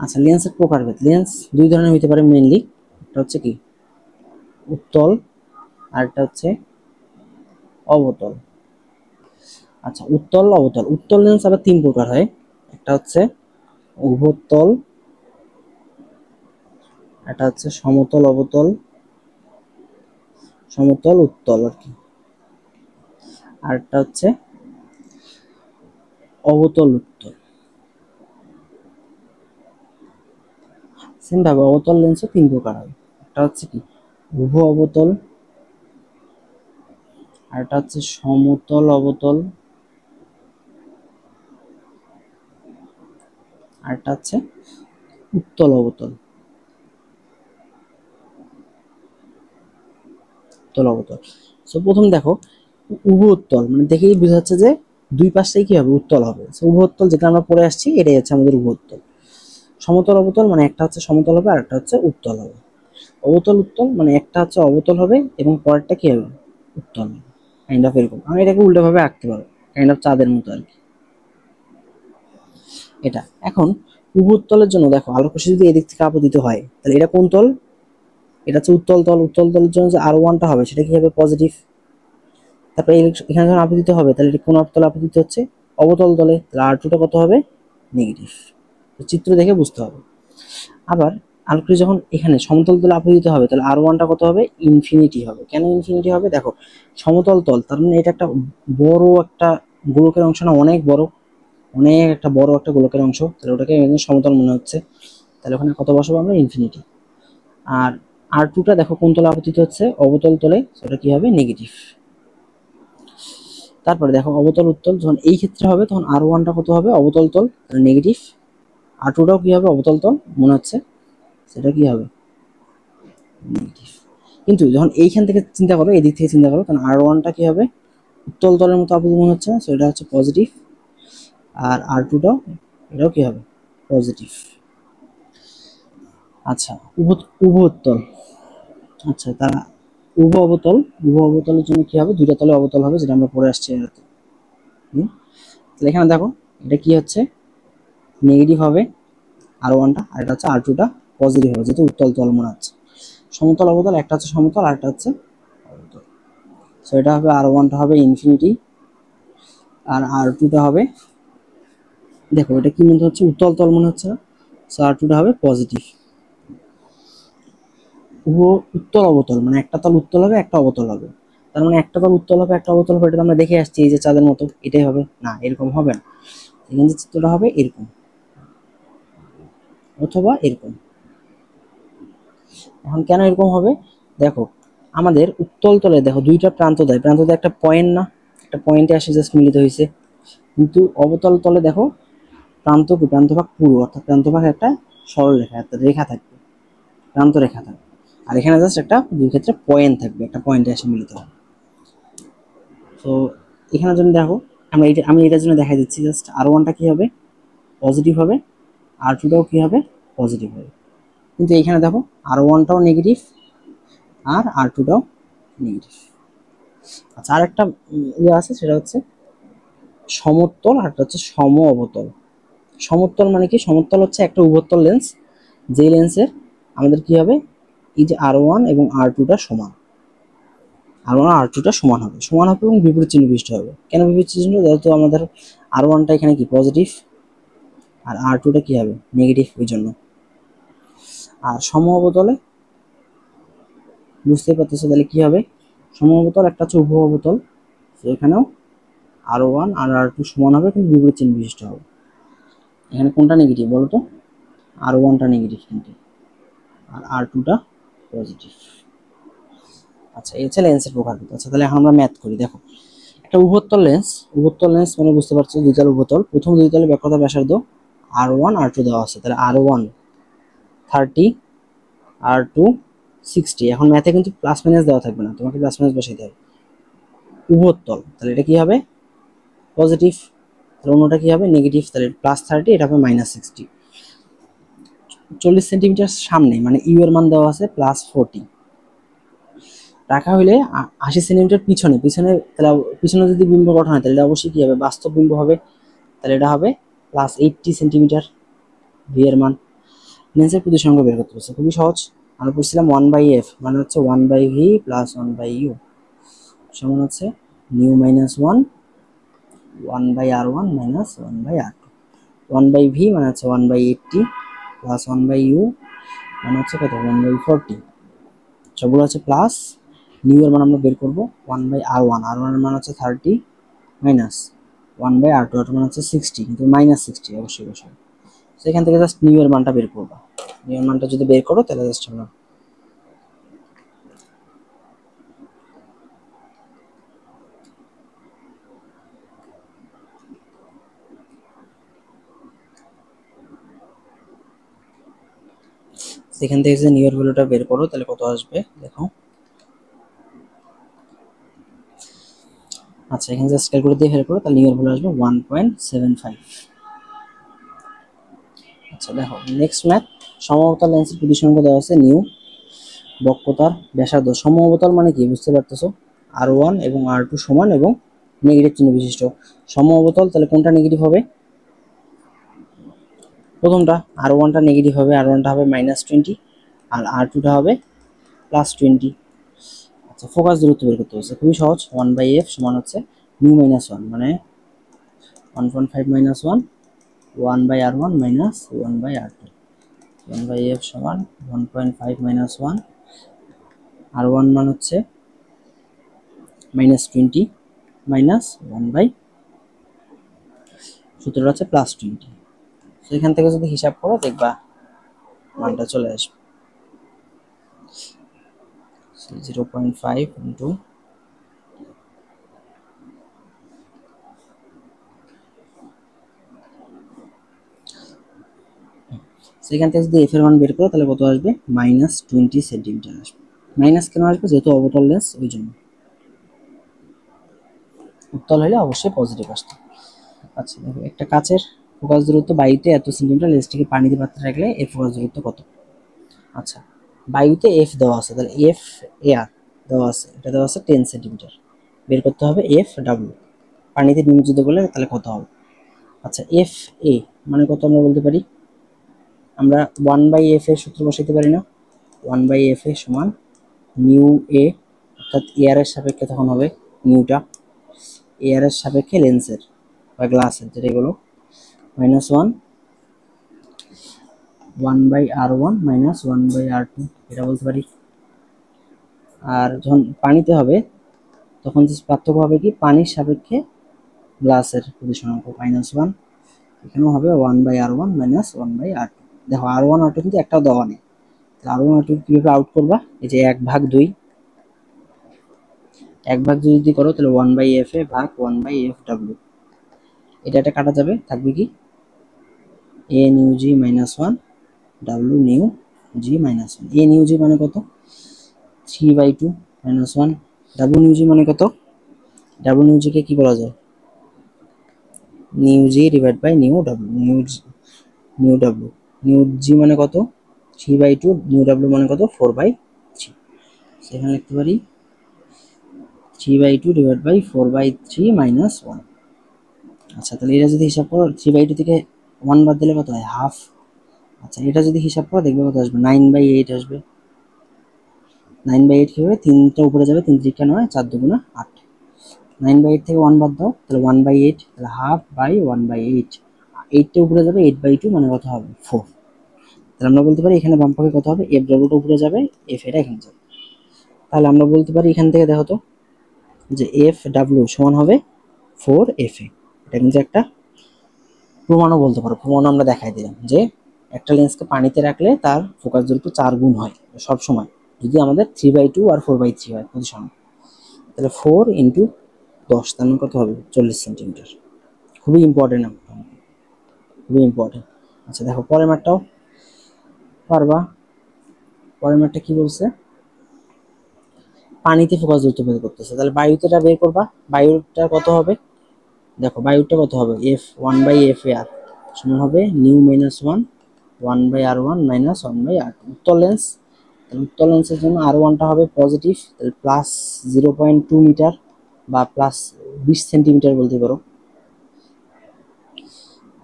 আচ্ছা লেন্সের প্রকারভেদ, লেন্স দুই ধরনের হইতে পারে মেইনলি, একটা হচ্ছে কি উত্তল আর একটা হচ্ছে অবতল। আচ্ছা উত্তল অবতল, উত্তল লেন্স আবার তিন প্রকার হয়, একটা হচ্ছে উভোত্তল, এটা হচ্ছে সমতল অবতল, সমতল উত্তল আর কি, আর একটা হচ্ছে অবতল উত্তল। সেম ভাবে অবতল লেন্সও তিন প্রকার হয়, একটা হচ্ছে কি উভ অবতল, আর একটা হচ্ছে সমতল অবতল, আর একটা হচ্ছে উত্তল অবতল। উত্তল অবতল, সো প্রথম দেখো উভ উত্তল, মানে দেখেই বোঝা যাচ্ছে যে দুই পাশটাই কি হবে, উত্তল হবে। সো উভ উত্তল যেটা আমরা পড়ে আসছি এটাই হচ্ছে আমাদের উভ উত্তল। সমতল অবতল মানে একটা হচ্ছে সমতল হবে আর একটা হচ্ছে উত্তল হবে। অবতল উত্তল মানে একটা হচ্ছে অবতল হবে এবং পরেরটা কি হবে, উত্তল হবে। কাইন্ড অফ এরকম, আমি এটাকে উল্টো ভাবে আঁকতে পারবো, কাইন্ড অফ চাঁদের মতো আর কি এটা। এখন উভ উত্তলের জন্য দেখো আলোক রশ্মি যদি এদিক থেকে আপতিত হয় তাহলে এটা কোন তল, এটা হচ্ছে উত্তল তল। উত্তল তলের জন্য যে r1টা হবে সেটা কি হবে, পজিটিভ। তারপরে এখানে যখন আপতিত হবে তাহলে এটা কোন তলে আপতিত হচ্ছে, অবতল তলে, তাহলে r2টা কত হবে, নেগেটিভ। চিত্র দেখে বুঝতে হবে। আবার আলোকটি যখন এখানে সমতল তলে আপতিত হবে তাহলে r1টা কত হবে, ইনফিনিটি হবে। কেন ইনফিনিটি হবে, দেখো সমতল তল তার মানে এটা একটা বড় একটা গোলকের অংশ না, অনেক বড়, অনেক একটা বড় একটা গোলকের অংশ, তাহলে ওটাকে সমতল মনে হচ্ছে, তাহলে ওখানে কত বসাবো আমরা, ইনফিনিটি। আর r2টা দেখো কোন তলে আপতিত হচ্ছে, অবতল তলে, সেটা কি হবে, নেগেটিভ। তারপরে দেখো অবতল উত্তল যখন এই ক্ষেত্রে হবে তখন r1টা কত হবে, অবতল তল, তাহলে নেগেটিভ। r2টাও কি হবে, অবতল তল মনে হচ্ছে, সেটা কি হবে, নেগেটিভ। কিন্তু যখন এইখান থেকে চিন্তা করো, এদিক থেকে চিন্তা করো, তখন r1টা কি হবে, উত্তল তলের মতো আপতিত মনে হচ্ছে না, সেটা হচ্ছে পজিটিভ। আর r2টাও, এটাও কি হবে, পজিটিভ। আচ্ছা উভ উত্তল, আচ্ছা তারা উভ অবতল, উভ অবতলের জন্য কি হবে, দুইটা তলে অবতল হবে, যেটা আমরা পড়ে আসছি। তাহলে এখানে দেখো এটা কি হচ্ছে, নেগেটিভ হবে r1টা, আর এটা হচ্ছে r2টা পজিটিভ হবে, যেহেতু উত্তল তল মনে হচ্ছে। সমতল অবতল, একটা হচ্ছে সমতল আর একটা হচ্ছে অবতল। সো এটা হবে r1টা হবে ইনফিনিটি, আর r2টা হবে, দেখো এটা কি মনে হচ্ছে, উত্তল তল মনে হচ্ছে না, সো r2টা হবে পজিটিভ। উত্তল অবতল মানে একটা তল উত্তল হবে একটা অবতল হবে, তার মানে একটা তল উত্তল হবে একটা অবতল হবে, এটা আমরা দেখে আসছি এই যে চাঁদের মতো, এটাই হবে না, এরকম হবে না। এখানে যে চিত্রটা হবে এরকম অথবা এরকম। এখন কেন এরকম হবে, দেখো আমাদের উত্তল তলে দেখো দুইটা প্রান্ত দেয়, প্রান্ত দেয় একটা পয়েন্ট না, একটা পয়েন্টে আসে জাস্ট মিলিত হয়েছে। কিন্তু অবতল তলে দেখো প্রান্ত কি, প্রান্তভাগ পুরো, অর্থাৎ প্রান্তভাগ একটা সরল রেখা, একটা রেখা থাকবে, প্রান্ত রেখা থাকবে। আর এখানে জাস্ট একটা দুই ক্ষেত্রে পয়েন্ট থাকবে, একটা পয়েন্টে এসে মিলিত হবে। তো এখানে যদি দেখো আমি এটার জন্য দেখাই দিচ্ছি, জাস্ট r1টা কি হবে, পজিটিভ হবে, r2টাও কি হবে, পজিটিভ হবে। কিন্তু এখানে দেখো r1টাও নেগেটিভ আর r2টাও নেগেটিভ। আচ্ছা আর একটা ইয়ে আছে, সেটা হচ্ছে সমতল আর একটা হচ্ছে সম অবতল। সমতল মানে কি, সমতল হচ্ছে একটা উভোত্তল লেন্স, যে লেন্সের আমাদের কি হবে, এই যে r1 এবং r2টা সমান, r1 আর r2টা সমান হবে, সমান হবে এবং বিপরীত চিহ্ন বিশিষ্ট হবে। কেন বিপরীত চিহ্ন, যেহেতু আমাদের r1টা এখানে কি পজিটিভ আর r2টা কি হবে, নেগেটিভ, ওই জন্য। আর সম অবতলে বুঝতে পারতেছো তাহলে কি হবে, সম অবতল একটা হচ্ছে উভয় অবতল, তো এখানেও r1 আর r2 সমান হবে কিন্তু বিপরীত চিহ্ন বিশিষ্ট হবে। এখানে কোনটা নেগেটিভ বলো তো, r1টা নেগেটিভ কিন্তু, আর r2টা পজিটিভ। আচ্ছা এই হচ্ছে লেন্সের প্রকারভেদ। আচ্ছা তাহলে এখন আমরা ম্যাথ করি। দেখো একটা উভোত্তল লেন্স মানে বুঝতে পারছো দুই তল উভোত্তল, প্রথম দুই তলে বক্রতা ব্যাসার্ধ r1 r2 দেওয়া আছে, তাহলে r1 30, R2 60। এখন ম্যাথে কিন্তু প্লাস মাইনাস দেওয়া থাকবে না, তোমাকে প্লাস মাইনাস বসাইতে হবে। উভয়তল, তাহলে এটা কি হবে পজিটিভ, তাহলে অন্যটা কি হবে নেগেটিভ, তাহলে +30, এটা হবে -60। 40 সেন্টিমিটার সামনে মানে ইউ এর মান দেওয়া আছে +40 রাখা হইলে 80 সেন্টিমিটার পিছনে পিছনে, তাহলে পিছনে যদি বিম্ব গঠন হয় তাহলে এটা অবশ্যই কি হবে বাস্তব বিম্ব হবে, তাহলে এটা হবে +80 সেন্টিমিটার ভি এর মান। লেন্সের প্রতিসংখ্য বের করতে হচ্ছে, খুবই সহজ। আমরা পড়ছিলাম 1/f মানে হচ্ছে 1/v + 1/u সমান হচ্ছে নিউ -1 1/r1 - 1/r2। 1/v মানে হচ্ছে 1/80 + 1/u মানে হচ্ছে কত 1/40, সবগুলো হচ্ছে প্লাস। নিউ এর মান আমরা বের করবো 1/r1, r1 এর মান হচ্ছে 30 মাইনাস 1/r2, r2 মান হচ্ছে 60, কিন্তু -60 অবশ্যই বসাবো। সেখান থেকে জাস্ট নিউ এর মানটা বের করবা, নিউ এর মানটা যদি বের করো তাহলে জাস্ট আমরা সেখান থেকে যদি নিউ এর ভ্যালুটা বের করো তাহলে কত আসবে দেখো। আচ্ছা এখানে জাস্ট ক্যালকুলেট দিয়ে বের করো, তাহলে নিউ এর ভ্যালু আসবে 1.75। আচ্ছা দেখো নেক্সট ম্যাথ, সমঅবতল লেন্সের প্রতিসংখ্য দেওয়া আছে নিউ, বক্রতার ব্যাসার্ধ। সমঅবতল মানে কি বুঝতে পারতেছো, R1 এবং R2 সমান এবং নেগেটিভ চিহ্ন বিশিষ্ট সমঅবতল, তাহলে কোনটা নেগেটিভ হবে প্রথমটা, R1টা নেগেটিভ হবে, R1টা হবে -20 আর R2টা হবে +20। আচ্ছা ফোকাস দূরত্ব বের করতে হচ্ছে, খুবই সহজ। 1/f সমান হচ্ছে নিউ -1 মানে 1.5 - 1 1/r1 - 1/r2। 1/f সমান 1.5 - 1, R1 মান হচ্ছে -20 মাইনাস 1/, সূত্রটা হচ্ছে +20। সেখান থেকে যদি হিসাব করো দেখবা মানটা চলে আসবে 0.5 ইন্টু সেখান থেকে যদি এফ এর মান বের করো তাহলে কত আসবে -20 সেন্টিমিটার আসবে। মাইনাস কেন আসবে, যেহেতু অবতল লেন্স ওই জন্য, উত্তল হলে অবশ্যই পজিটিভ আসতো। আচ্ছা দেখো একটা কাচের ফোকাস দূরত্ব বায়ুতে এত সেন্টিমিটার, লেন্সটিকে পানিতে পাত্রে রাখলে এর ফোকাস দূরত্ব কত। আচ্ছা বায়ুতে এফ দেওয়া আছে, তাহলে এফ এয়ার দেওয়া আছে, এটা দেওয়া আছে 10 সেন্টিমিটার, বের করতে হবে এফ ডাব্লিউ, পানিতে নিমজ্জিত করলে তাহলে কত হবে। আচ্ছা এফ এ মানে কত আমরা বলতে পারি, আমরা 1/f এর সূত্র বসাইতে পারি না, 1/f এ সমান নিউ এ, অর্থাৎ এয়ারের সাপেক্ষে তখন হবে নিউটা, এয়ারের সাপেক্ষে লেন্সের বা গ্লাসের যেটা এগুলো -1 1/r1 - 1/r2 এটা বলতে পারি। আর যখন পানিতে হবে তখন যে পার্থক্য হবে কি, পানির সাপেক্ষে গ্লাসের প্রতিসরাঙ্ক -1, এখানেও হবে 1/r1 - 1/r2। দেখো R1 R2 কিন্তু একটাও দেওয়া নেই, R1 R2 কিভাবে আউট করবা, এই যে 1/2, 1/2 যদি করো তাহলে 1/f এ ভাগ 1/f/w, এটা কাটা যাবে, থাকবে কি a new g -1 w mu g -1। a new g মানে কত 3/2 - 1, w নিউ g মানে কত, w নিউ g কে কি বলা যায় mu g divide by mu w, mu w, mu g মানে কত 3/2, নিউ w মানে কত 4/3, সেখানে লিখতে পারি 3/2 ডিভাইড বাই 4/3 - 1। আচ্ছা তাহলে এটা যদি হিসাব করো 3/2 থেকে 1 বাদ দিলে কত হয় হাফ। আচ্ছা এটা যদি হিসাব করো দেখবে কত আসবে 9/8 আসবে। 9/8 কি হবে, 3টা উপরে যাবে, 3 3 9, 4 2 8, 9/8 থেকে 1 বাদ দাও তাহলে 1/8, তাহলে হাফ বাই 1/8, 8টা উপরে যাবে 8/2 মানে কত হবে 4। তাহলে আমরা বলতে পারি এখানে বাম পক্ষে কত হবে, এফ ডব্লিউটা উপরে যাবে, এফ এটা এখানে যাবে, তাহলে আমরা বলতে পারি এখান থেকে দেখো তো যে এফ ডাব্লিউ সমান হবে 4FA। এটা কিন্তু একটা প্রমাণও বলতে পারো, প্রমাণ আমরা দেখাই দিলাম যে একটা লেন্সকে পানিতে রাখলে তার ফোকাস দূরত্ব 4 গুণ হয় সব সময়, যদি আমাদের 3/2 আর 4/3 হয় পজিশন, তাহলে 4 ইন্টু 10 তার মানে কত হবে 40 সেন্টিমিটার। খুবই ইম্পর্টেন্ট, খুবই ইম্পর্টেন্ট। আচ্ছা দেখো পরের ম্যাথটাও, পারবা। পরের ম্যাথটা কি বলছে, পানিতে ফোকাস দূরত্ব বের করতেছে, তাহলে বায়ুতেটা বের করবা। বায়ুটা কত হবে, দেখো বায়ুটা কত হবে, F one by F A আর সমান হবে mu minus one one by r one minus one by r two. উত্তর লেন্স, তাহলে উত্তর লেন্সের জন্য আর ওয়ানটা হবে পজিটিভ, তাহলে প্লাস 0.2 মিটার বা প্লাস 20 সেন্টিমিটার বলতে পারো।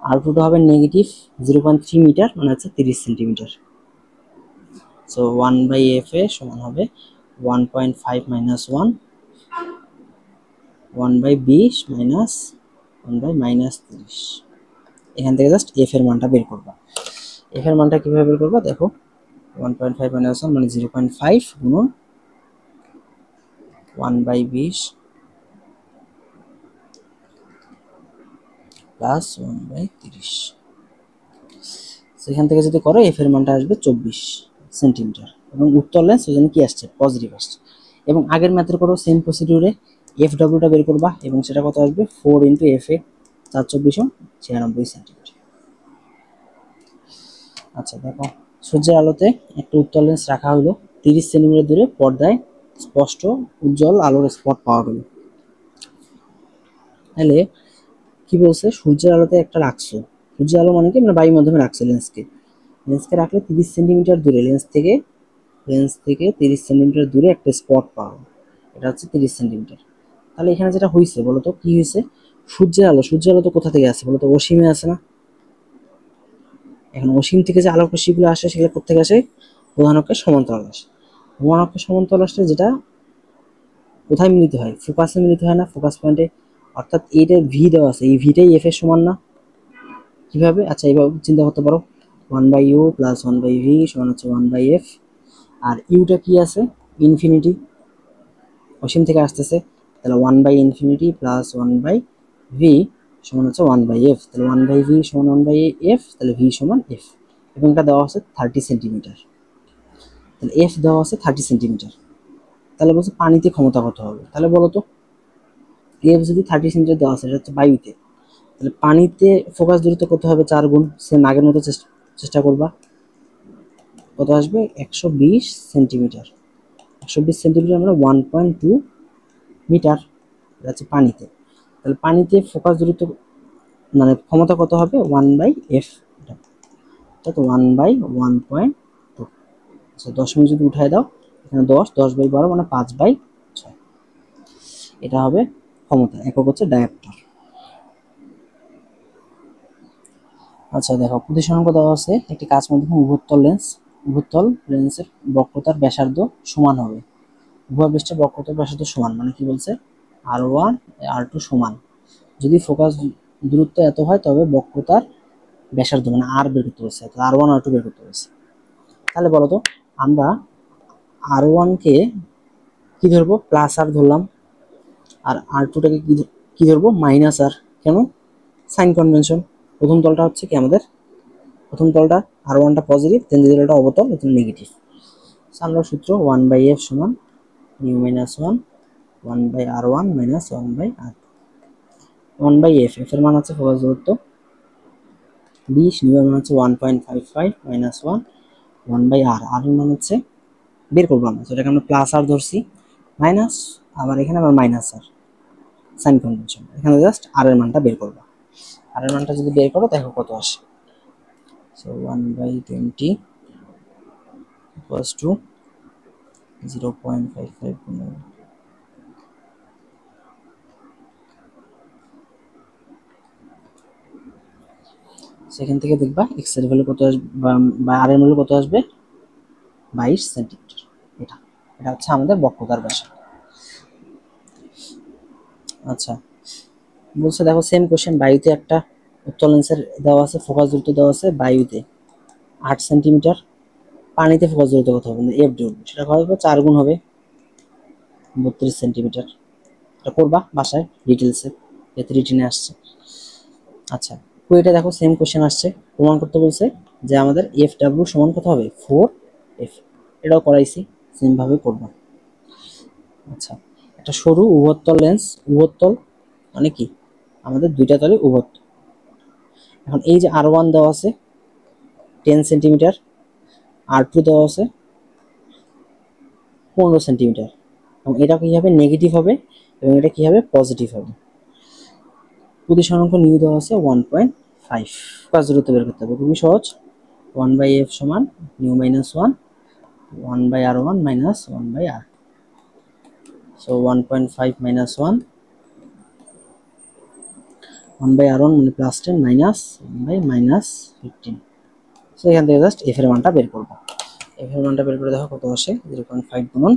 আর টুটা হবে নেগেটিভ 0.3 মিটার, মানে হচ্ছে 30 centimetre. So one by F A সমান হবে 1.5 minus one one by 20 minus one by minus 30। এখান থেকে জাস্ট এফ এর মানটা বের করবা। এফ এর মানটা কিভাবে বের করবা, দেখো 1.5 মাইনাস ওয়ান মানে 0.5 গুণন 1/20 প্লাস 1/30। সেখান থেকে যদি করো এফ এর মানটা আসবে 24 সেন্টিমিটার, এবং উত্তর লেন্স ওই জন্য কি আসছে, পজিটিভ আসছে। এবং আগের ম্যাথের করো সেম প্রসিডিউরে এফ ডাব্লিউটা বের করবা, এবং সেটা কত আসবে 4 ইন্টু এফ এ 424 সেন্টিমিটার। আচ্ছা দেখো, সূর্যের আলোতে একটা উত্তল লেন্স রাখা হলো 30 সেন্টিমিটার দূরে, পর্দায় স্পষ্ট উজ্জ্বল আলোর স্পট পাওয়া গেল। তাহলে কি বলছে, সূর্যের আলোতে একটা রাখছো, সূর্যের আলো মানে কি, মানে বায়ুর মাধ্যমে রাখছো লেন্সকে। লেন্সকে রাখলে 30 সেন্টিমিটার দূরে, লেন্স থেকে 30 সেন্টিমিটার দূরে একটা স্পট পাওয়া, এটা হচ্ছে 30 সেন্টিমিটার। তাহলে এখানে যেটা হয়েছে বলতো, কি হয়েছে, সূর্যের আলো তো কোথা থেকে আসে বলতো, অসীমে আসে না। এখন অসীম থেকে যে আলোক রশ্মিগুলো আসে সেগুলো কোথেকে আসে, প্রধান অক্ষের সমান্তরাল আসে। প্রধান অক্ষের সমান্তরাল আসলে যেটা কোথায় মিলিত হয়, ফোকাসে মিলিত হয় না, ফোকাস পয়েন্টে। অর্থাৎ এইটা ভি দেওয়া আছে, এই ভিটাই এফ এর সমান না। কিভাবে, আচ্ছা এইভাবে চিন্তা করতে পারো, 1/u প্লাস 1/v সমান হচ্ছে 1/f। আর ইউটা কি আছে, ইনফিনিটি, অসীম থেকে আসতেছে, তাহলে 1/∞ প্লাস 1/v সমান হচ্ছে 1/f। তাহলে 1/v সমান 1/f, তাহলে v সমান f। এবং এটা দেওয়া আছে 30 সেন্টিমিটার, তাহলে f দেওয়া আছে 30 সেন্টিমিটার। তাহলে বলছে পানিতে ক্ষমতা কত হবে, তাহলে বলো তো, f যদি 30 সেন্টিমিটার দেওয়া আছে, এটা হচ্ছে বায়ুতে, তাহলে পানিতে ফোকাস দূরত্ব কত হবে, 4 গুণ। সেম আগের মতো চেষ্টা করবা, কত আসবে 120 সেন্টিমিটার। 120 সেন্টিমিটার মানে 1.2 মিটার, এটা হচ্ছে পানিতে। তাহলে পানিতে ফোকাস দূরত্ব মানে ক্ষমতা কত হবে, 1/f, এটা 1/1.2। আচ্ছা দশমিক যদি উঠায় দাও, এখানে 10/12 মানে 5/6। এটা হবে ক্ষমতা, একক হচ্ছে ডায়াপ্টার। আচ্ছা দেখো, প্রতিসরাঙ্ক দেওয়া আছে একটি কাচ মাধ্যমে উভত্তল লেন্সের বক্রতার ব্যাসার্ধ সমান হবে। উভয় পৃষ্ঠের বক্রতার ব্যাসার্ধ সমান, মানে কি বলছে, R1 R2 সমান। যদি ফোকাস দূরত্ব এত হয় তবে বক্রতার ব্যাসার্ধ মানে আর বের করতে হচ্ছে, R1 R2 বের করতে হচ্ছে। তাহলে বলো তো, আমরা R1 কে কি ধরবো, প্লাস আর ধরলাম, আর R2টাকে কি ধরবো, মাইনাস আর। কেন, সাইন কনভেনশন। প্রথম তলটা হচ্ছে কি আমাদের, প্রথম তলটা R1টা পজিটিভ, দেন দ্বিতীয় তলটা অবতল, এটা নেগেটিভ। আমরা সূত্র 1/f সমান new minus one 1/r1 minus 1/r2। 1/f, F এর মান হচ্ছে ফোকাস দূরত্ব 20, নিউ এর মান হচ্ছে 1.55 মাইনাস 1/r, আর এর মান হচ্ছে বের করবো আমরা, সেটাকে আমরা প্লাস আর ধরছি, মাইনাস, আবার এখানে আবার মাইনাস আর, সাইন কনভেনশন। এখানে জাস্ট আর এর মানটা বের করবা, আর এর মানটা যদি বের করো দেখো কত আসে। সো 1/20 ইকুয়ালস টু 0.55 গুণন সেখান থেকে দেখবা এক্স এর ভ্যালু কত আসবে বা আর এর মূল্য কত আসবে, 22 সেন্টিমিটার। এটা এটা হচ্ছে আমাদের বক্রতার ব্যাসার্ধ। আচ্ছা বলছে দেখো সেম কোশ্চেন, বায়ুতে একটা উত্তল লেন্সের দেওয়া আছে, ফোকাস দূরত্ব দেওয়া আছে বায়ুতে 8 সেন্টিমিটার, পানিতে ফোকাস দূরত্ব কত হবে, এফ ডব্লিউ, সেটা হবে 4 গুণ হবে 32 সেন্টিমিটার। এটা করবা বাসায় ডিটেলসে, এতে রিটেনে আসছে। আচ্ছা এটা দেখো সেম কোশ্চেন আসছে, প্রমাণ করতে বলছে যে আমাদের এফ ডাব্লিউ সমান কত হবে 4f। এটাও করাইছি, সেম ভাবে করবা। আচ্ছা একটা সরু উভত্তল লেন্স, উভত্তল মানে কি, আমাদের দুইটা তলে উভত্তল। এখন এই যে R1 দেওয়া আছে 10 সেন্টিমিটার, R2 দেওয়া আছে 15 সেন্টিমিটার, এবং এটা কি হবে নেগেটিভ হবে এবং এটা কি হবে পজিটিভ হবে। প্রতিসরাঙ্ক নিউ দেওয়া আছে 1.5। কাজ দূরত্ব বের করতে হবে, খুবই সহজ। 1/f সমান new minus 1, 1/r1 minus 1/r, so 1.5 minus 1, 1/r1 মানে প্লাস 10 মাইনাস 1/মাইনাস 15। সো এখান থেকে জাস্ট এফ এর মানটা বের করবো। এফ এর মানটা বের করে দেখো কত আসে, 0.5 গুণন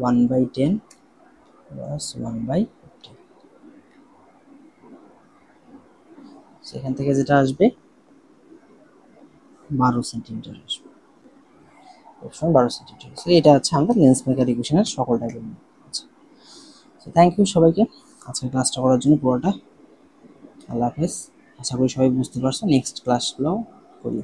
1/10 প্লাস 1/15। সেখান থেকে যেটা আসবে 12 সেন্টিমিটার আসবে, অপশন 12 সেন্টিমিটার। সো এটা হচ্ছে আমাদের লেন্স মেকার ইকুয়েশনের সকল টাইপের। আচ্ছা, সো থ্যাংক ইউ সবাইকে আজকে ক্লাসটা করার জন্য পুরোটা। আল্লাহ হাফেজ। আশা করি সবাই বুঝতে পারছো, নেক্সট ক্লাসগুলো করি।